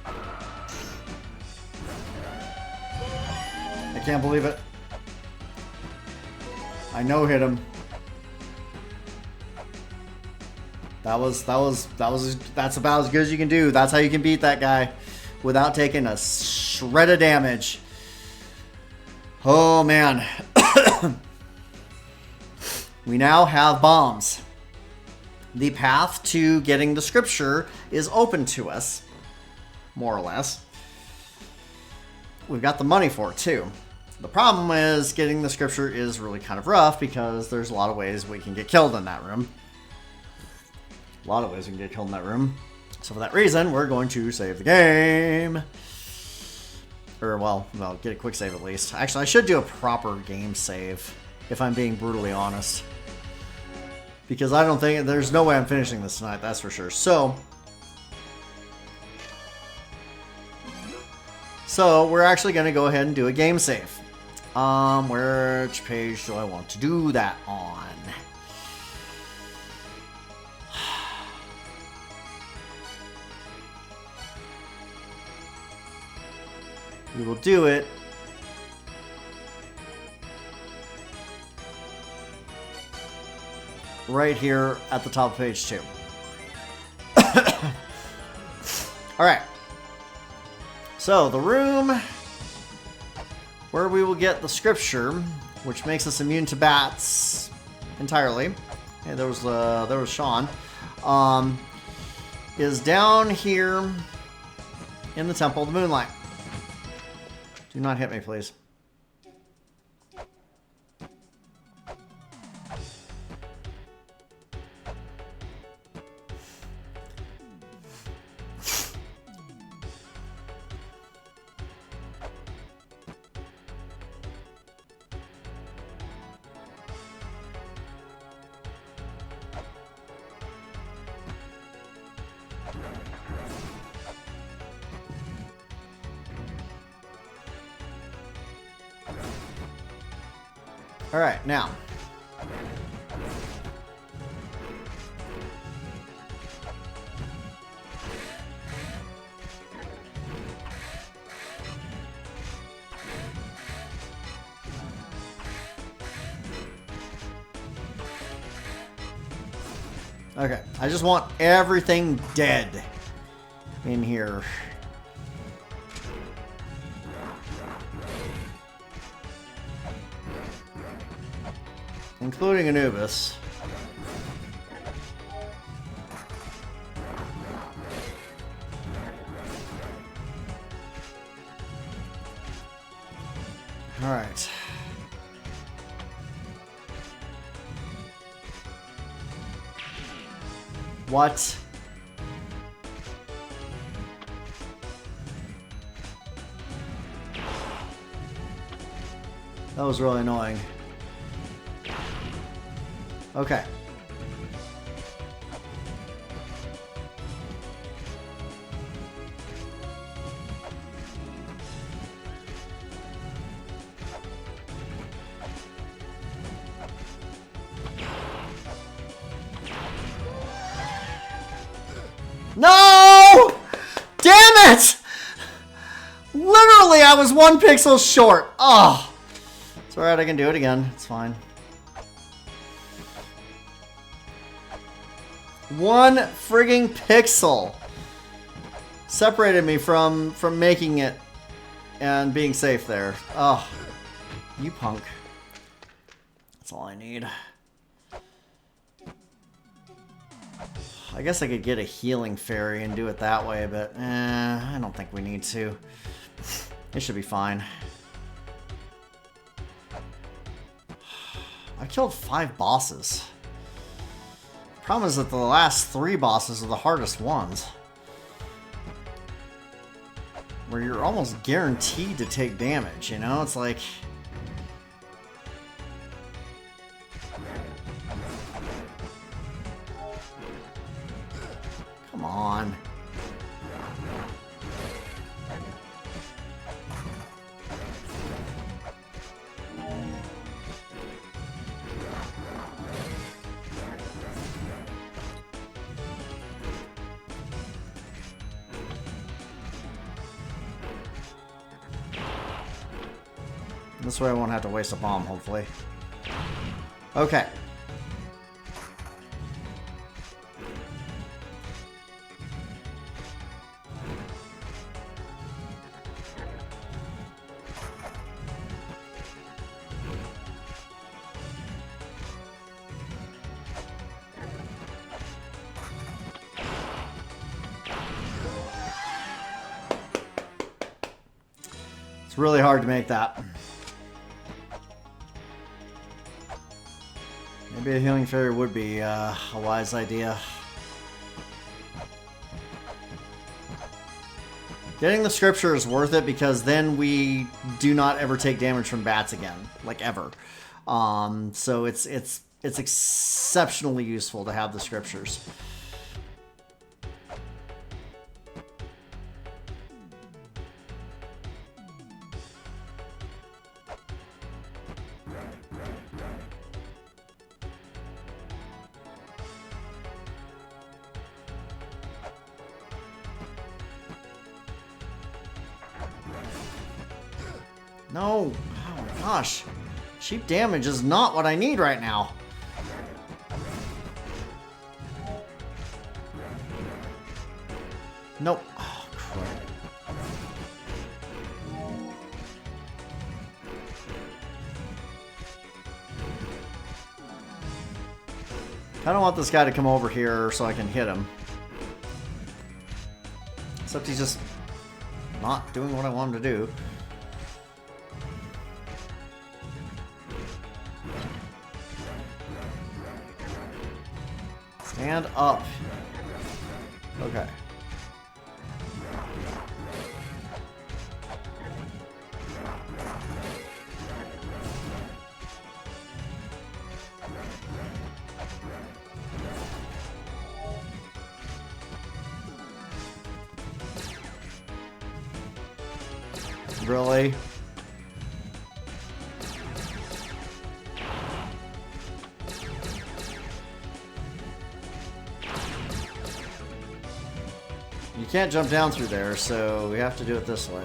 I can't believe it. I know hit him. That's about as good as you can do. That's how you can beat that guy without taking a shred of damage. Oh man. We now have bombs. The path to getting the scripture is open to us, more or less. We've got the money for it, too. The problem is getting the scripture is really kind of rough because there's a lot of ways we can get killed in that room. A lot of ways we can get killed in that room. So for that reason, we're going to save the game. Or, well, get a quick save at least. Actually, I should do a proper game save, if I'm being brutally honest. Because I don't think... There's no way I'm finishing this tonight, that's for sure. So we're actually going to go ahead and do a game save. Which page do I want to do that on? We will do it right here at the top of page 2. Alright. So, the room where we will get the scripture, which makes us immune to bats entirely. Hey, there was Sean. Is down here in the Temple of the Moonlight. Do not hit me, please. All right, now. Okay, I just want everything dead in here. Including Anubis. All right. What? That was really annoying. Okay. No! Damn it! Literally, I was 1 pixel short. Oh. It's alright, I can do it again. It's fine. 1 frigging pixel separated me from making it and being safe there. Oh, you punk. That's all I need. I guess I could get a healing fairy and do it that way, but I don't think we need to. It should be fine. I killed 5 bosses. Problem is that the last 3 bosses are the hardest ones. Where you're almost guaranteed to take damage, you know? It's like... Come on. This way I won't have to waste a bomb, hopefully. Okay. It's really hard to make that. Maybe a healing fairy would be a wise idea. Getting the scripture is worth it because then we do not ever take damage from bats again, like ever. So it's exceptionally useful to have the scriptures. No! Oh my gosh! Cheap damage is not what I need right now. Nope. Oh, crap. I don't want this guy to come over here so I can hit him. Except he's just not doing what I want him to do. Stand up. Okay. Really? You can't jump down through there, so we have to do it this way.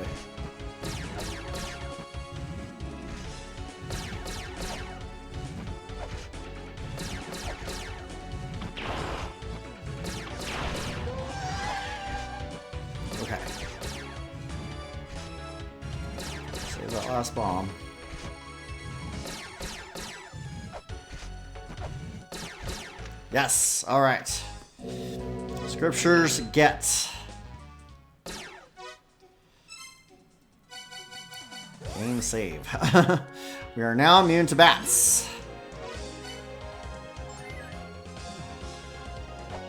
Okay. Save that last bomb. Yes, alright. Scriptures get. Game save. We are now immune to bats.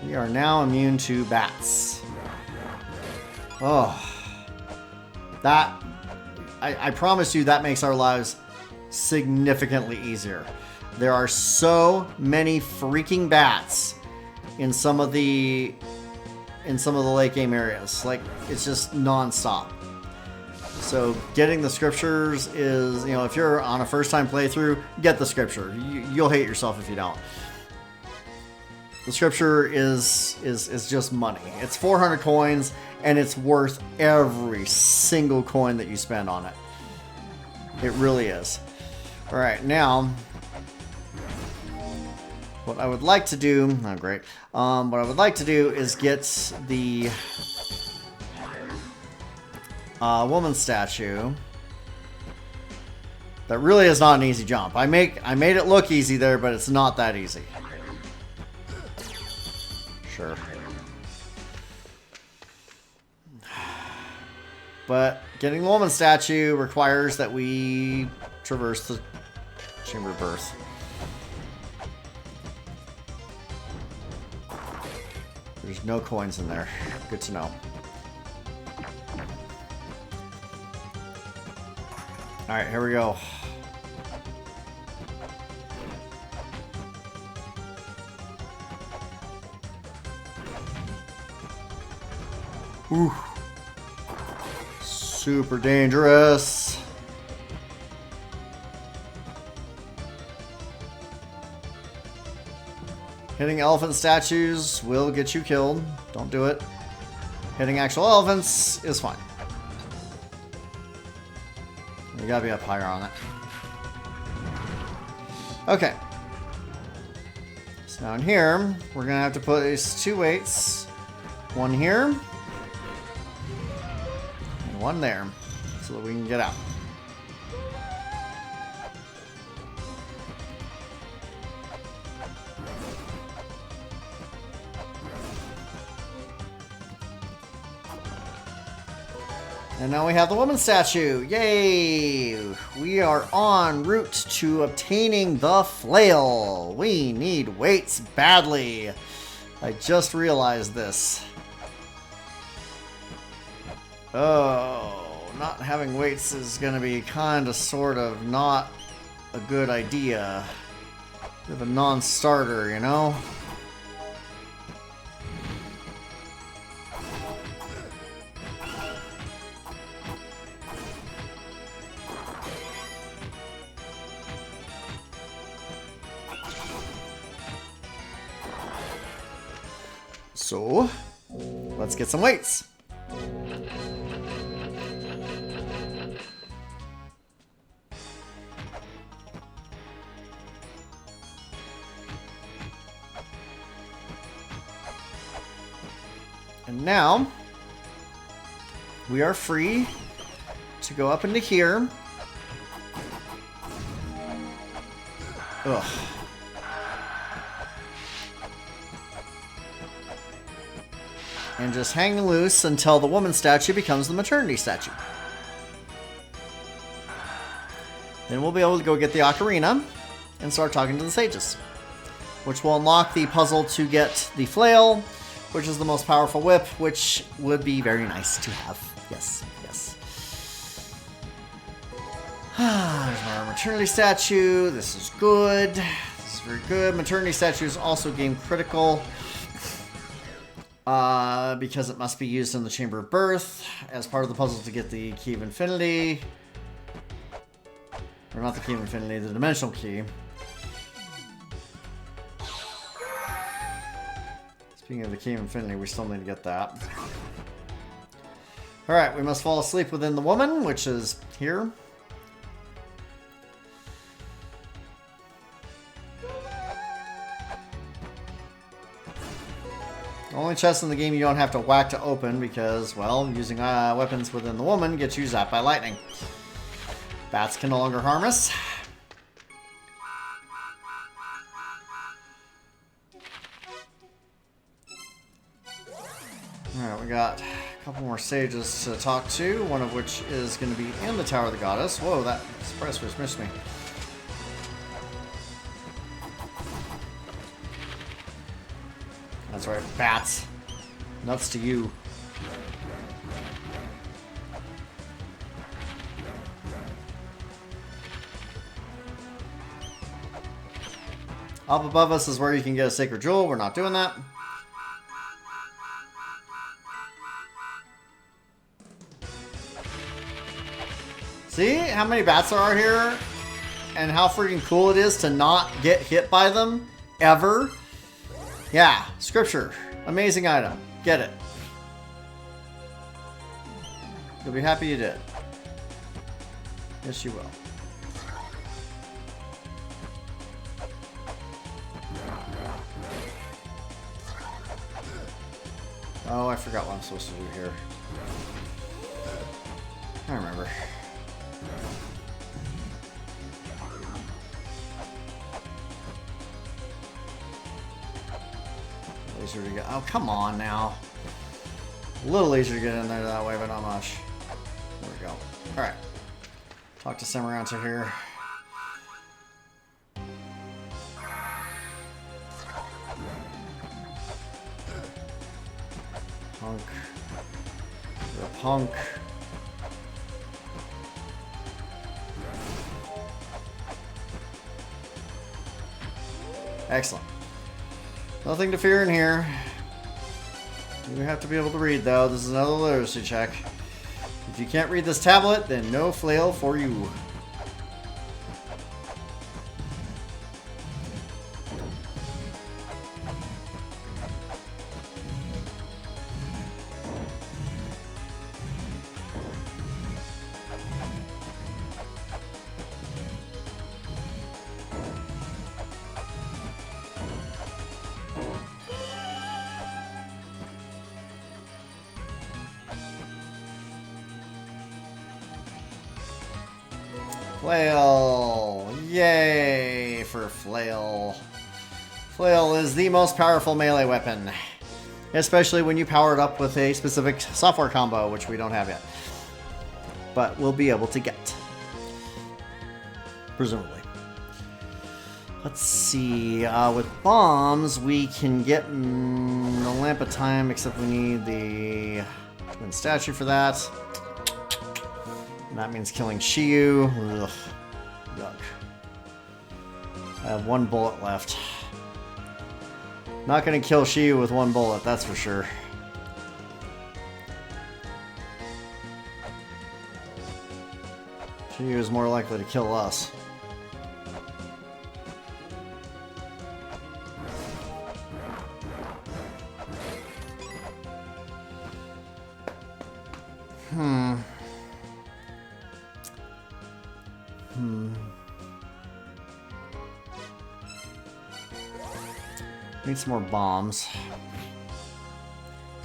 We are now immune to bats. Oh. That, I promise you that makes our lives significantly easier. There are so many freaking bats in some of the late game areas. Like, it's just non-stop. So getting the scriptures is, you know, if you're on a first time playthrough, get the scripture. You'll hate yourself if you don't. The scripture is just money. It's 400 coins and it's worth every single coin that you spend on it. It really is. All right, now what I would like to do, oh great. What I would like to do is get the woman statue. That really is not an easy jump. I made it look easy there, but it's not that easy. Sure. But getting the woman statue requires that we traverse the Chamber of Birth. There's no coins in there. Good to know. Alright, here we go. Ooh. Super dangerous. Hitting elephant statues will get you killed. Don't do it. Hitting actual elephants is fine. You gotta be up higher on it. Okay. So now in here, we're gonna have to put these two weights. One here. And one there. So that we can get out. And now we have the woman statue. Yay! We are en route to obtaining the flail. We need weights badly. I just realized this. Oh, not having weights is going to be kind of, sort of, not a good idea. Bit of a non-starter, you know? So, let's get some weights. And now, we are free to go up into here. Ugh. And just hang loose until the woman statue becomes the maternity statue. Then we'll be able to go get the ocarina and start talking to the sages, which will unlock the puzzle to get the flail, which is the most powerful whip, which would be very nice to have. Yes, yes. There's our maternity statue. This is good. This is very good. Maternity statue is also game critical. Because it must be used in the Chamber of Birth as part of the puzzle to get the Key of Infinity. Or not the Key of Infinity, the Dimensional Key. Speaking of the Key of Infinity, we still need to get that. Alright, we must fall asleep within the woman, which is here. The only chest in the game you don't have to whack to open because, well, using weapons within the woman gets you zapped by lightning. Bats can no longer harm us. Alright, we got a couple more sages to talk to, one of which is going to be in the Tower of the Goddess. Whoa, that surprise switch missed me. That's right, bats. Nuts to you. Up above us is where you can get a sacred jewel. We're not doing that. See how many bats there are here? And how freaking cool it is to not get hit by them? Ever? Yeah, scripture. Amazing item. Get it. You'll be happy you did. Yes, you will. Oh, I forgot what I'm supposed to do here. I remember. Easier to get. Oh, come on now. A little easier to get in there that way, but not much. There we go. Alright. Talk to Semiranta here. Punk. You're a punk. Excellent. Nothing to fear in here. You have to be able to read, though. This is another literacy check. If you can't read this tablet, then no flail for you. Flail! Yay for Flail. Flail is the most powerful melee weapon. Especially when you power it up with a specific software combo, which we don't have yet. but we'll be able to get. Presumably. Let's see. With bombs, we can get the Lamp of Time, except we need the twin statue for that. And that means killing Shiyu. Ugh. Yuck. I have one bullet left. Not gonna kill Shiyu with one bullet, that's for sure. Shiyu is more likely to kill us. Need some more bombs.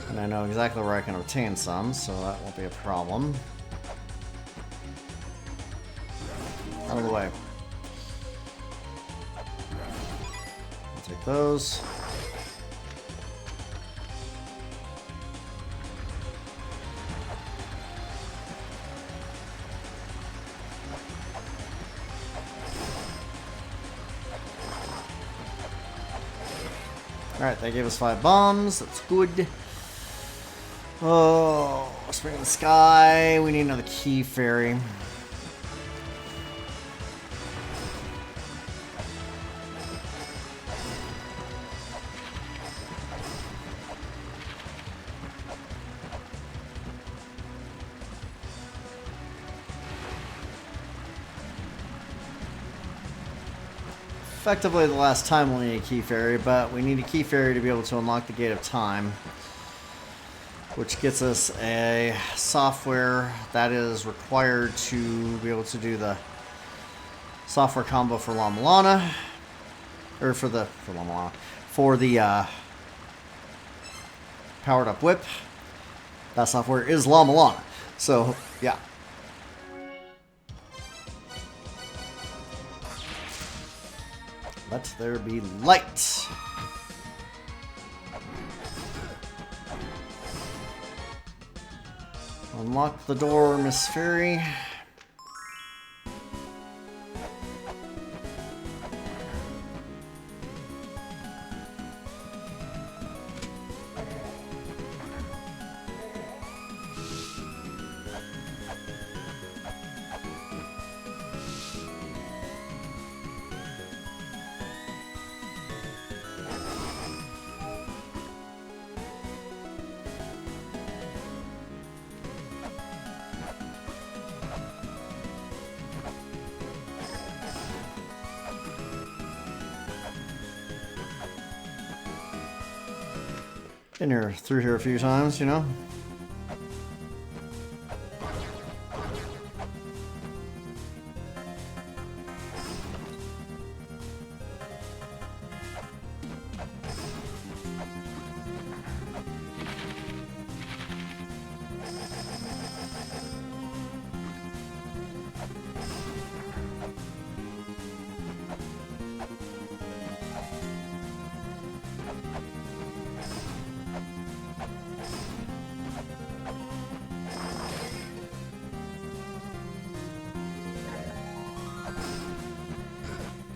And I know exactly where I can obtain some, so that won't be a problem. Out of the way. I'll take those. Alright, they gave us 5 bombs. That's good. Oh, Spring in the Sky. We need another key fairy. Effectively the last time we'll need a key fairy, but we need a key fairy to be able to unlock the Gate of Time, which gets us a software that is required to be able to do the software combo for La Mulana, or for La Mulana, for the powered up whip. That software is La Mulana, so yeah. Let there be light. Unlock the door, Miss Fairy. Been here through here a few times, you know.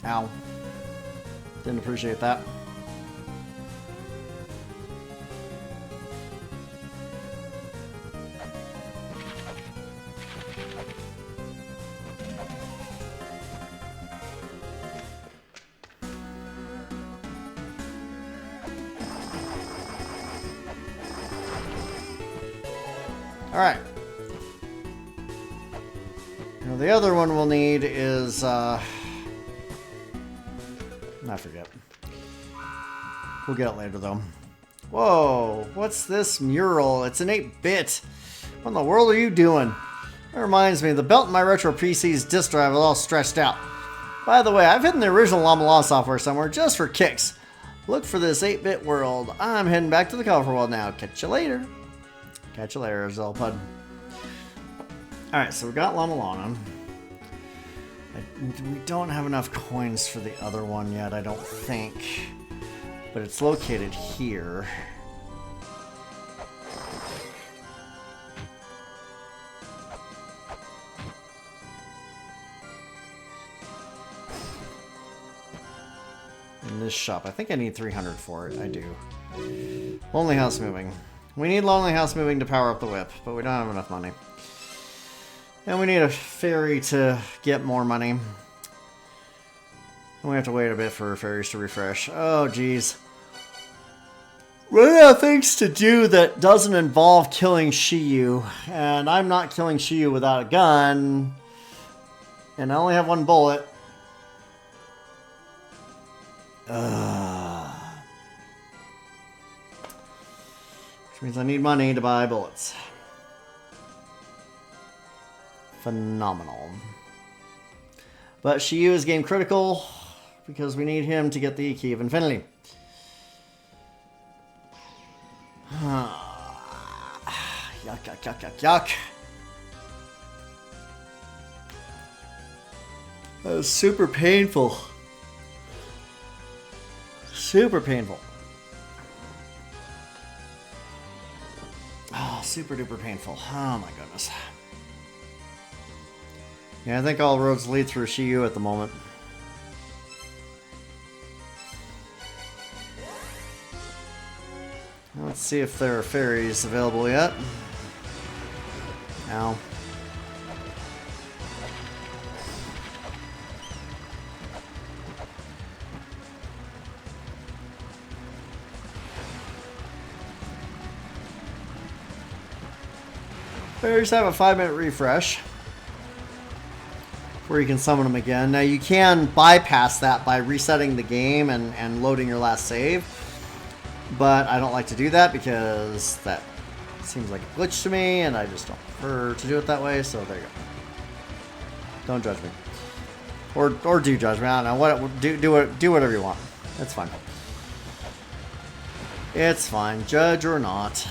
Ow. Didn't appreciate that. Alright. Now the other one we'll need is, I forget. We'll get it later, though. Whoa, what's this mural? It's an 8-bit. What in the world are you doing? That reminds me, the belt in my retro PC's disk drive is all stretched out. By the way, I've hidden the original La Mulana software somewhere just for kicks. Look for this 8-bit world. I'm heading back to the colorful world now. Catch you later. Catch you later, Zelpud. Alright, so we got La Mulana. We don't have enough coins for the other one yet, I don't think. But it's located here. in this shop. I think I need 300 for it. I do. Lonely House Moving. We need Lonely House Moving to power up the whip, but we don't have enough money. And we need a ferry to get more money. And we have to wait a bit for ferries to refresh. Oh, geez. Run out of things to do that doesn't involve killing Shiyu. And I'm not killing Shiyu without a gun. And I only have one bullet. Which means I need money to buy bullets. Phenomenal. But Shiyu is game critical because we need him to get the Key of Infinity. Yuck, yuck, yuck, yuck, yuck. That was super painful. Super painful. Oh, super duper painful. Oh my goodness. Yeah, I think all roads lead through Shiyu at the moment. Let's see if there are ferries available yet. Ow. Ferries have a 5-minute refresh where you can summon them again. Now you can bypass that by resetting the game and loading your last save. But I don't like to do that because that seems like a glitch to me, and I just don't prefer to do it that way, so there you go. Don't judge me. Or do judge me. I don't know. Do whatever you want. It's fine. It's fine. Judge or not.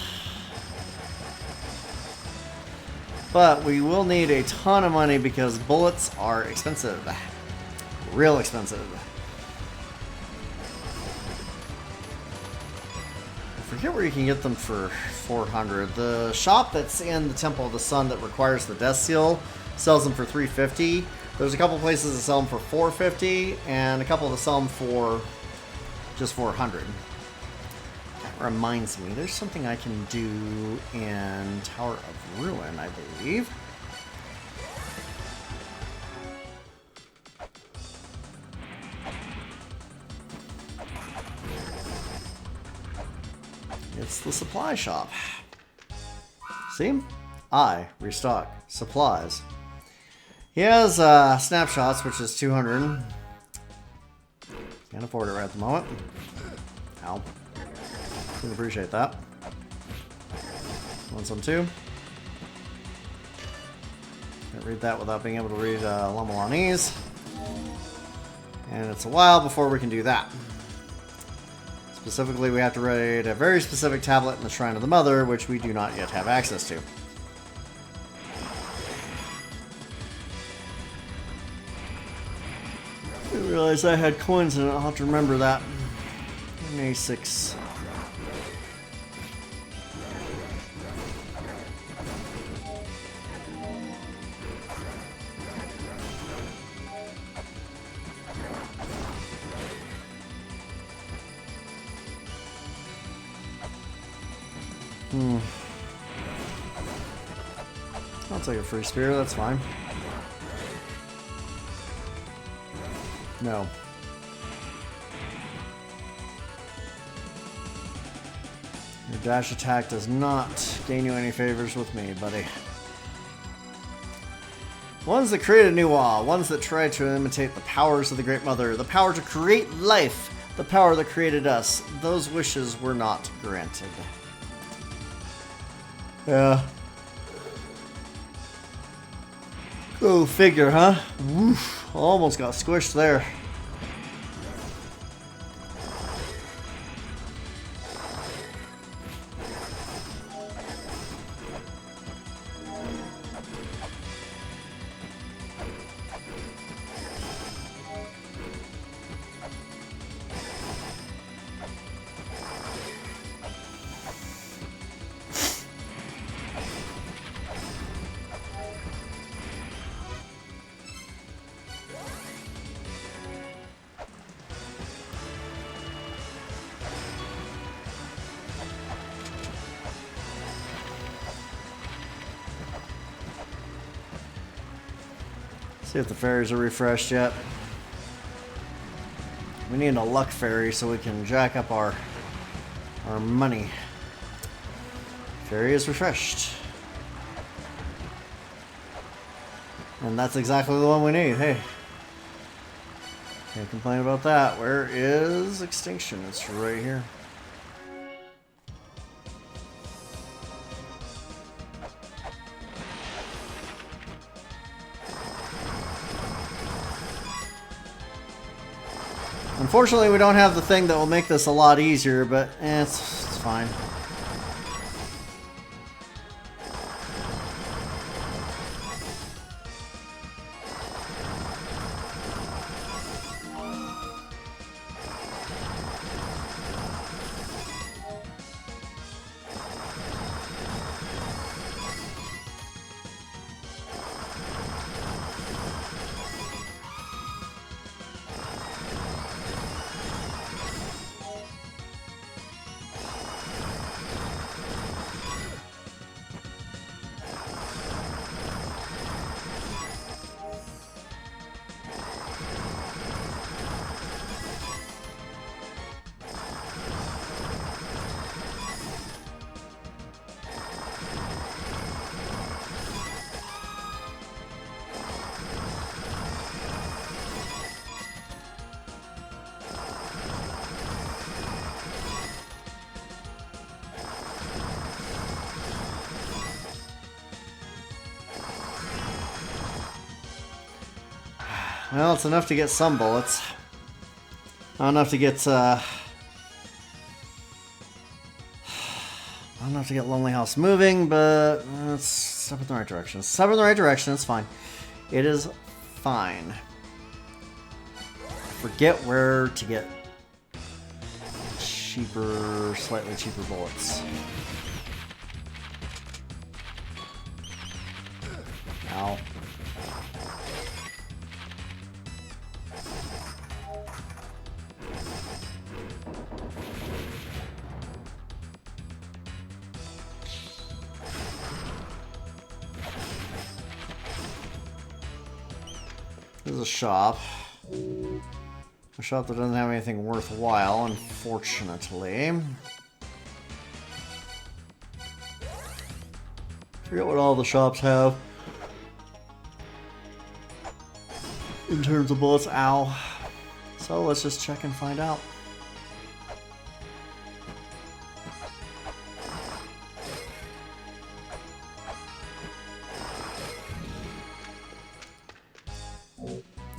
But we will need a ton of money because bullets are expensive. Real expensive. I forget where you can get them for 400. The shop that's in the Temple of the Sun that requires the death seal sells them for 350. There's a couple places that sell them for 450 and a couple that sell them for just 400. That reminds me, there's something I can do in Tower of Ruin, I believe. It's the supply shop. See? I restock supplies. He has snapshots, which is 200. Can't afford it right at the moment. Ow. Didn't appreciate that. Want some too? Can't read that without being able to read Mulanese. And it's a while before we can do that. Specifically, we have to raid a very specific tablet in the Shrine of the Mother, which we do not yet have access to. I didn't realize I had coins in it. I'll have to remember that. An A6. I'll take a free spear, that's fine. No. Your dash attack does not gain you any favors with me, buddy. Ones that created Nuwa, ones that tried to imitate the powers of the Great Mother, the power to create life, the power that created us. Those wishes were not granted. Yeah. Go figure, huh? Woof. Almost got squished there. See if the fairies are refreshed yet. We need a luck fairy so we can jack up our money. Fairy is refreshed. And that's exactly the one we need. Hey. Can't complain about that. Where is Extinction? It's right here. Unfortunately, we don't have the thing that will make this a lot easier, but it's fine. Well, it's enough to get some bullets. Not enough to get, not enough to get Lonely House moving, but it's step in the right direction. Step in the right direction, it's fine. It is fine. Forget where to get cheaper, slightly cheaper bullets. Ow. There's a shop. A shop that doesn't have anything worthwhile, unfortunately. Forget what all the shops have. In terms of bullets, ow. So let's just check and find out.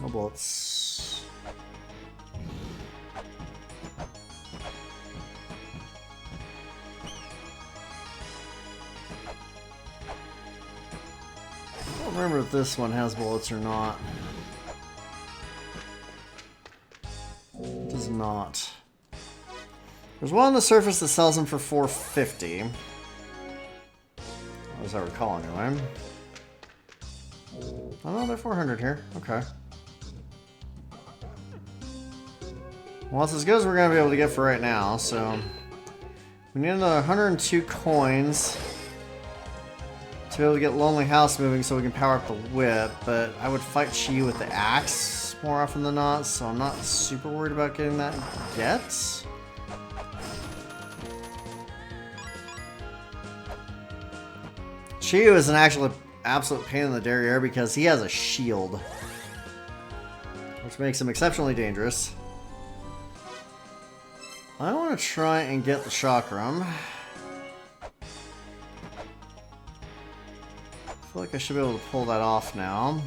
No bullets. I don't remember if this one has bullets or not. It does not. There's one on the surface that sells them for $4.50. As I recall, anyway. Oh no, they're 400 here. Okay. Well, it's as good as we're going to be able to get for right now, so... We need another 102 coins to be able to get Lonely House moving so we can power up the whip, but I would fight Chi with the axe more often than not, so I'm not super worried about getting that yet. Chi is an absolute pain in the derriere because he has a shield, which makes him exceptionally dangerous. I want to try and get the chakram. I feel like I should be able to pull that off now.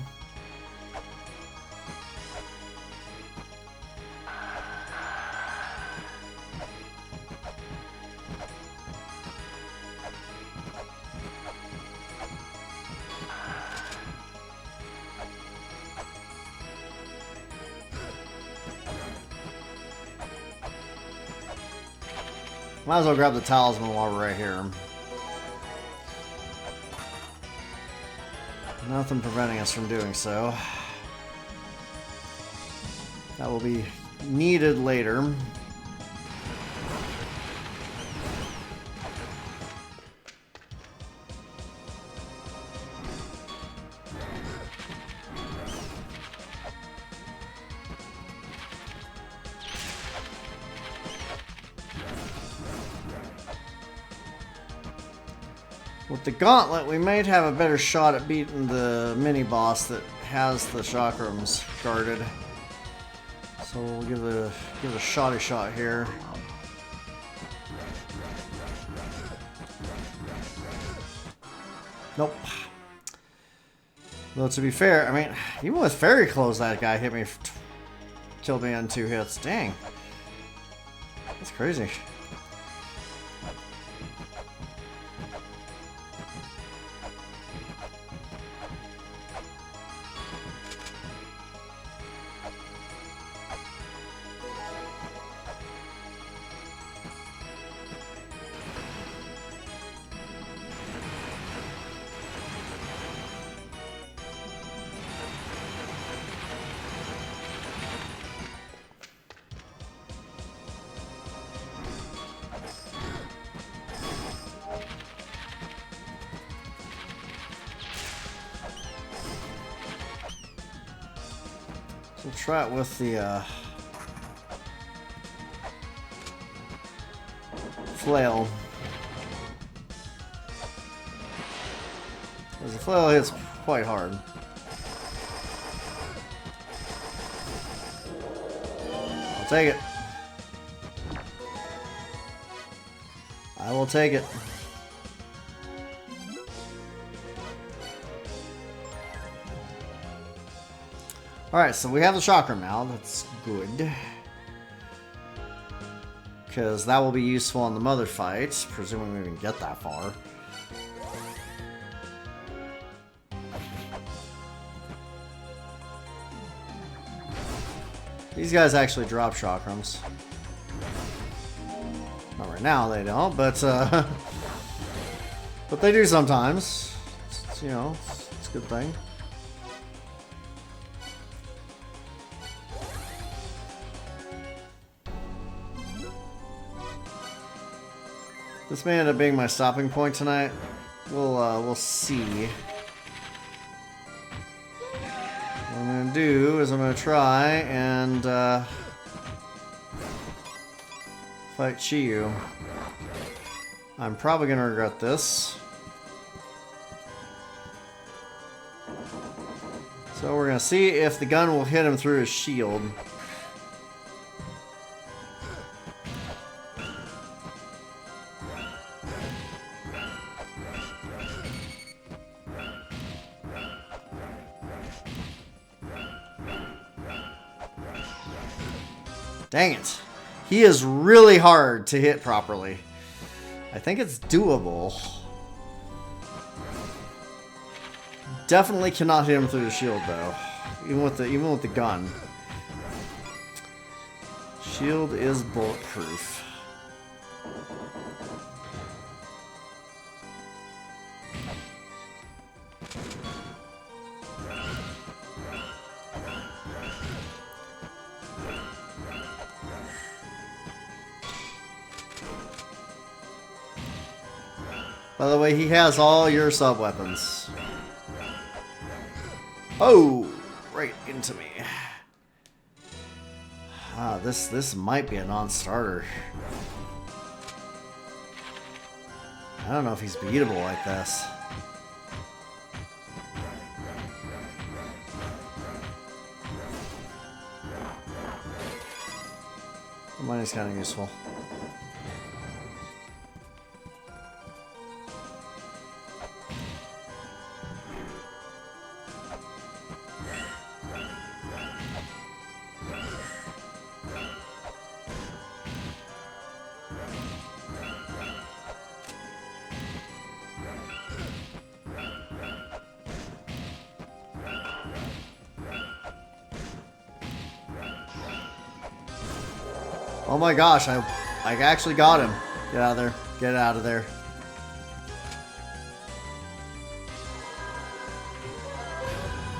Might as well grab the talisman while we're right here. Nothing preventing us from doing so. That will be needed later. With the gauntlet, we might have a better shot at beating the mini-boss that has the chakrams guarded. So we'll give it a shotty shot here. Nope. Though to be fair, I mean, even with fairy clothes, that guy hit me, killed me on 2 hits. Dang. That's crazy. We'll try it with the flail. Because the flail hits quite hard. I'll take it. I will take it. Alright, so we have the chakram now. That's good. Because that will be useful in the mother fight, presuming we can get that far. These guys actually drop chakrams. Not right now, they don't, but they do sometimes. It's, you know, it's a good thing. This may end up being my stopping point tonight. We'll see. What I'm gonna do is I'm gonna try and fight Chiyu. I'm probably gonna regret this. So we're gonna see if the gun will hit him through his shield. Dang it. He is really hard to hit properly. I think it's doable. Definitely cannot hit him through the shield though. Even with the gun. Shield is bulletproof. By the way, he has all your sub-weapons. Oh! Right into me. Ah, this might be a non-starter. I don't know if he's beatable like this. The money's kind of useful. Oh my gosh, I actually got him. Get out of there. Get out of there.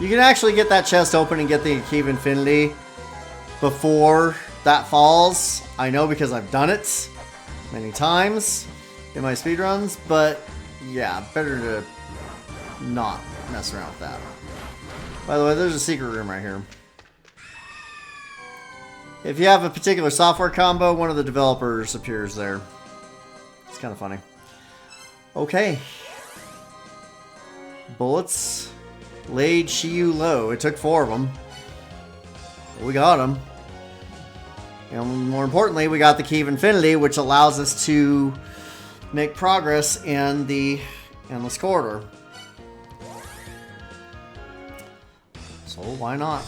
You can actually get that chest open and get the Key of Infinity before that falls. I know because I've done it many times in my speedruns, but yeah, better to not mess around with that. By the way, there's a secret room right here. If you have a particular software combo, one of the developers appears there. It's kind of funny. Okay. bullets laid Shiyu low. It took 4 of them. But we got them. And more importantly, we got the Key of Infinity, which allows us to make progress in the Endless Corridor. So why not?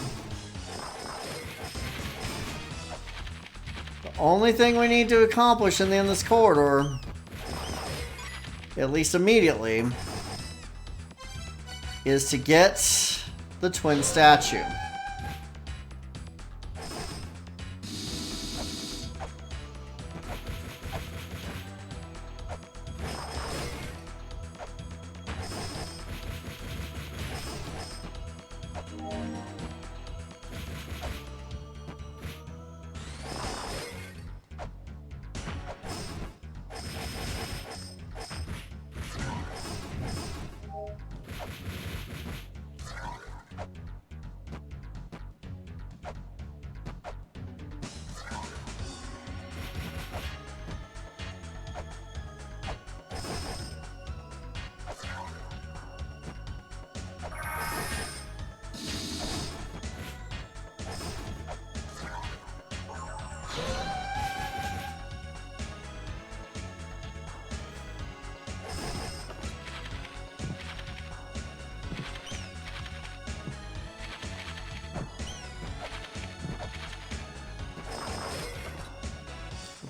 The only thing we need to accomplish in the Endless Corridor, at least immediately, is to get the twin statue.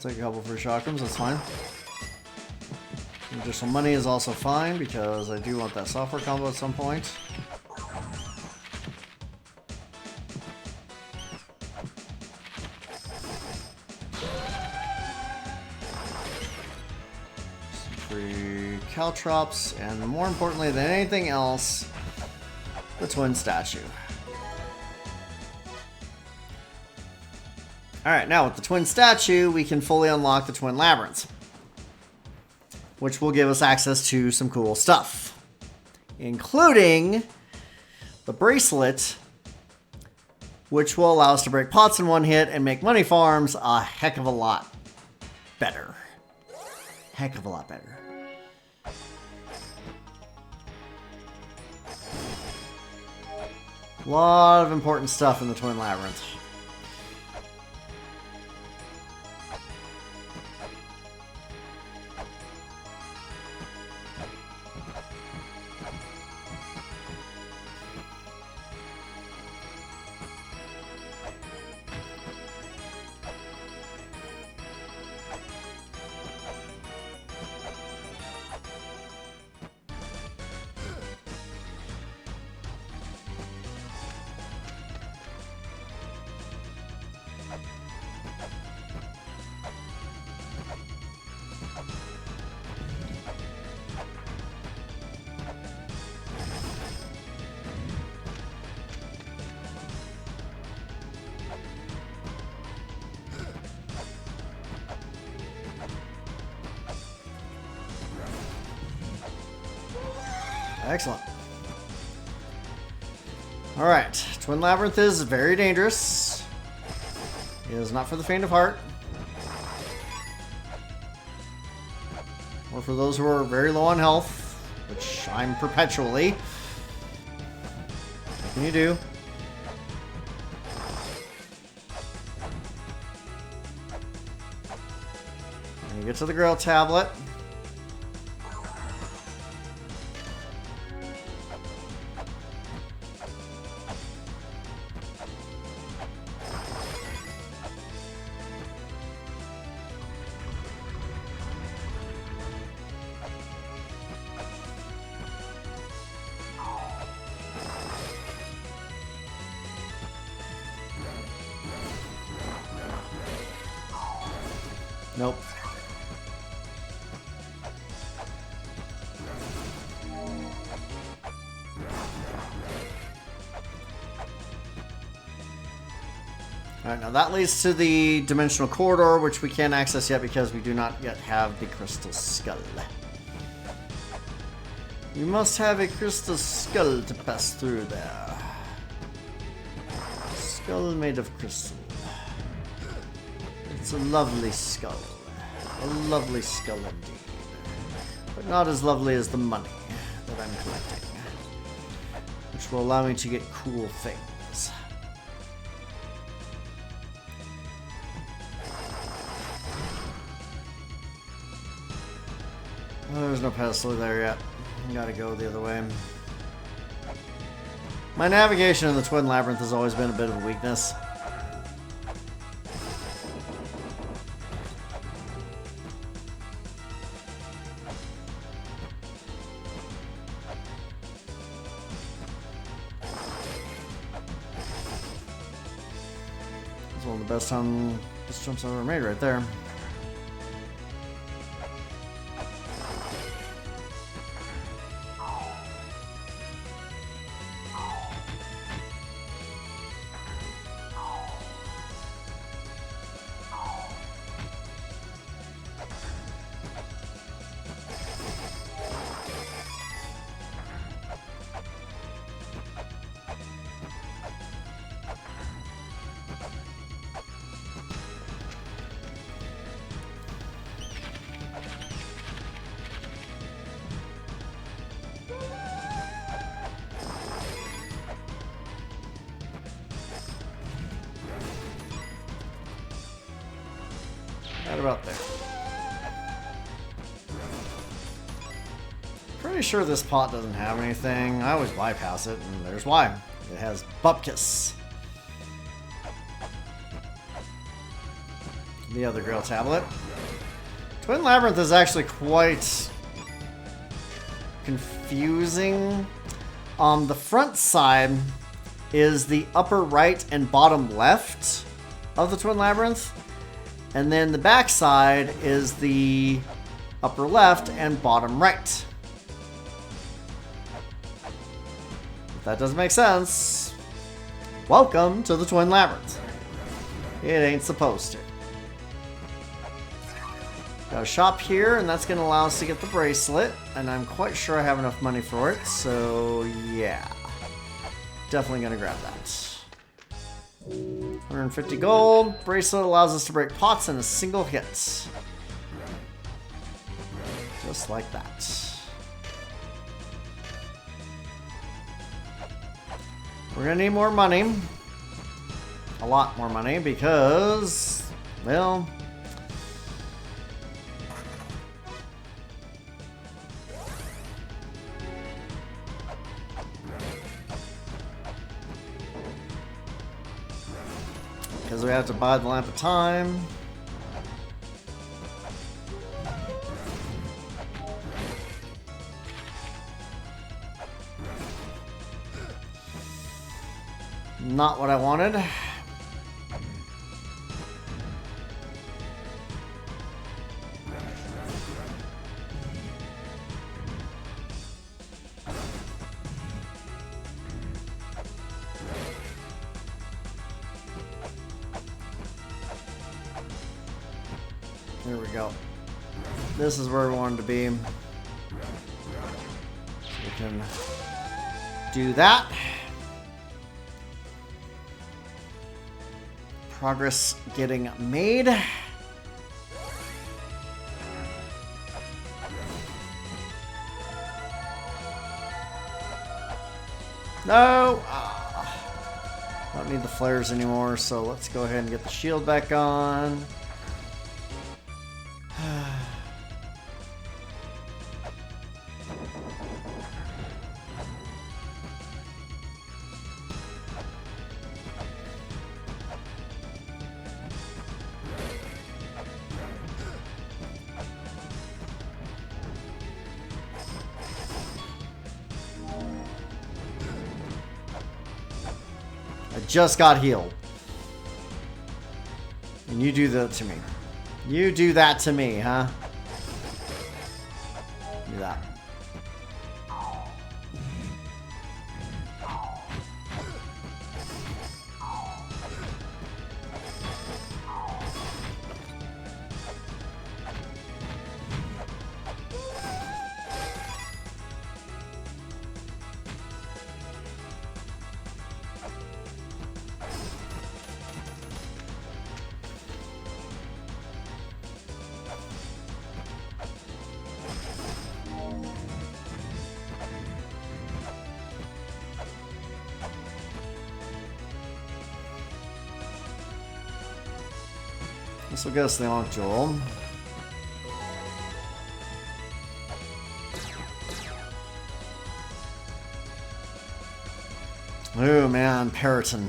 Take a couple for chakrams, that's fine. Additional money is also fine because I do want that software combo at some point. Some free caltrops, and more importantly than anything else, the twin statue. Alright, now with the twin statue, we can fully unlock the twin labyrinths, which will give us access to some cool stuff, including the bracelet, which will allow us to break pots in one hit and make money farms a heck of a lot better. Heck of a lot better. A lot of important stuff in the twin labyrinth. Excellent. Alright, Twin Labyrinth is very dangerous. It is not for the faint of heart. Or for those who are very low on health, which I'm perpetually. What can you do? And you get to the Grail Tablet. Nope. Alright, now that leads to the Dimensional Corridor, which we can't access yet because we do not yet have the Crystal Skull. You must have a Crystal Skull to pass through there. Skull made of crystal. It's a lovely skull. A lovely skull indeed. But not as lovely as the money that I'm collecting. which will allow me to get cool things. Oh, there's no pedestal there yet. Gotta go the other way. My navigation in the Twin Labyrinth has always been a bit of a weakness. It's one of the best jumps I've ever made right there. Right about there. Pretty sure this pot doesn't have anything. I always bypass it, and there's why. It has Bupkis. The other Grail tablet. Twin Labyrinth is actually quite confusing. The front side is the upper right and bottom left of the Twin Labyrinth. And then the back side is the upper left and bottom right. If that doesn't make sense, welcome to the Twin Labyrinth. It ain't supposed to. Got a shop here, and that's going to allow us to get the bracelet. And I'm quite sure I have enough money for it, so yeah. Definitely going to grab that. 150 gold. Bracelet allows us to break pots in a single hit. Just like that. We're gonna need more money. A lot more money because, well, because we have to buy the Lamp of Time. Not what I wanted. There we go. This is where we wanted to be. So we can do that. Progress getting made. No! Don't need the flares anymore, so let's go ahead and get the shield back on. Just got healed. And you do that to me. You do that to me, huh? Do that. This will get us the Ankh Jewel. Oh man, Periton.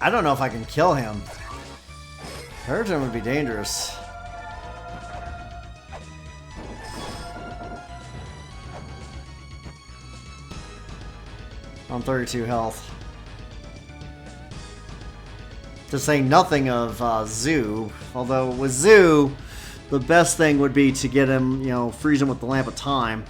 I don't know if I can kill him. Periton would be dangerous. On 32 health. To say nothing of Zoo. Although with Zoo, the best thing would be to get him, you know, freeze him with the Lamp of Time.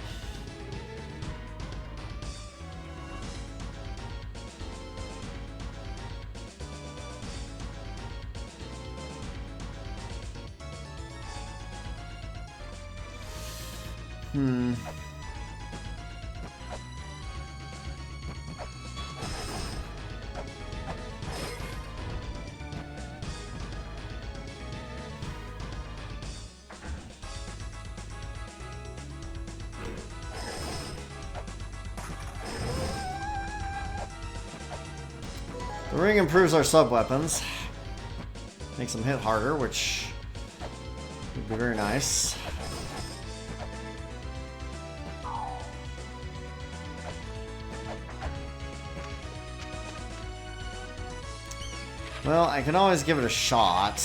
The ring improves our sub-weapons. Makes them hit harder, which would be very nice. Well, I can always give it a shot.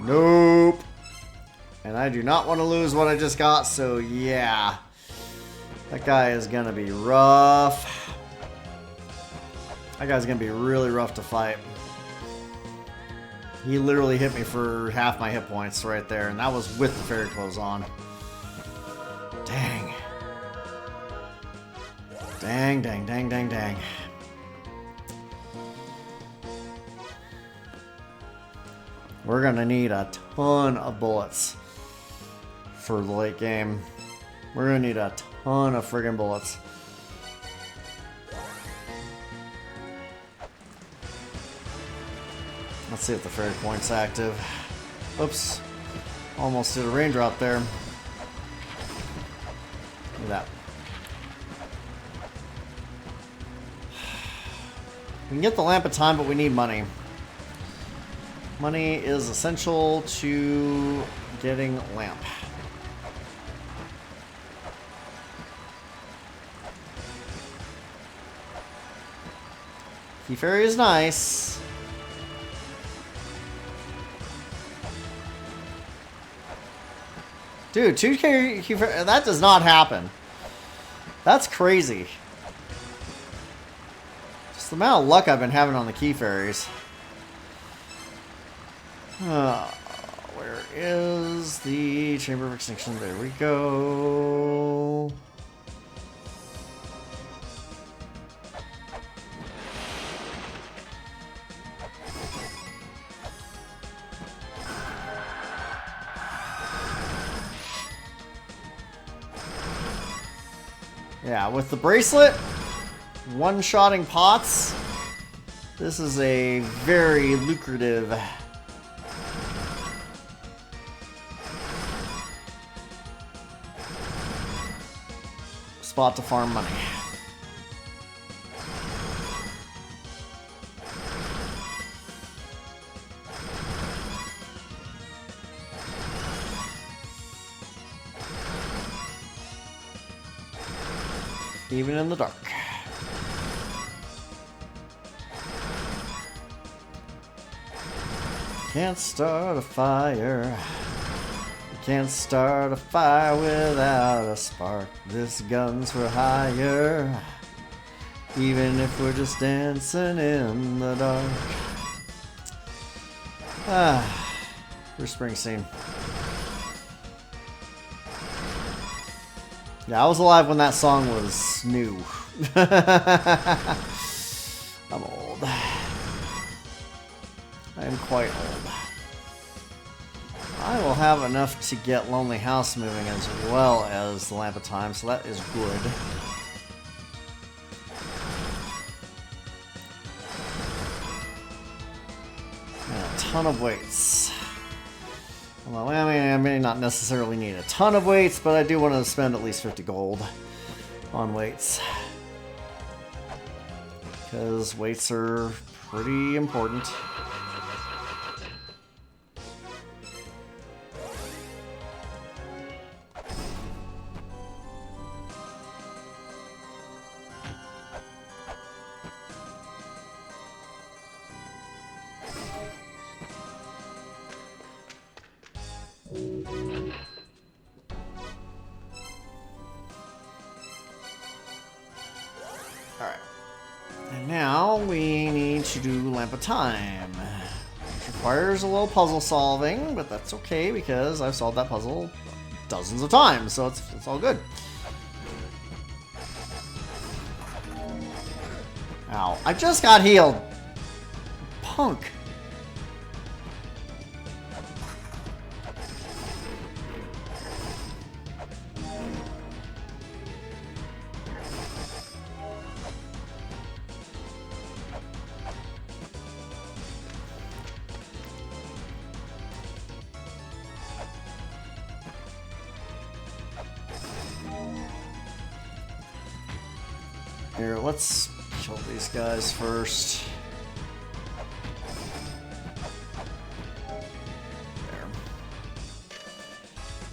Nope. And I do not want to lose what I just got, so yeah. That guy is gonna be rough. That guy's gonna be really rough to fight. He literally hit me for half my hit points right there, and that was with the fairy clothes on. Dang. Dang, dang, dang, dang, dang. We're gonna need a ton of bullets for the late game. We're gonna need a ton of friggin' bullets. Let's see if the fairy point's active. Oops. Almost did a raindrop there. Look at that. We can get the Lamp of Time, but we need money. Money is essential to getting Lamp. Key Fairy is nice. Dude, 2K Key Fairy, that does not happen. That's crazy. Just the amount of luck I've been having on the Key Fairies. Where is the Chamber of Extinction? There we go. Yeah, with the bracelet, one-shotting pots, this is a very lucrative spot to farm money. Even in the dark. Can't start a fire. Can't start a fire without a spark. This gun's for hire. Even if we're just dancing in the dark. Bruce Springsteen. Yeah, I was alive when that song was new. I'm old. I am quite old. I will have enough to get Lonely House moving as well as the Lamp of Time, so that is good. And a ton of weights. Well, I may not necessarily need a ton of weights, but I do want to spend at least 50 gold on weights. Because weights are pretty important. Alright. And now we need to do Lamp of Time. Which requires a little puzzle solving, but that's okay because I've solved that puzzle dozens of times, so it's all good. Ow. I just got healed. Punk. Here, let's kill these guys first. There.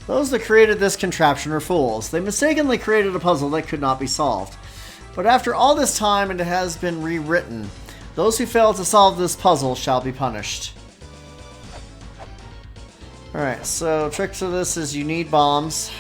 Those that created this contraption are fools. They mistakenly created a puzzle that could not be solved. But after all this time, it has been rewritten. Those who fail to solve this puzzle shall be punished. Alright, so trick to this is you need bombs.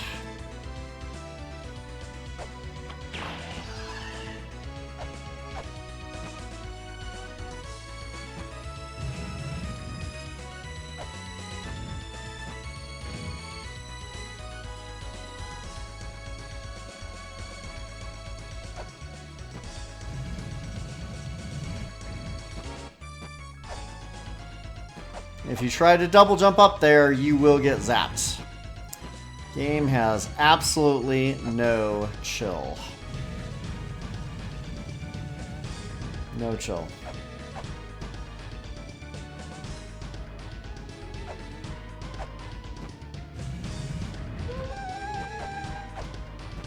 If you try to double jump up there, you will get zapped. Game has absolutely no chill. No chill.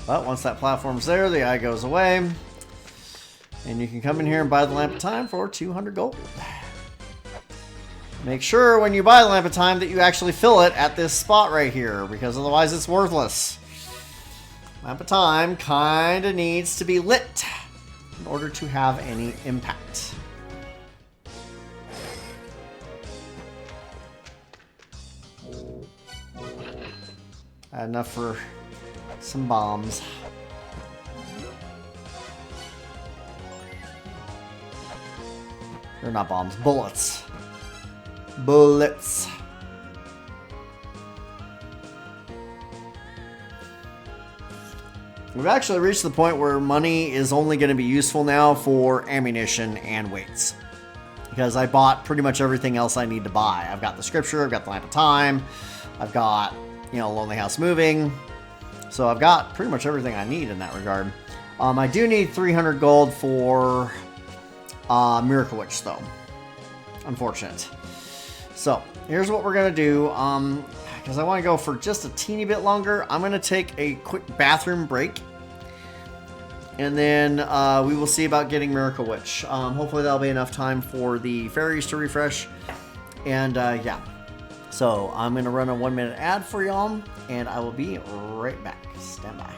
But once that platform's there, the eye goes away. And you can come in here and buy the Lamp of Time for 200 gold. Make sure when you buy the Lamp of Time that you actually fill it at this spot right here, because otherwise it's worthless. Lamp of Time kind of needs to be lit in order to have any impact. Enough for some bombs. Or not bombs, bullets. Bullets. We've actually reached the point where money is only going to be useful now for ammunition and weights. Because I bought pretty much everything else I need to buy. I've got the scripture, I've got the Lamp of Time, I've got, you know, Lonely House Moving. So I've got pretty much everything I need in that regard. I do need 300 gold for Miracle Witch though. Unfortunate. So, here's what we're going to do, because I want to go for just a teeny bit longer. I'm going to take a quick bathroom break, and then we will see about getting Miracle Witch. Hopefully that'll be enough time for the fairies to refresh, and yeah. So, I'm going to run a 1-minute ad for y'all, and I will be right back. Stand by.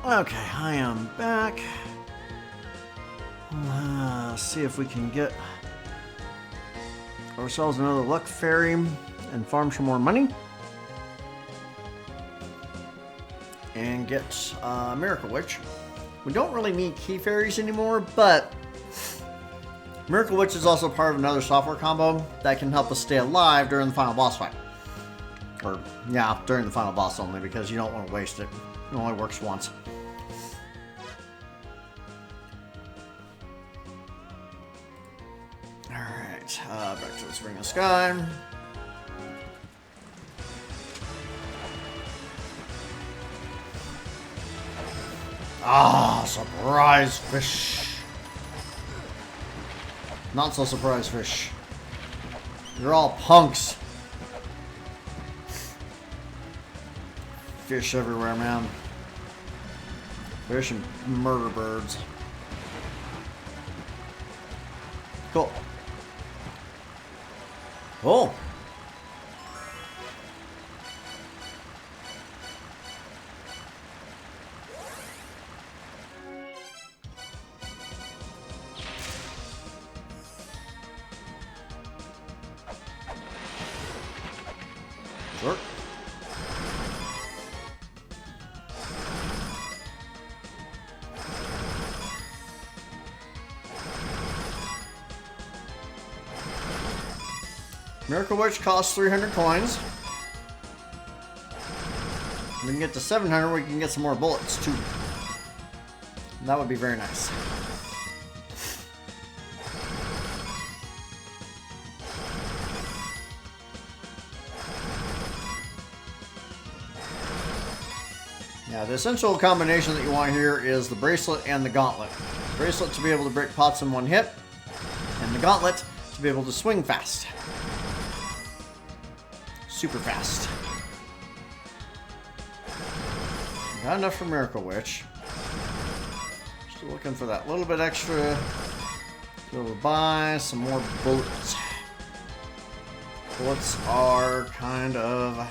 Okay, I am back. See if we can get ourselves another luck fairy and farm some more money. And get Miracle Witch. We don't really need key fairies anymore, but Miracle Witch is also part of another software combo that can help us stay alive during the final boss fight. Or, yeah, during the final boss only, because you don't want to waste it. It only works once. Alright, back to this Ring of Sky. Ah, surprise fish. Not so surprise fish. You're all punks. Fish everywhere, man. Fish and murder birds. Cool. Oh. Sure. Miracle Witch costs 300 coins. When we can get to 700, we can get some more bullets too. That would be very nice. Yeah, the essential combination that you want here is the bracelet and the gauntlet. The bracelet to be able to break pots in one hit, and the gauntlet to be able to swing fast. Super fast. Got enough for Miracle Witch. Still looking for that little bit extra. Be able to buy some more bullets. Bullets are kind of... I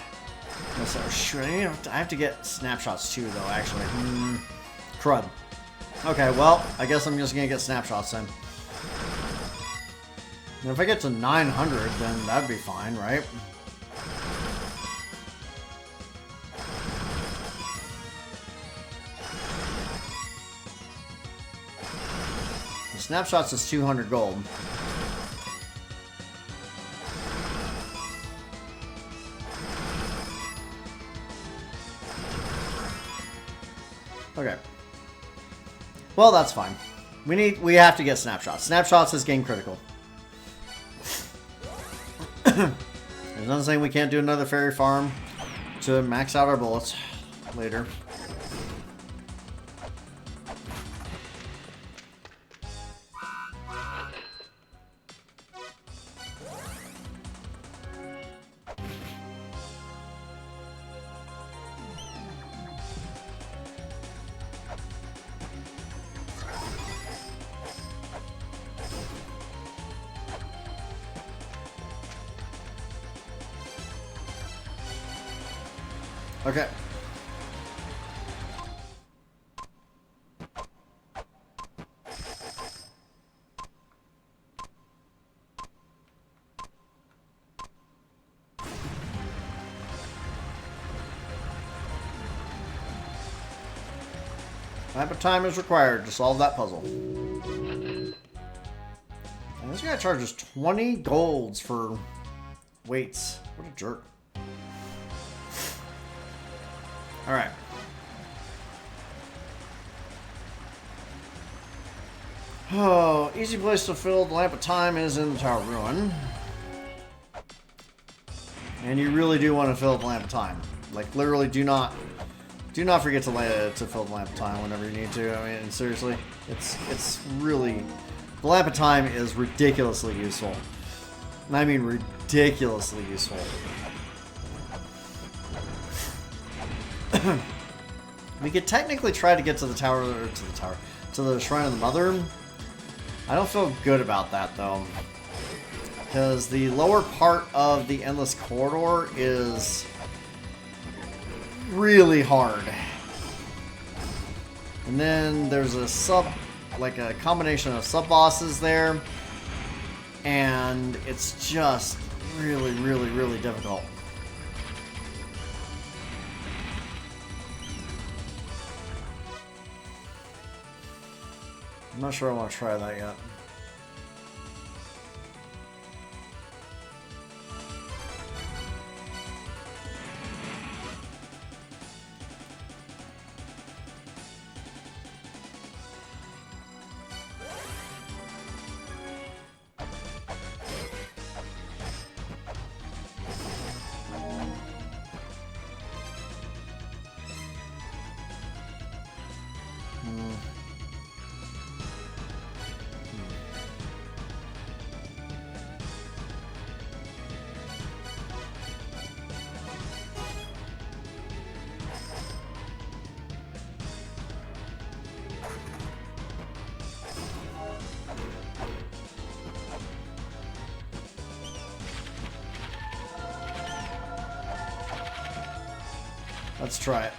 have to get snapshots too, though, actually. Crud. Okay, well, I guess I'm just going to get snapshots then. And if I get to 900, then that'd be fine, right? The snapshots is 200 gold. Okay. Well, that's fine. We have to get snapshots. Snapshots is game critical. There's nothing saying we can't do another fairy farm to max out our bullets later. Okay. Type of time is required to solve that puzzle. And this guy charges 20 golds for weights. What a jerk. Alright. Oh, easy place to fill the Lamp of Time is in the Tower of Ruin. And you really do want to fill the Lamp of Time. Like, literally, do not forget to fill the Lamp of Time whenever you need to. I mean, seriously, it's really... The Lamp of Time is ridiculously useful. I mean, ridiculously useful. We could technically try to get to the tower, to the Shrine of the Mother. I don't feel good about that, though. Because the lower part of the Endless Corridor is really hard. And then there's a like a combination of sub-bosses there. And it's just really, really, really difficult. I'm not sure I want to try that yet. Let's try it.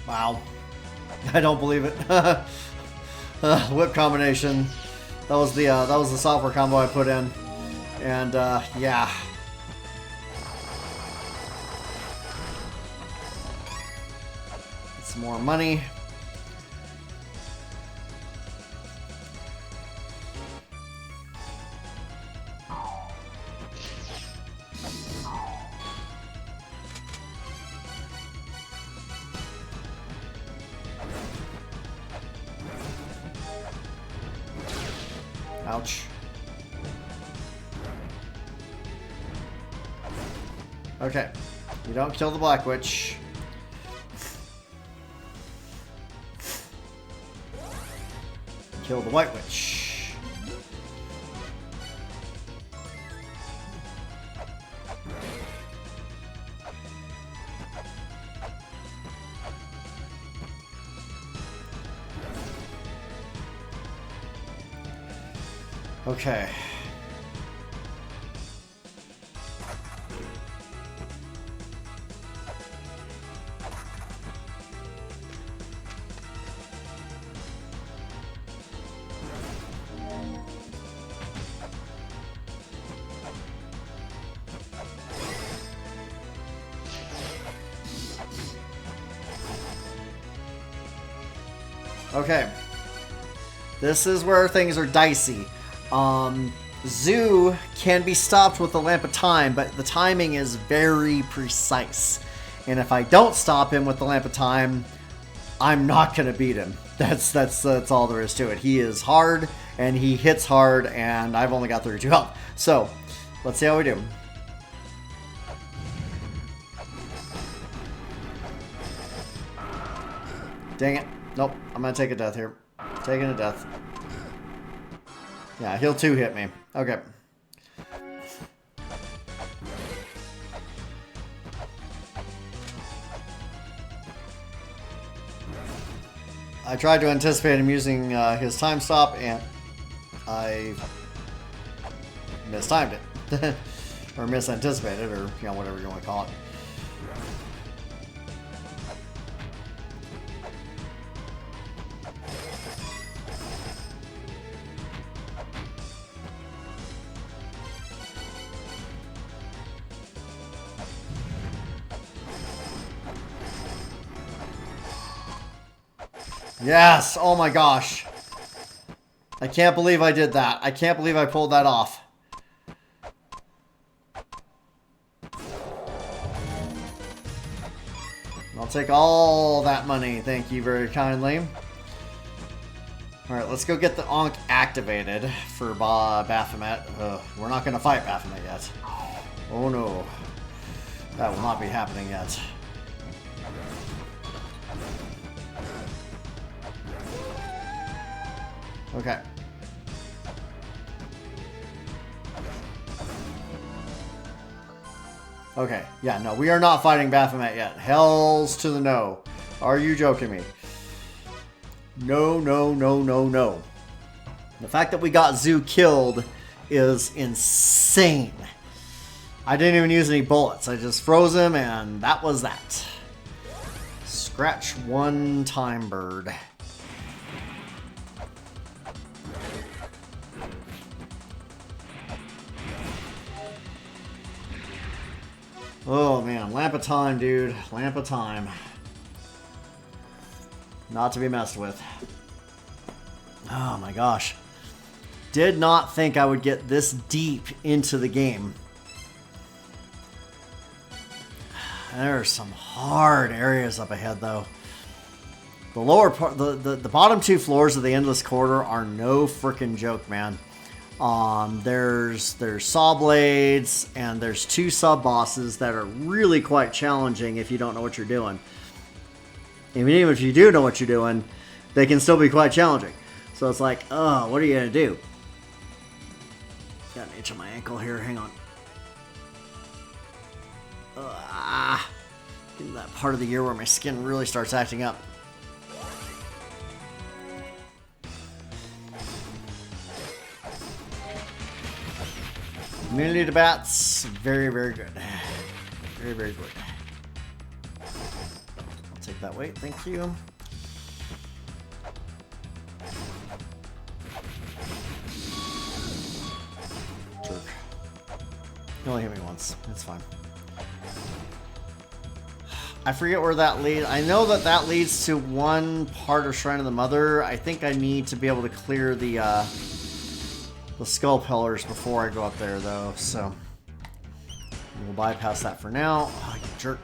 Wow. I don't believe it. Whip combination. That was the software combo I put in. And yeah. Some more money. Ouch. Okay. You don't kill the Black Witch. Kill the White Witch. Okay. Okay. This is where things are dicey. Zoo can be stopped with the Lamp of Time, but the timing is very precise. And if I don't stop him with the Lamp of Time, I'm not going to beat him. That's all there is to it. He is hard, and he hits hard, and I've only got 32 health. So, let's see how we do. Dang it. Nope, I'm going to take a death here. Taking a death. Yeah, he'll 2-hit me. Okay. I tried to anticipate him using his time stop, and I mistimed it. Or misanticipated, or you know, whatever you want to call it. Yes! Oh my gosh. I can't believe I did that. I can't believe I pulled that off. I'll take all that money. Thank you very kindly. Alright, let's go get the Ankh activated for Baphomet. We're not going to fight Baphomet yet. Oh no. That will not be happening yet. Okay. Okay, yeah, no, we are not fighting Baphomet yet. Hells to the no. Are you joking me? No, no, no, no, no. The fact that we got Zoo killed is insane. I didn't even use any bullets. I just froze him, and that was that. Scratch one time, bird. Oh, man. Lamp of time, dude. Lamp of time. Not to be messed with. Oh, my gosh. Did not think I would get this deep into the game. There are some hard areas up ahead, though. The lower part, the bottom two floors of the Endless Corridor are no freaking joke, man. There's saw blades, and there's two sub bosses that are really quite challenging if you don't know what you're doing. Even if you do know what you're doing, they can still be quite challenging. So it's like, oh, what are you gonna do? Got an itch on my ankle here. Hang on. In that part of the year where my skin really starts acting up. Immunity to bats, very, very good. Very, very good. I'll take that weight, thank you. Jerk. You only hit me once, it's fine. I forget where that leads. I know that that leads to one part of Shrine of the Mother. I think I need to be able to clear the skull pillars before I go up there, though. So we'll bypass that for now. Oh, you jerk.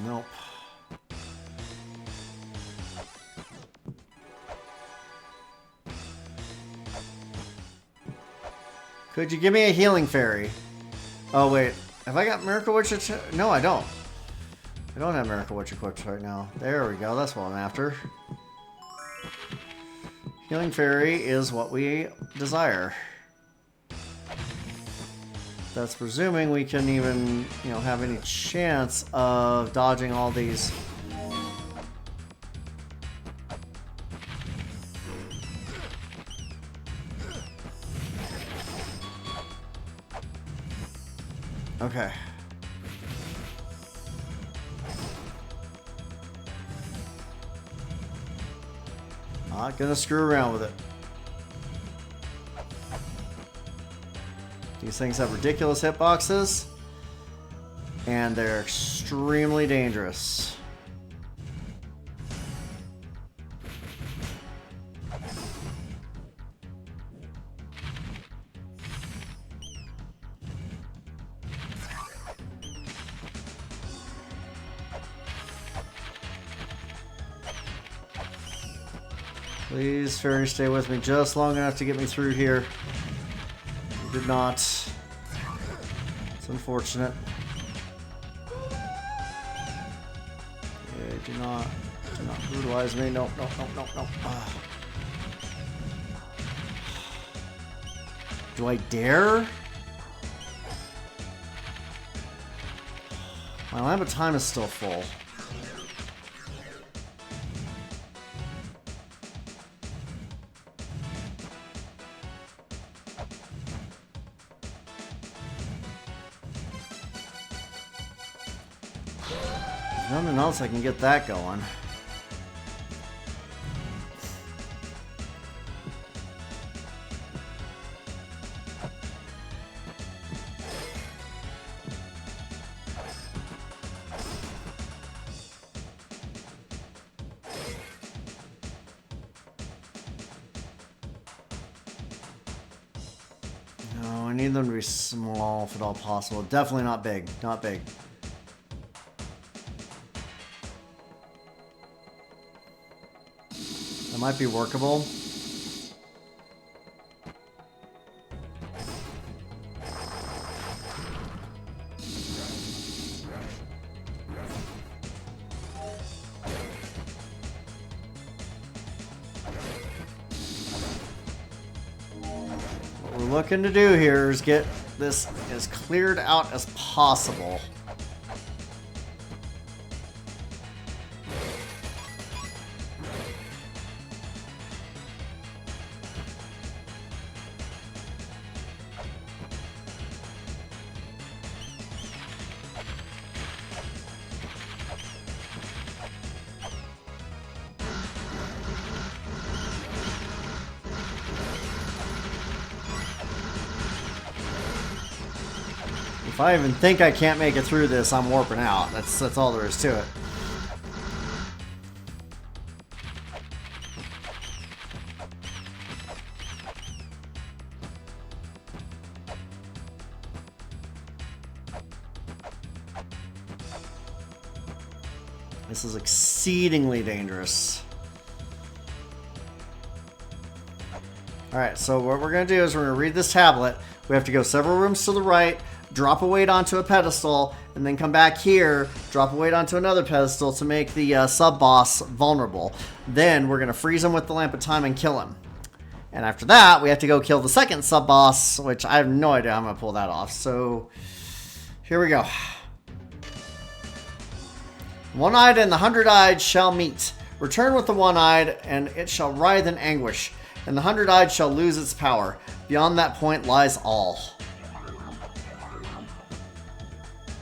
Nope. Could you give me a healing fairy? Oh, wait. Have I got Miracle Witch? No, I don't. I don't have Miracle Witch equipped right now. There we go. That's what I'm after. Healing fairy is what we desire. That's presuming we can even, you know, have any chance of dodging all these. Okay. Not gonna screw around with it. These things have ridiculous hitboxes, and they're extremely dangerous. Please, fairy, stay with me just long enough to get me through here. You did not. It's unfortunate. Yeah, do not brutalize me. No, no, no, no, no. Do I dare? My lamp of time is still full. Nothing else I can get that going. No, I need them to be small if at all possible. Definitely not big. Not big. might be workable. What we're looking to do here is get this as cleared out as possible. If I even think I can't make it through this, I'm warping out. That's all there is to it. This is exceedingly dangerous. Alright, so what we're going to do is we're going to read this tablet. We have to go several rooms to the right, drop a weight onto a pedestal, and then come back here, drop a weight onto another pedestal to make the sub-boss vulnerable. Then we're going to freeze him with the Lamp of Time and kill him. And after that, we have to go kill the second sub-boss, which I have no idea how I'm going to pull that off. So, here we go. One-eyed and the 100-eyed shall meet. Return with the one-eyed, and it shall writhe in anguish. And the 100-eyed shall lose its power. Beyond that point lies all.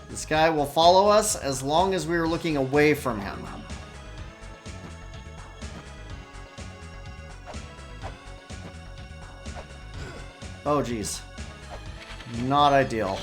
This guy will follow us as long as we are looking away from him. Oh, geez. Not ideal.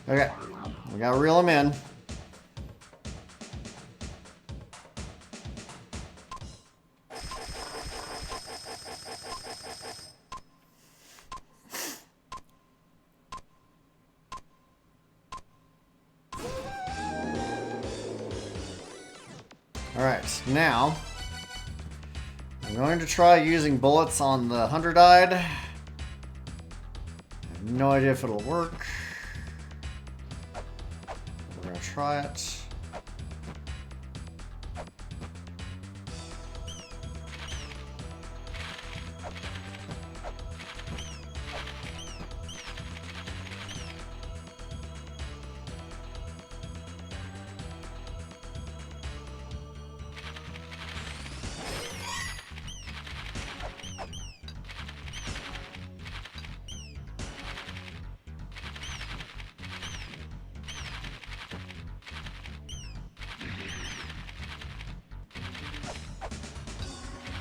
Okay, we gotta reel him in. Alright, now I'm going to try using bullets on the 100-eyed. I have no idea if it'll work. We're gonna try it.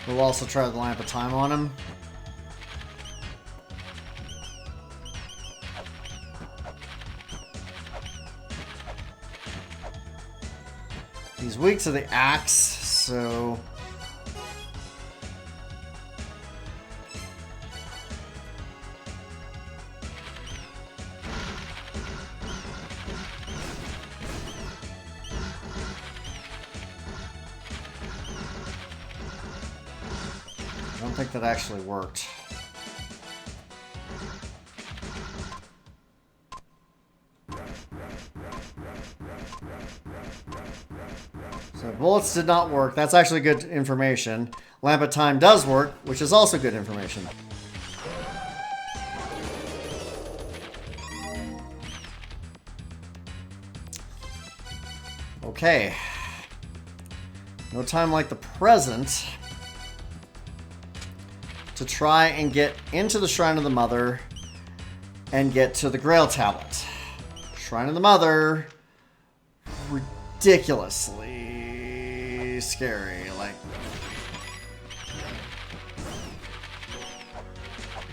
We'll also try the Lamp of Time on him. He's weak to the axe, so... I don't think that actually worked. So bullets did not work. That's actually good information. Lamp of Time does work, which is also good information. Okay. No time like the present to try and get into the Shrine of the Mother and get to the Grail Tablet. Shrine of the Mother. ridiculously scary. Like,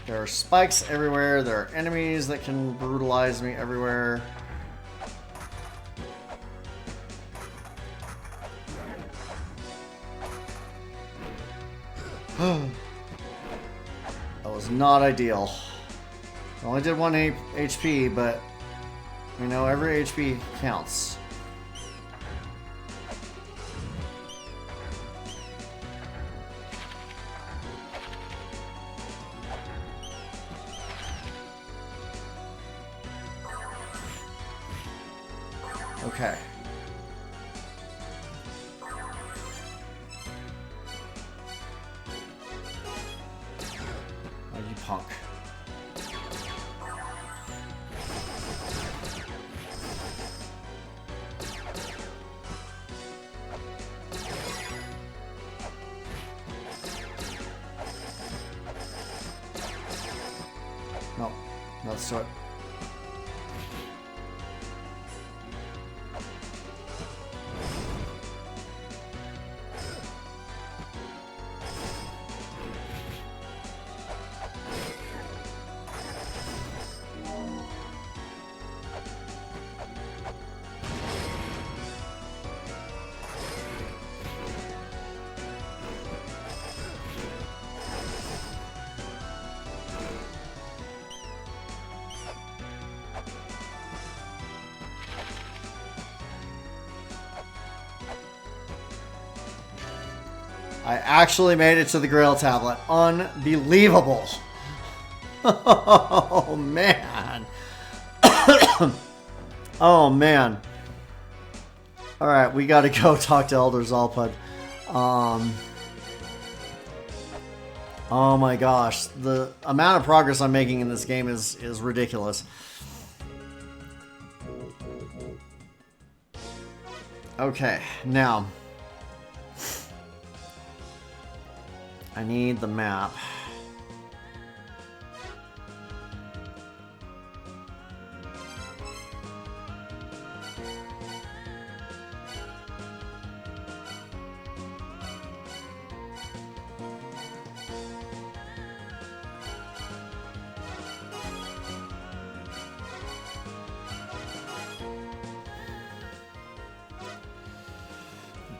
there are spikes everywhere. There are enemies that can brutalize me everywhere. That was not ideal. I only did 1 HP, but you know, every HP counts. Okay. Oh, you punk. No, let's do it. I actually made it to the Grail tablet. Unbelievable. Oh, man. Oh, man. Alright, we gotta go talk to Elder Zalpud. Oh my gosh. The amount of progress I'm making in this game is ridiculous. Okay, now... I need the map.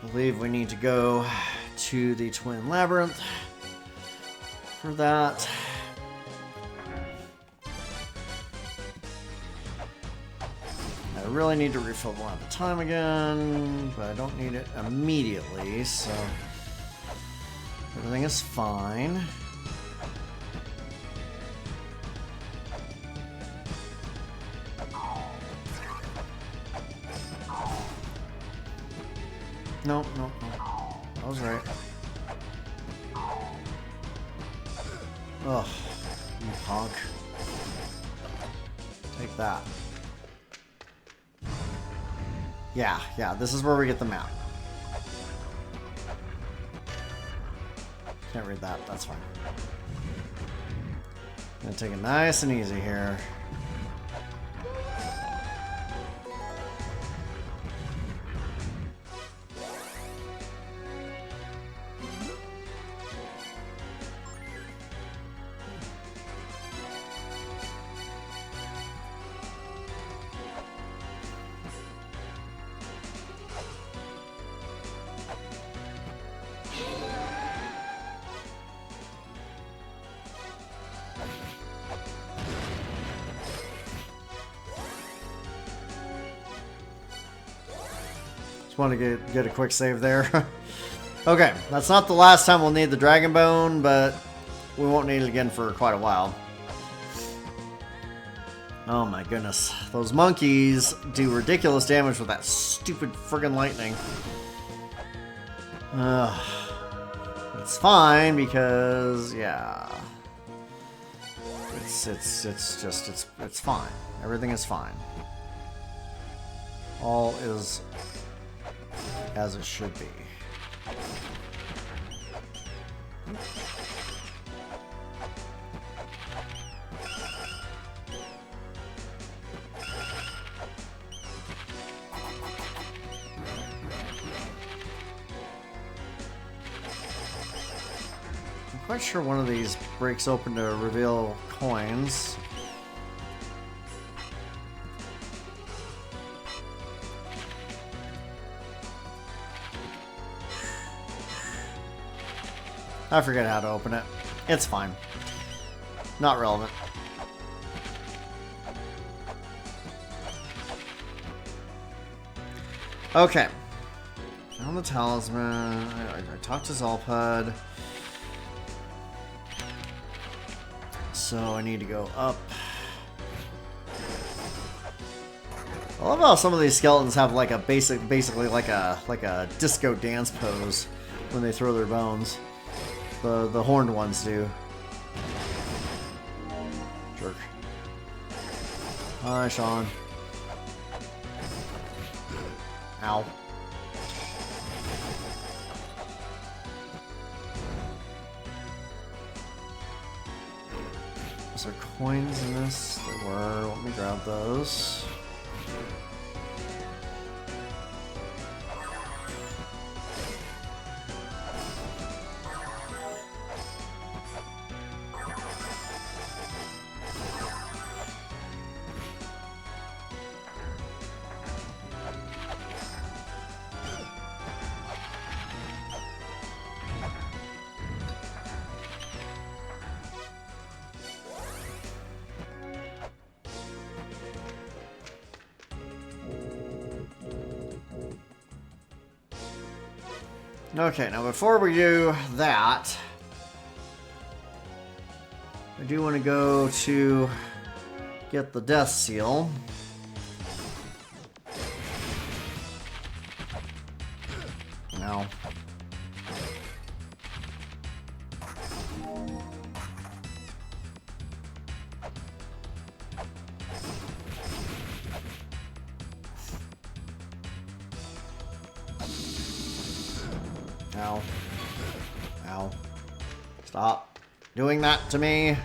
I believe we need to go to the Twin Labyrinth for that. I really need to refill the lamp of time again, but I don't need it immediately, so everything is fine. No. I was right. Ugh, you punk. Take that. Yeah, this is where we get the map. Can't read that, that's fine. Gonna take it nice and easy here. Just want to get a quick save there. Okay, that's not the last time we'll need the Dragon Bone, but we won't need it again for quite a while. Oh my goodness. Those monkeys do ridiculous damage with that stupid friggin' lightning. It's fine because, yeah. It's fine. Everything is fine. All is as it should be. quite sure one of these breaks open to reveal coins. I forget how to open it. It's fine. Not relevant. Okay. Found the talisman. I talked to Zalpud. So I need to go up. I love how some of these skeletons have like a basically like a disco dance pose when they throw their bones. The horned ones do. Jerk. Hi, Sean. Ow. Was there coins in this? There were. Let me grab those. Okay, now before we do that, I do want to go to get the death seal. No. Ow. Ow. Stop doing that to me.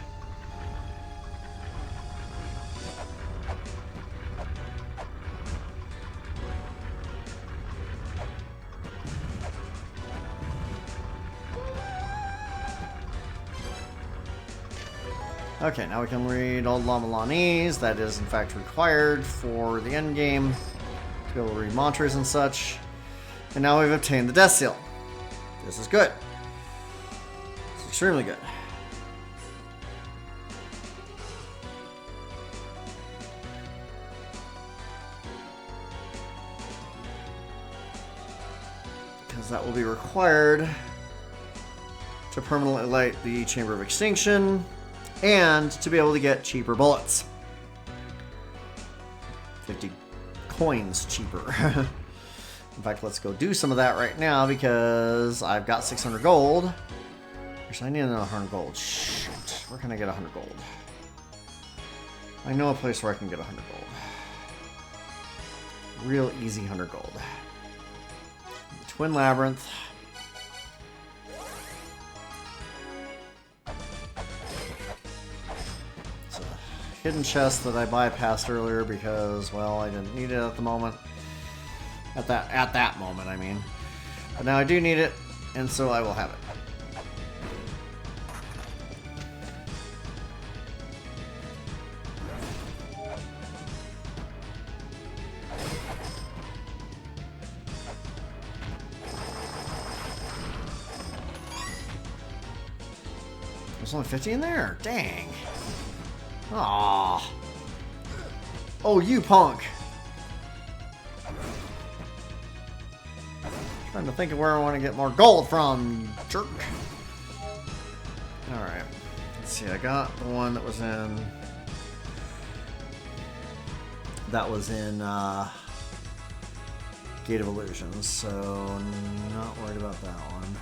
Okay, now we can read Old Mulanese. That is in fact required for the end game to be able to read mantras and such. And now we've obtained the death seal. This is good. It's extremely good. Because that will be required to permanently light the Chamber of Extinction and to be able to get cheaper bullets. 50 coins cheaper. In fact, let's go do some of that right now because I've got 600 gold. Actually, I need another 100 gold. Shoot. Where can I get 100 gold? I know a place where I can get 100 gold. Real easy 100 gold. Twin Labyrinth. It's a hidden chest that I bypassed earlier because, well, I didn't need it at the moment. At that moment, I mean. But now I do need it, and so I will have it. There's only 50 in there? Dang. Aww. Oh, you punk. Trying to think of where I want to get more gold from, jerk. Alright. Let's see, I got the one that was in... That was in, Gate of Illusions, so not worried about that one.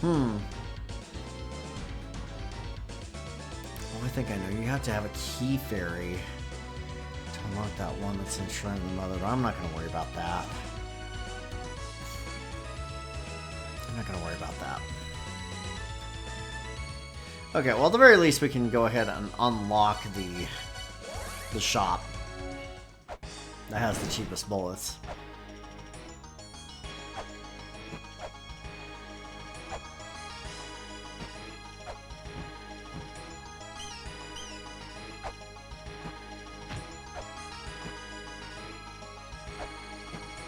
Oh, I think I know. You have to have a key fairy to unlock that one that's in Shrine of the Mother, but I'm not going to worry about that. I'm not going to worry about that. Okay, well, at the very least, we can go ahead and unlock the shop. that has the cheapest bullets.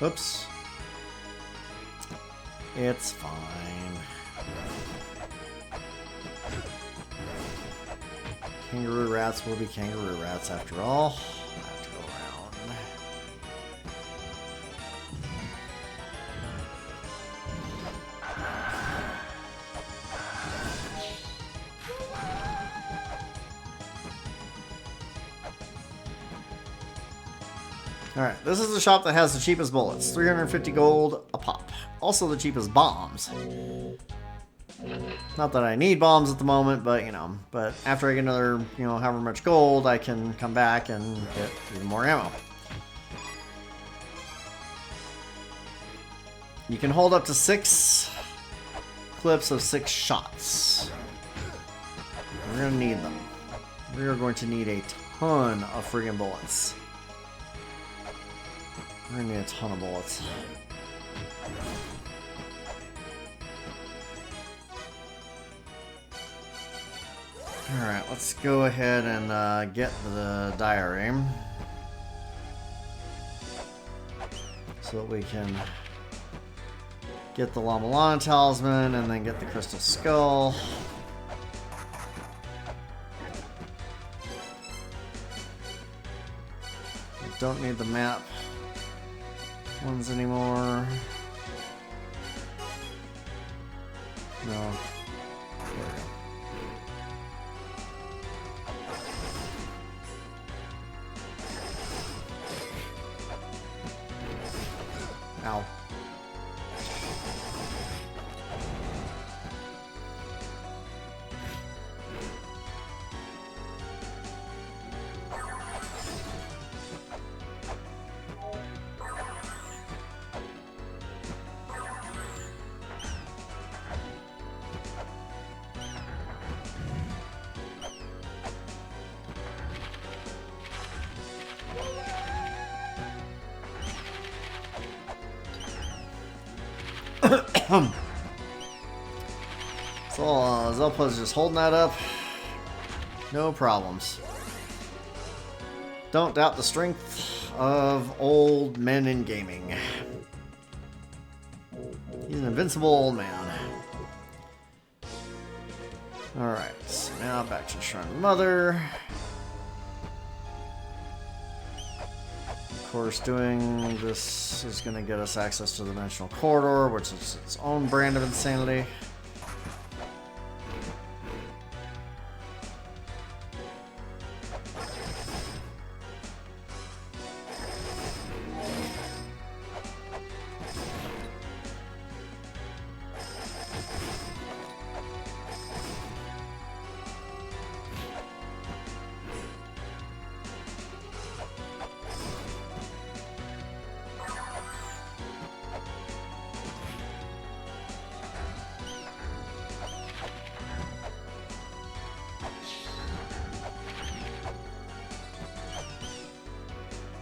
Oops. It's fine. Kangaroo rats will be kangaroo rats after all. I have to go around. Alright, this is the shop that has the cheapest bullets. 350 gold a pop. Also the cheapest bombs. Not that I need bombs at the moment, but, you know. But after I get another, you know, however much gold, I can come back and get even more ammo. You can hold up to 6 clips of 6 shots. We're going to need them. We are going to need a ton of friggin' bullets. We're going to need a ton of bullets. Alright, let's go ahead and get the diary. So that we can get the Mulana talisman and then get the crystal skull. We don't need the map ones anymore. No. There we go. Ow. So Zelpa's just holding that up. No problems. Don't doubt the strength of old men in gaming. He's an invincible old man. Alright, so now back to Shrine of Mother. Of course, doing this is going to get us access to the Dimensional Corridor, which is its own brand of insanity.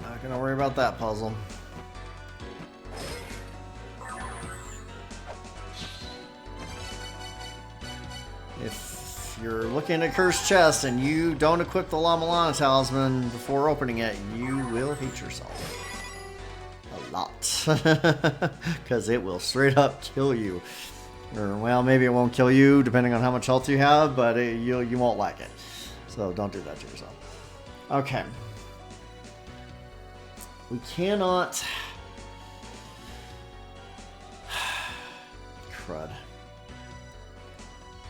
Not gonna worry about that puzzle. If you're looking at Cursed Chest and you don't equip the Mulana talisman before opening it, you will hate yourself. A lot. Because it will straight up kill you. Or, well, maybe it won't kill you, depending on how much health you have, but you won't like it. So don't do that to yourself. Okay. We cannot... Crud.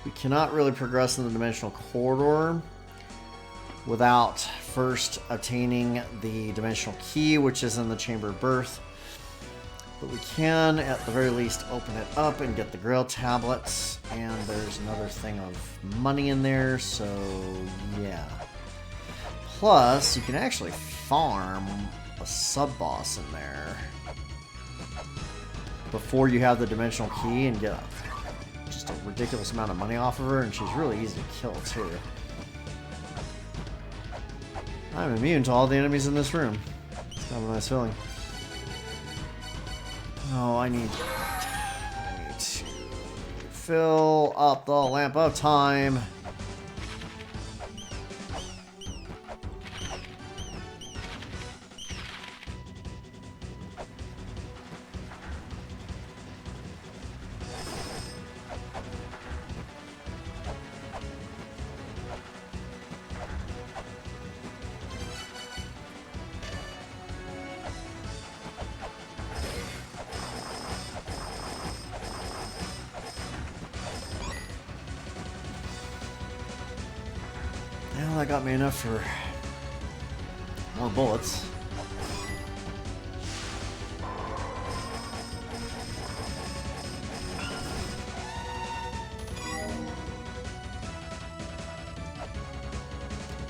We cannot really progress in the Dimensional Corridor without first obtaining the Dimensional Key, which is in the Chamber of Birth. But we can, at the very least, open it up and get the Grail tablets. And there's another thing of money in there, so yeah. Plus, you can actually farm a sub-boss in there before you have the Dimensional Key and get just a ridiculous amount of money off of her, and she's really easy to kill, too. I'm immune to all the enemies in this room. It's I have a nice feeling. Oh, I need to fill up the lamp of time. Well, that got me enough for more bullets.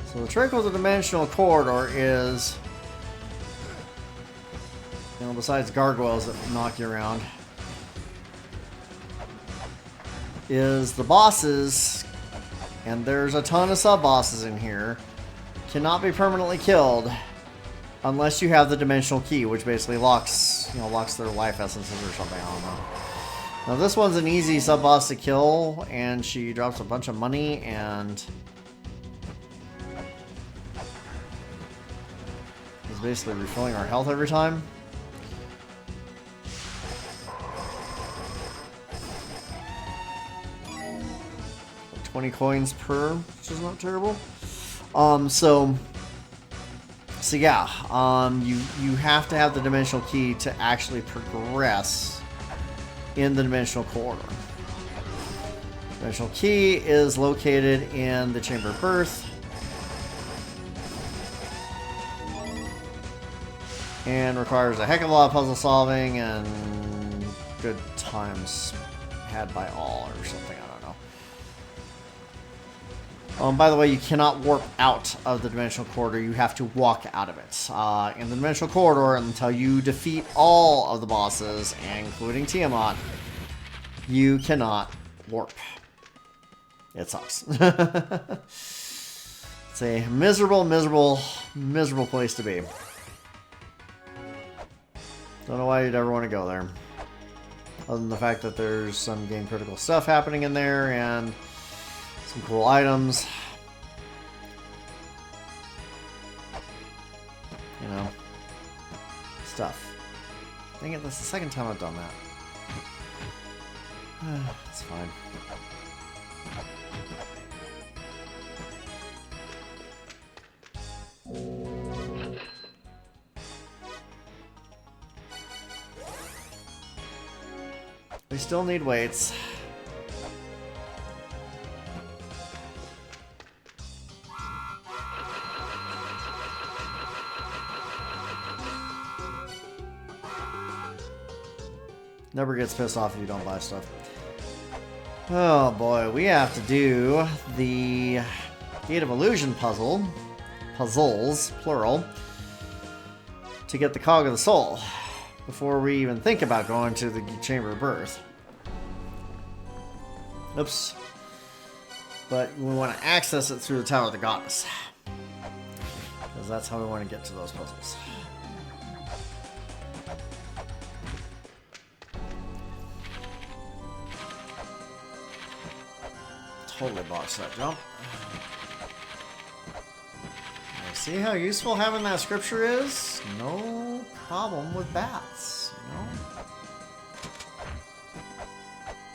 So the trick with the dimensional corridor is, you know, besides gargoyles that knock you around, is the bosses, and there's a ton of sub-bosses in here, cannot be permanently killed unless you have the dimensional key, which basically locks, you know, locks their life essences or something. I don't know. Now this one's an easy sub-boss to kill, and she drops a bunch of money and is basically refilling our health every time. 20 coins per, which is not terrible. So yeah, you have to have the dimensional key to actually progress in the dimensional corridor. Dimensional key is located in the Chamber of Birth. And requires a heck of a lot of puzzle solving and good times had by all or something, I don't know. By the way, you cannot warp out of the dimensional corridor. You have to walk out of it. In the dimensional corridor, until you defeat all of the bosses, including Tiamat, you cannot warp. It sucks. It's a miserable, miserable, miserable place to be. Don't know why you'd ever want to go there. Other than the fact that there's some game critical stuff happening in there and some cool items. You know. Stuff. Dang it, that's the second time I've done that. It's fine. We still need weights. Never gets pissed off if you don't buy stuff. Oh boy, we have to do the Gate of Illusion puzzles, plural, to get the Cog of the Soul before we even think about going to the Chamber of Birth. Oops. But we want to access it through the Tower of the Goddess, because that's how we want to get to those puzzles. Totally botched that jump. See how useful having that scripture is? No problem with bats, you know?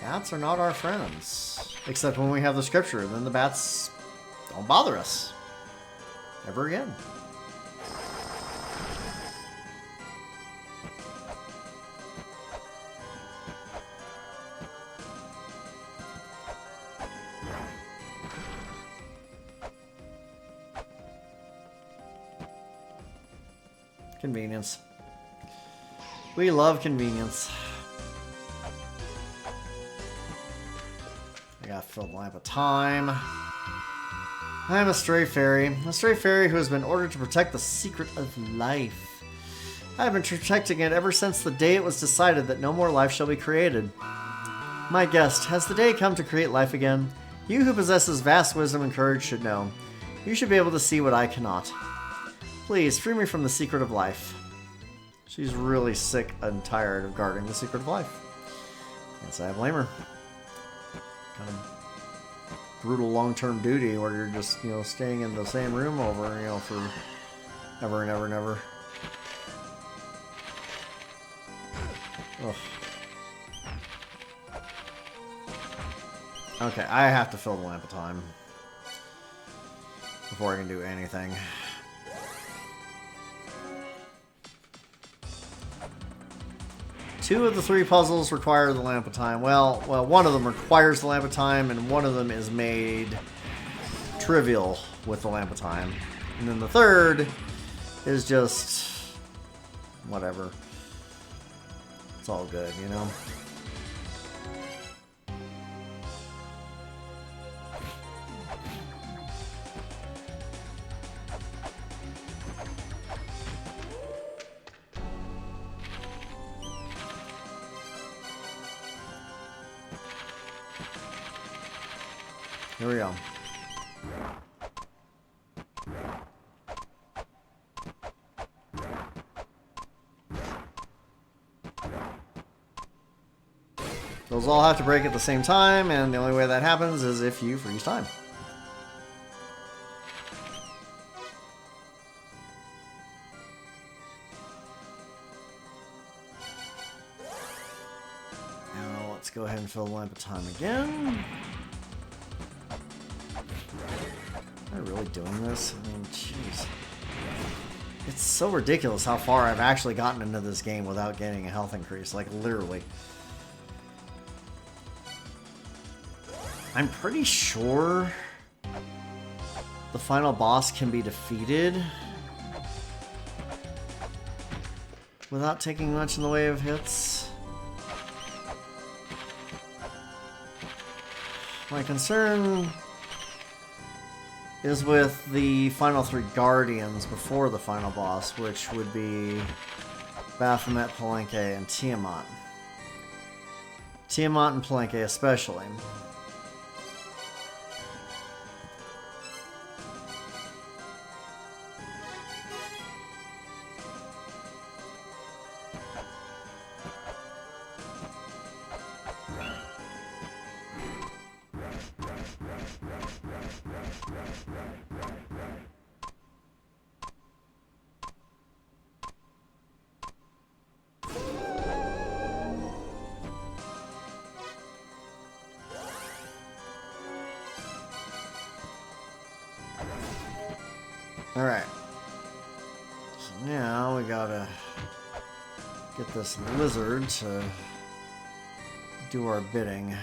Bats are not our friends. Except when we have the scripture, then the bats don't bother us. Ever again. Convenience. We love convenience. I gotta fill the lamp of time. I'm a stray fairy who has been ordered to protect the secret of life. I have been protecting it ever since the day it was decided that no more life shall be created. My guest, has the day come to create life again? You who possesses vast wisdom and courage should know. You should be able to see what I cannot. Please, free me from the secret of life. She's really sick and tired of guarding the secret of life. Can't say I blame her. Kind of brutal long-term duty where you're just, you know, staying in the same room over, you know, for ever and ever and ever. Ugh. Okay, I have to fill the lamp of time before I can do anything. Two of the three puzzles require the lamp of time. Well, one of them requires the lamp of time, and one of them is made trivial with the lamp of time. And then the third is just whatever. It's all good, you know? Here we go. Those all have to break at the same time, and the only way that happens is if you freeze time. Now let's go ahead and fill the lamp of time again. Am I really doing this? I mean, jeez. It's so ridiculous how far I've actually gotten into this game without getting a health increase. Like, literally. I'm pretty sure the final boss can be defeated without taking much in the way of hits. My concern is with the final three guardians before the final boss, which would be Baphomet, Palenque, and Tiamat. Tiamat and Palenque especially. Alright. So now we gotta get this lizard to do our bidding.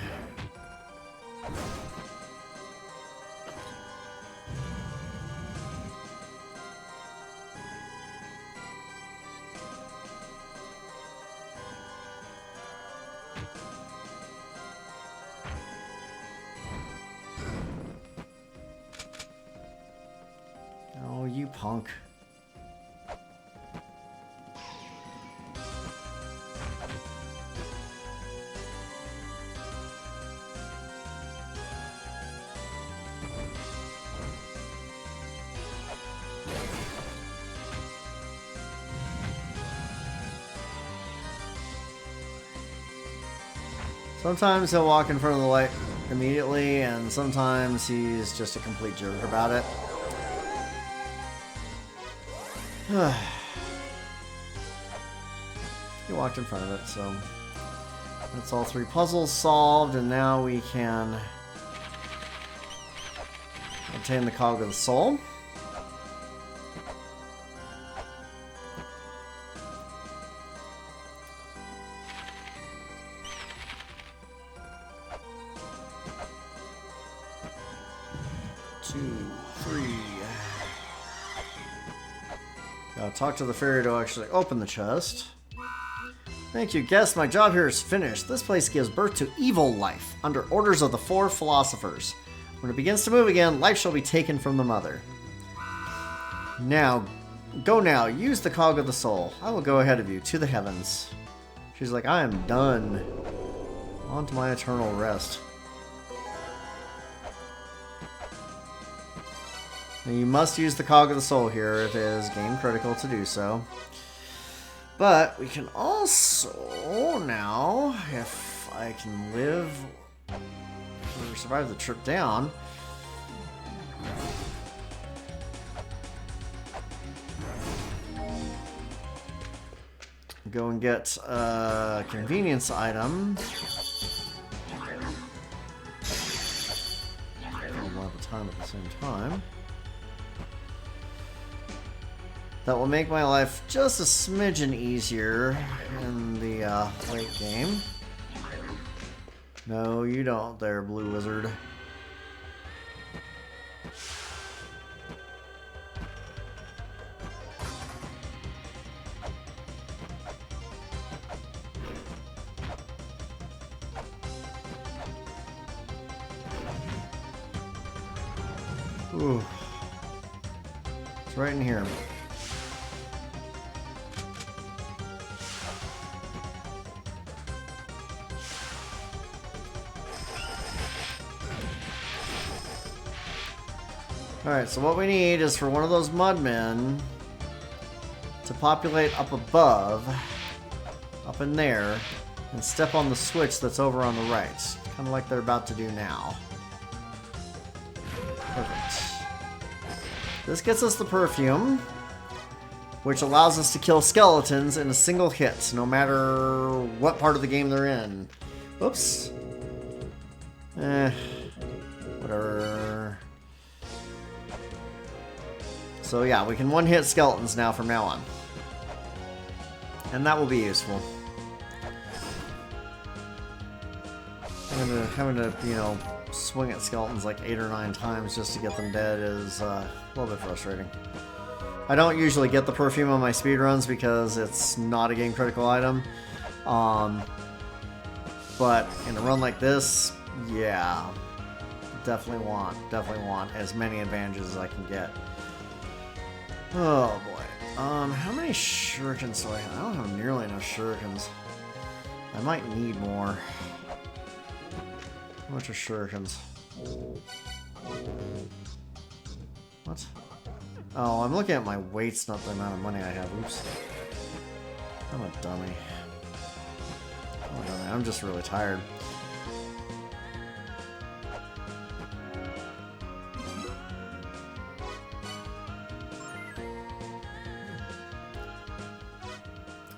Oh, you punk. Sometimes he'll walk in front of the light immediately, and sometimes he's just a complete jerk about it. He walked in front of it, so that's all three puzzles solved, and now we can obtain the Cog of the Soul. Talk to the fairy to actually open the chest. Thank you, guest. My job here is finished. This place gives birth to evil life, under orders of the four philosophers. When it begins to move again, life shall be taken from the mother. Now, go now. Use the Cog of the Soul. I will go ahead of you, to the heavens. She's like, I am done. On to my eternal rest. You must use the Cog of the Soul here. It is game critical to do so. But we can also now, if I can live or survive the trip down, go and get a convenience item. One at a time at the same time. That will make my life just a smidgen easier in the late game. No, you don't there, Blue Wizard. Ooh. It's right in here. Alright, so what we need is for one of those mudmen to populate up above, up in there, and step on the switch that's over on the right. Kind of like they're about to do now. Perfect. This gets us the perfume, which allows us to kill skeletons in a single hit, no matter what part of the game they're in. Oops. Whatever. So yeah, we can one-hit skeletons now from now on. And that will be useful. Having to, you know, swing at skeletons like 8 or 9 times just to get them dead is a little bit frustrating. I don't usually get the perfume on my speedruns because it's not a game critical item. But in a run like this, yeah, definitely want as many advantages as I can get. Oh boy. How many shurikens do I have? I don't have nearly enough shurikens. I might need more. How much are shurikens? What? Oh, I'm looking at my weights, not the amount of money I have. Oops. I'm a dummy. I'm just really tired.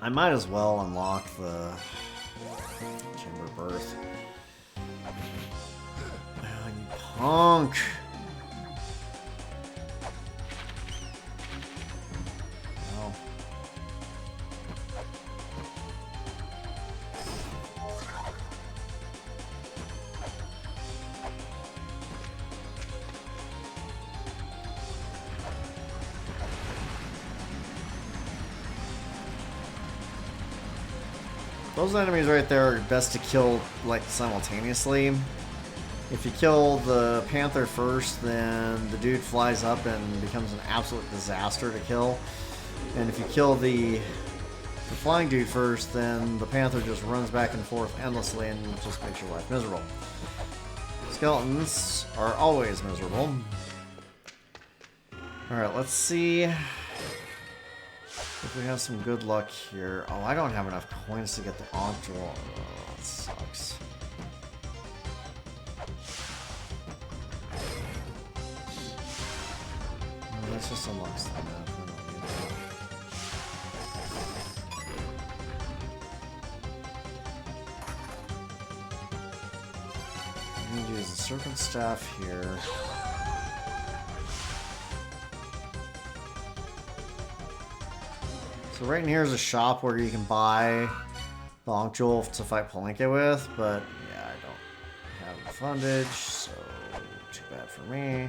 I might as well unlock the Chamber of Birth. Oh, you punk! No. Those enemies right there are best to kill, like, simultaneously. If you kill the Panther first, then the dude flies up and becomes an absolute disaster to kill. And if you kill the flying dude first, then the Panther just runs back and forth endlessly and just makes your life miserable. Skeletons are always miserable. Alright, let's see if we have some good luck here. Oh, I don't have enough coins to get the Octal. Oh, that sucks. No, that's just unlocks the map. I don't need that. I'm going to use the Serpent Staff here. So right in here is a shop where you can buy the Ankh Jewel to fight Palenque with, but yeah, I don't have the fundage, so too bad for me.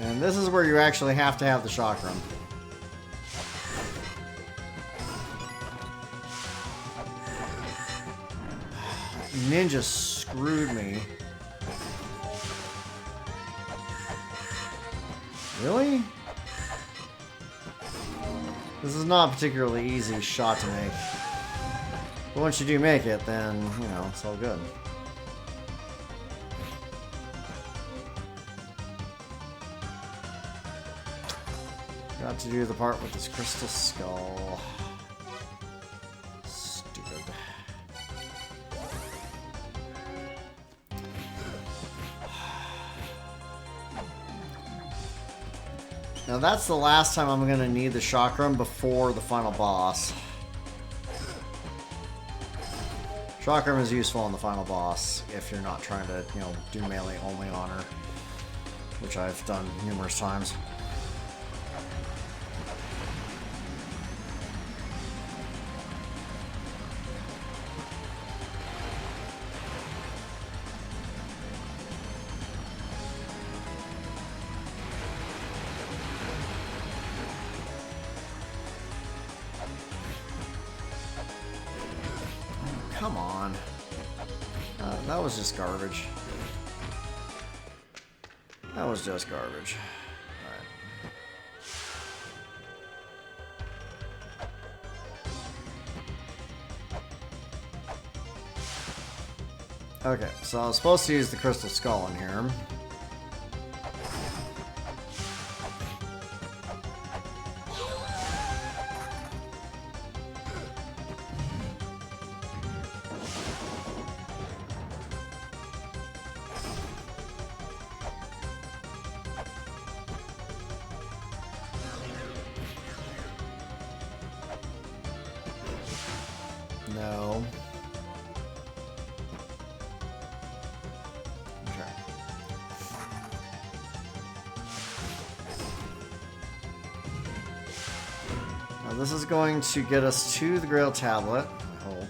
And this is where you actually have to have the chakram. Ninja screwed me. Really? This is not a particularly easy shot to make. But once you do make it, then, you know, it's all good. Got to do the part with this crystal skull. Stupid. Now that's the last time I'm going to need the chakram before the final boss. Chakram is useful in the final boss if you're not trying to, you know, do melee only on her, which I've done numerous times. Come on. That was just garbage. That was just garbage. Alright. Okay, so I was supposed to use the crystal skull in here. No. Okay. Now this is going to get us to the Grail Tablet, I hope.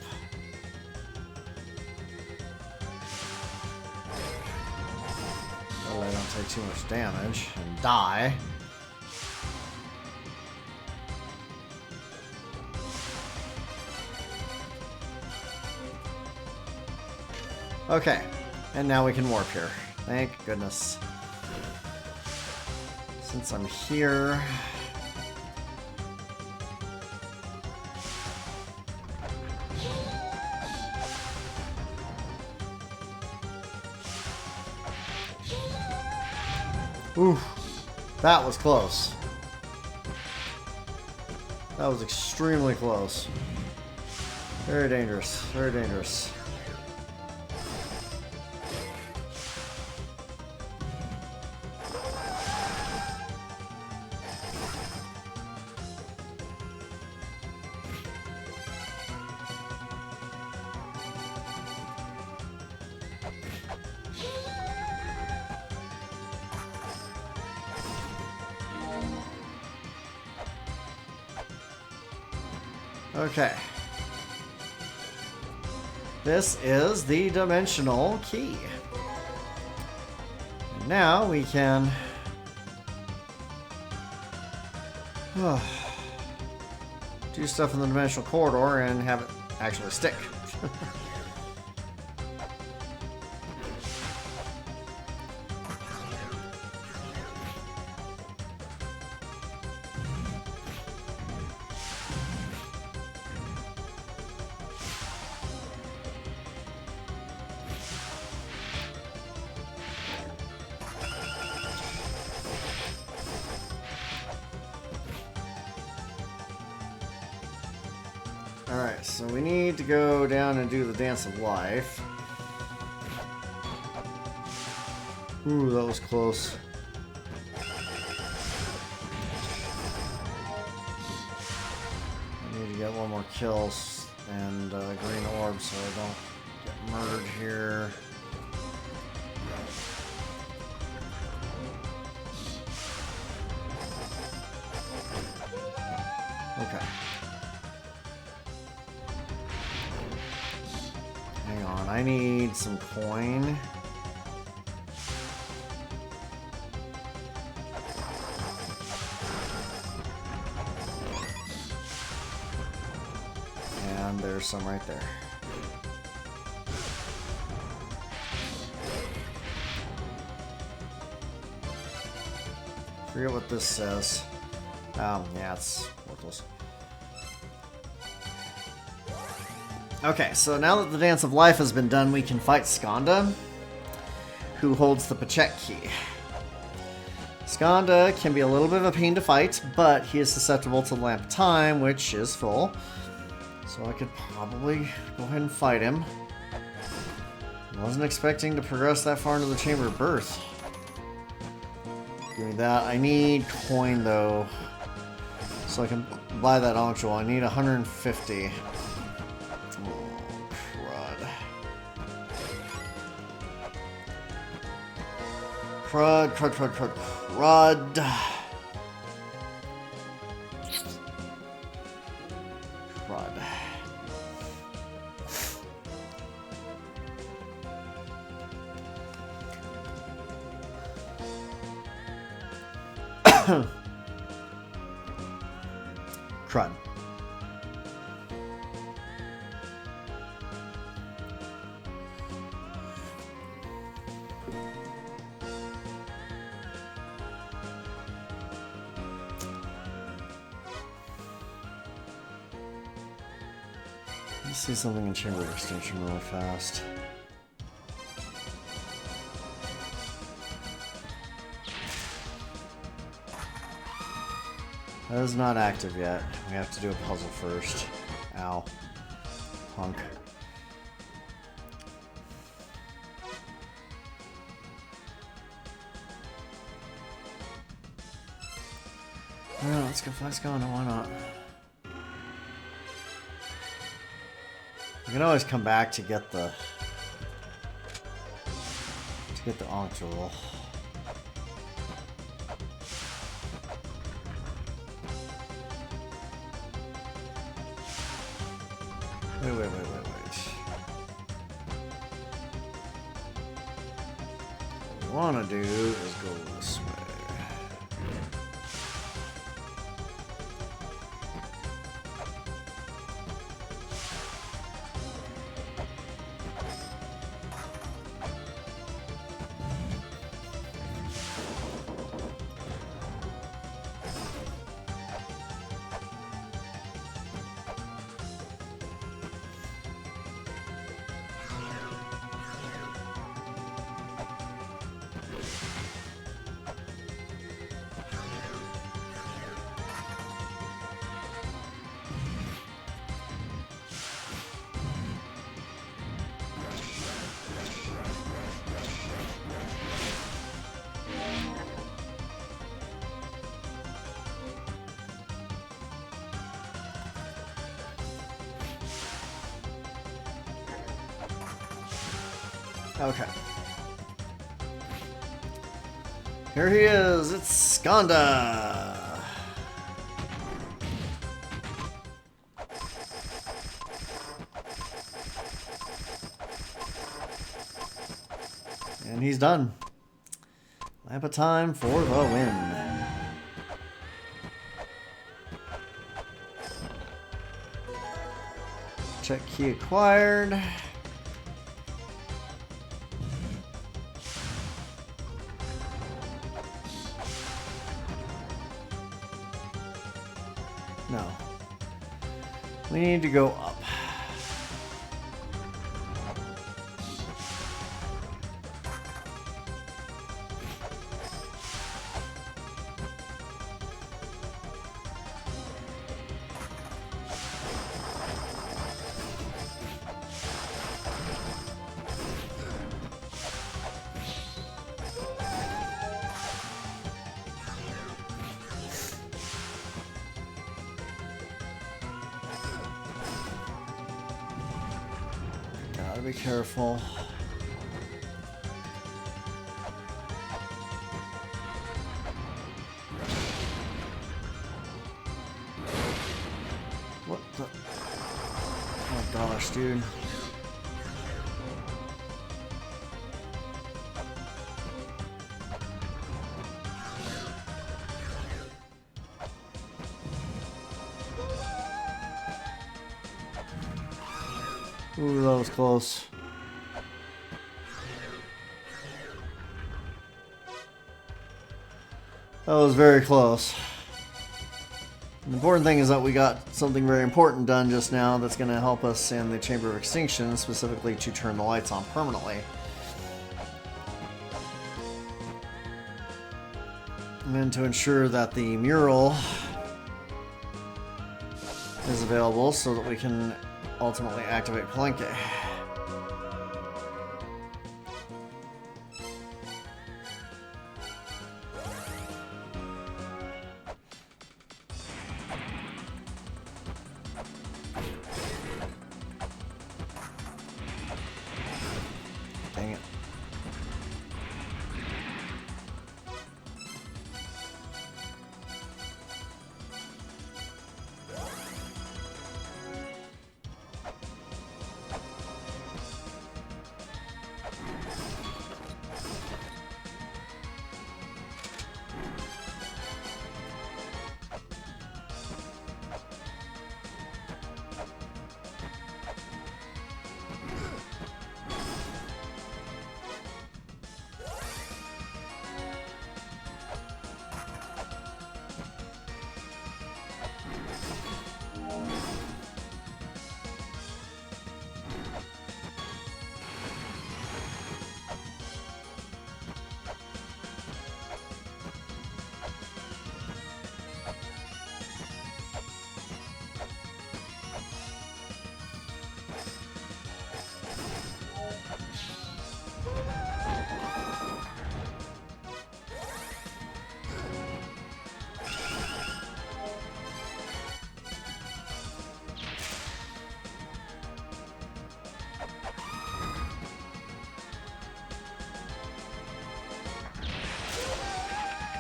So I don't take too much damage and die. Okay, and now we can warp here. Thank goodness. Since I'm here... Ooh, that was close. That was extremely close. Very dangerous, very dangerous. Okay. This is the dimensional key. And now we can do stuff in the dimensional corridor and have it actually stick. Alright, so we need to go down and do the Dance of Life. Ooh, that was close. I need to get one more kill and green orb so I don't get murdered here. Okay. Hang on, I need some coin. there's some right there. Forget what this says. Yeah, it's worthless. Okay, so now that the Dance of Life has been done, we can fight Skanda, who holds the Pachek key. Skanda can be a little bit of a pain to fight, but he is susceptible to the Lamp of Time, which is full. So I could probably go ahead and fight him. I wasn't expecting to progress that far into the Chamber of Birth. Give me that. I need coin, though, so I can buy that Onk. I need 150. Crud. Crud. Crud. Let's see something in Chamber of Extinction really fast. That is not active yet. We have to do a puzzle first. Ow. Punk. Alright, let's go flex Skanda, why not? You can always come back to get the Onk roll. Wait. What we want to do is go this way. Okay. Here he is. It's Skanda. And he's done. Lamp of Time for the win. Check key acquired. No. We need to go up. Gotta be careful. What the? Oh gosh, dude. Ooh, that was close. That was very close. The important thing is that we got something very important done just now that's going to help us in the Chamber of Extinction, specifically to turn the lights on permanently. And then to ensure that the mural is available so that we can ultimately activate Palenque. Dang it.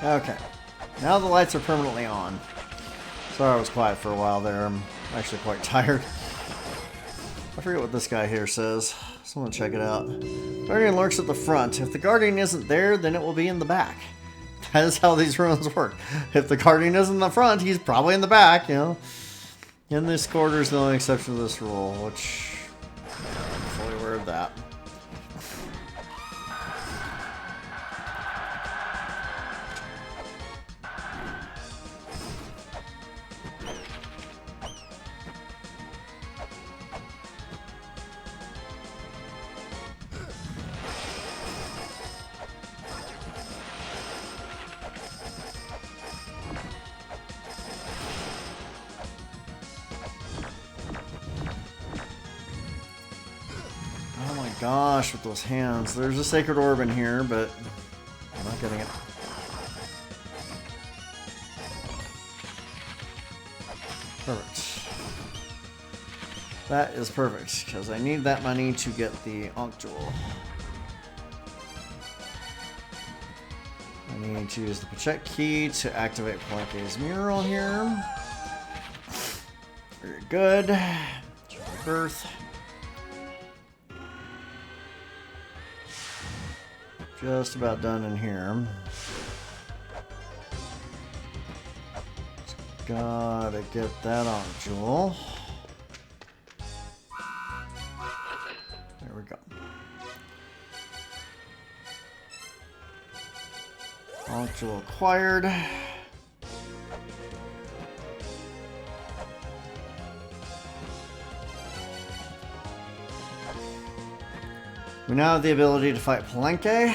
Okay, now the lights are permanently on. Sorry I was quiet for a while there. I'm actually quite tired. I forget what this guy here says, so I'm gonna check it out. Guardian lurks at the front. If the Guardian isn't there, then it will be in the back. That is how these ruins work. If the Guardian isn't in the front, he's probably in the back, you know. And this corridor is the only exception to this rule, which I'm fully aware of that. Gosh, with those hands. There's a sacred orb in here, but I'm not getting it. Perfect. That is perfect, because I need that money to get the Ankh Jewel. I need to use the Pachek key to activate Palenque's mural here. Very good. Birth. Just about done in here. Just gotta get that on Jewel. There we go. On Jewel acquired. We now have the ability to fight Palenque,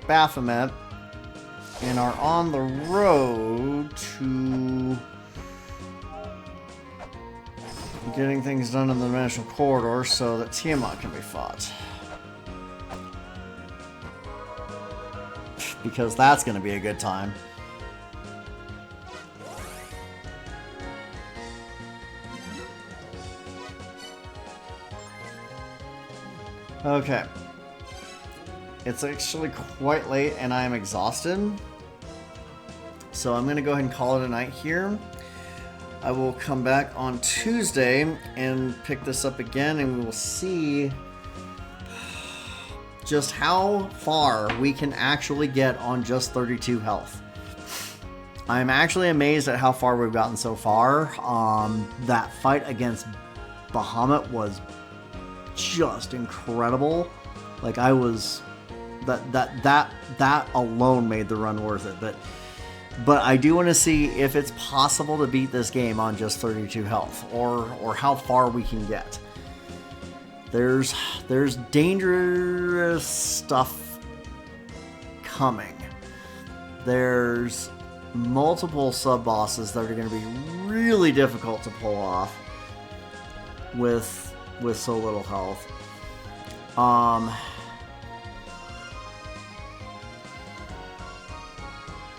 Baphomet, and are on the road to getting things done in the Dimensional Corridor so that Tiamat can be fought. Because that's going to be a good time. Okay. It's actually quite late and I'm exhausted. So I'm going to go ahead and call it a night here. I will come back on Tuesday and pick this up again and we will see just how far we can actually get on just 32 health. I'm actually amazed at how far we've gotten so far. That fight against Bahamut was just incredible. Like I was, that alone made the run worth it. But I do want to see if it's possible to beat this game on just 32 health, or how far we can get. There's dangerous stuff coming. There's multiple sub-bosses that are going to be really difficult to pull off with so little health.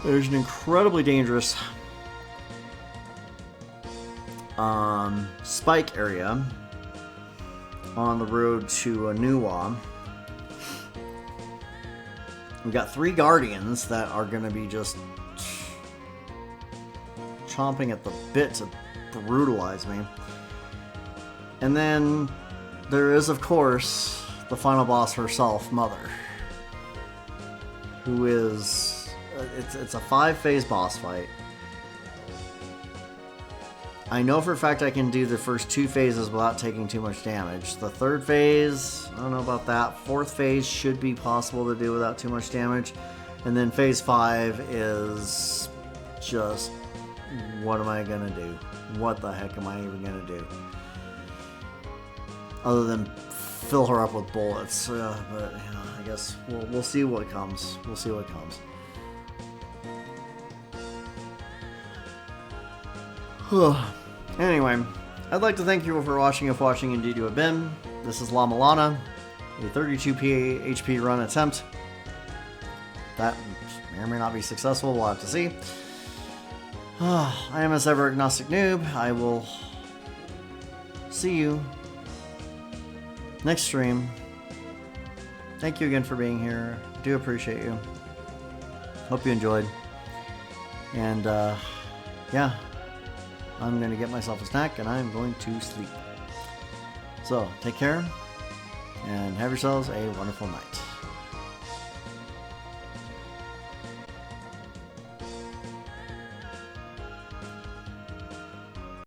There's an incredibly dangerous spike area on the road to Anuwa. We've got 3 guardians that are going to be just chomping at the bit to brutalize me. And then there is, of course, the final boss herself, Mother, who is... It's a 5-phase boss fight. I know for a fact I can do the first 2 phases without taking too much damage. The 3rd phase, I don't know about that. 4th phase should be possible to do without too much damage. And then phase 5 is just, what am I gonna do? What the heck am I even gonna do? Other than fill her up with bullets. But, you know, I guess we'll see what comes. We'll see what comes. Anyway, I'd like to thank you all for watching, if watching indeed you have been. This is La Mulana, a 32 HP run attempt. That may or may not be successful, we'll have to see. I am as ever Agnostic Noob. I will see you next stream. Thank you again for being here. Do appreciate you. Hope you enjoyed. And yeah. I'm going to get myself a snack, and I'm going to sleep. So, take care, and have yourselves a wonderful night.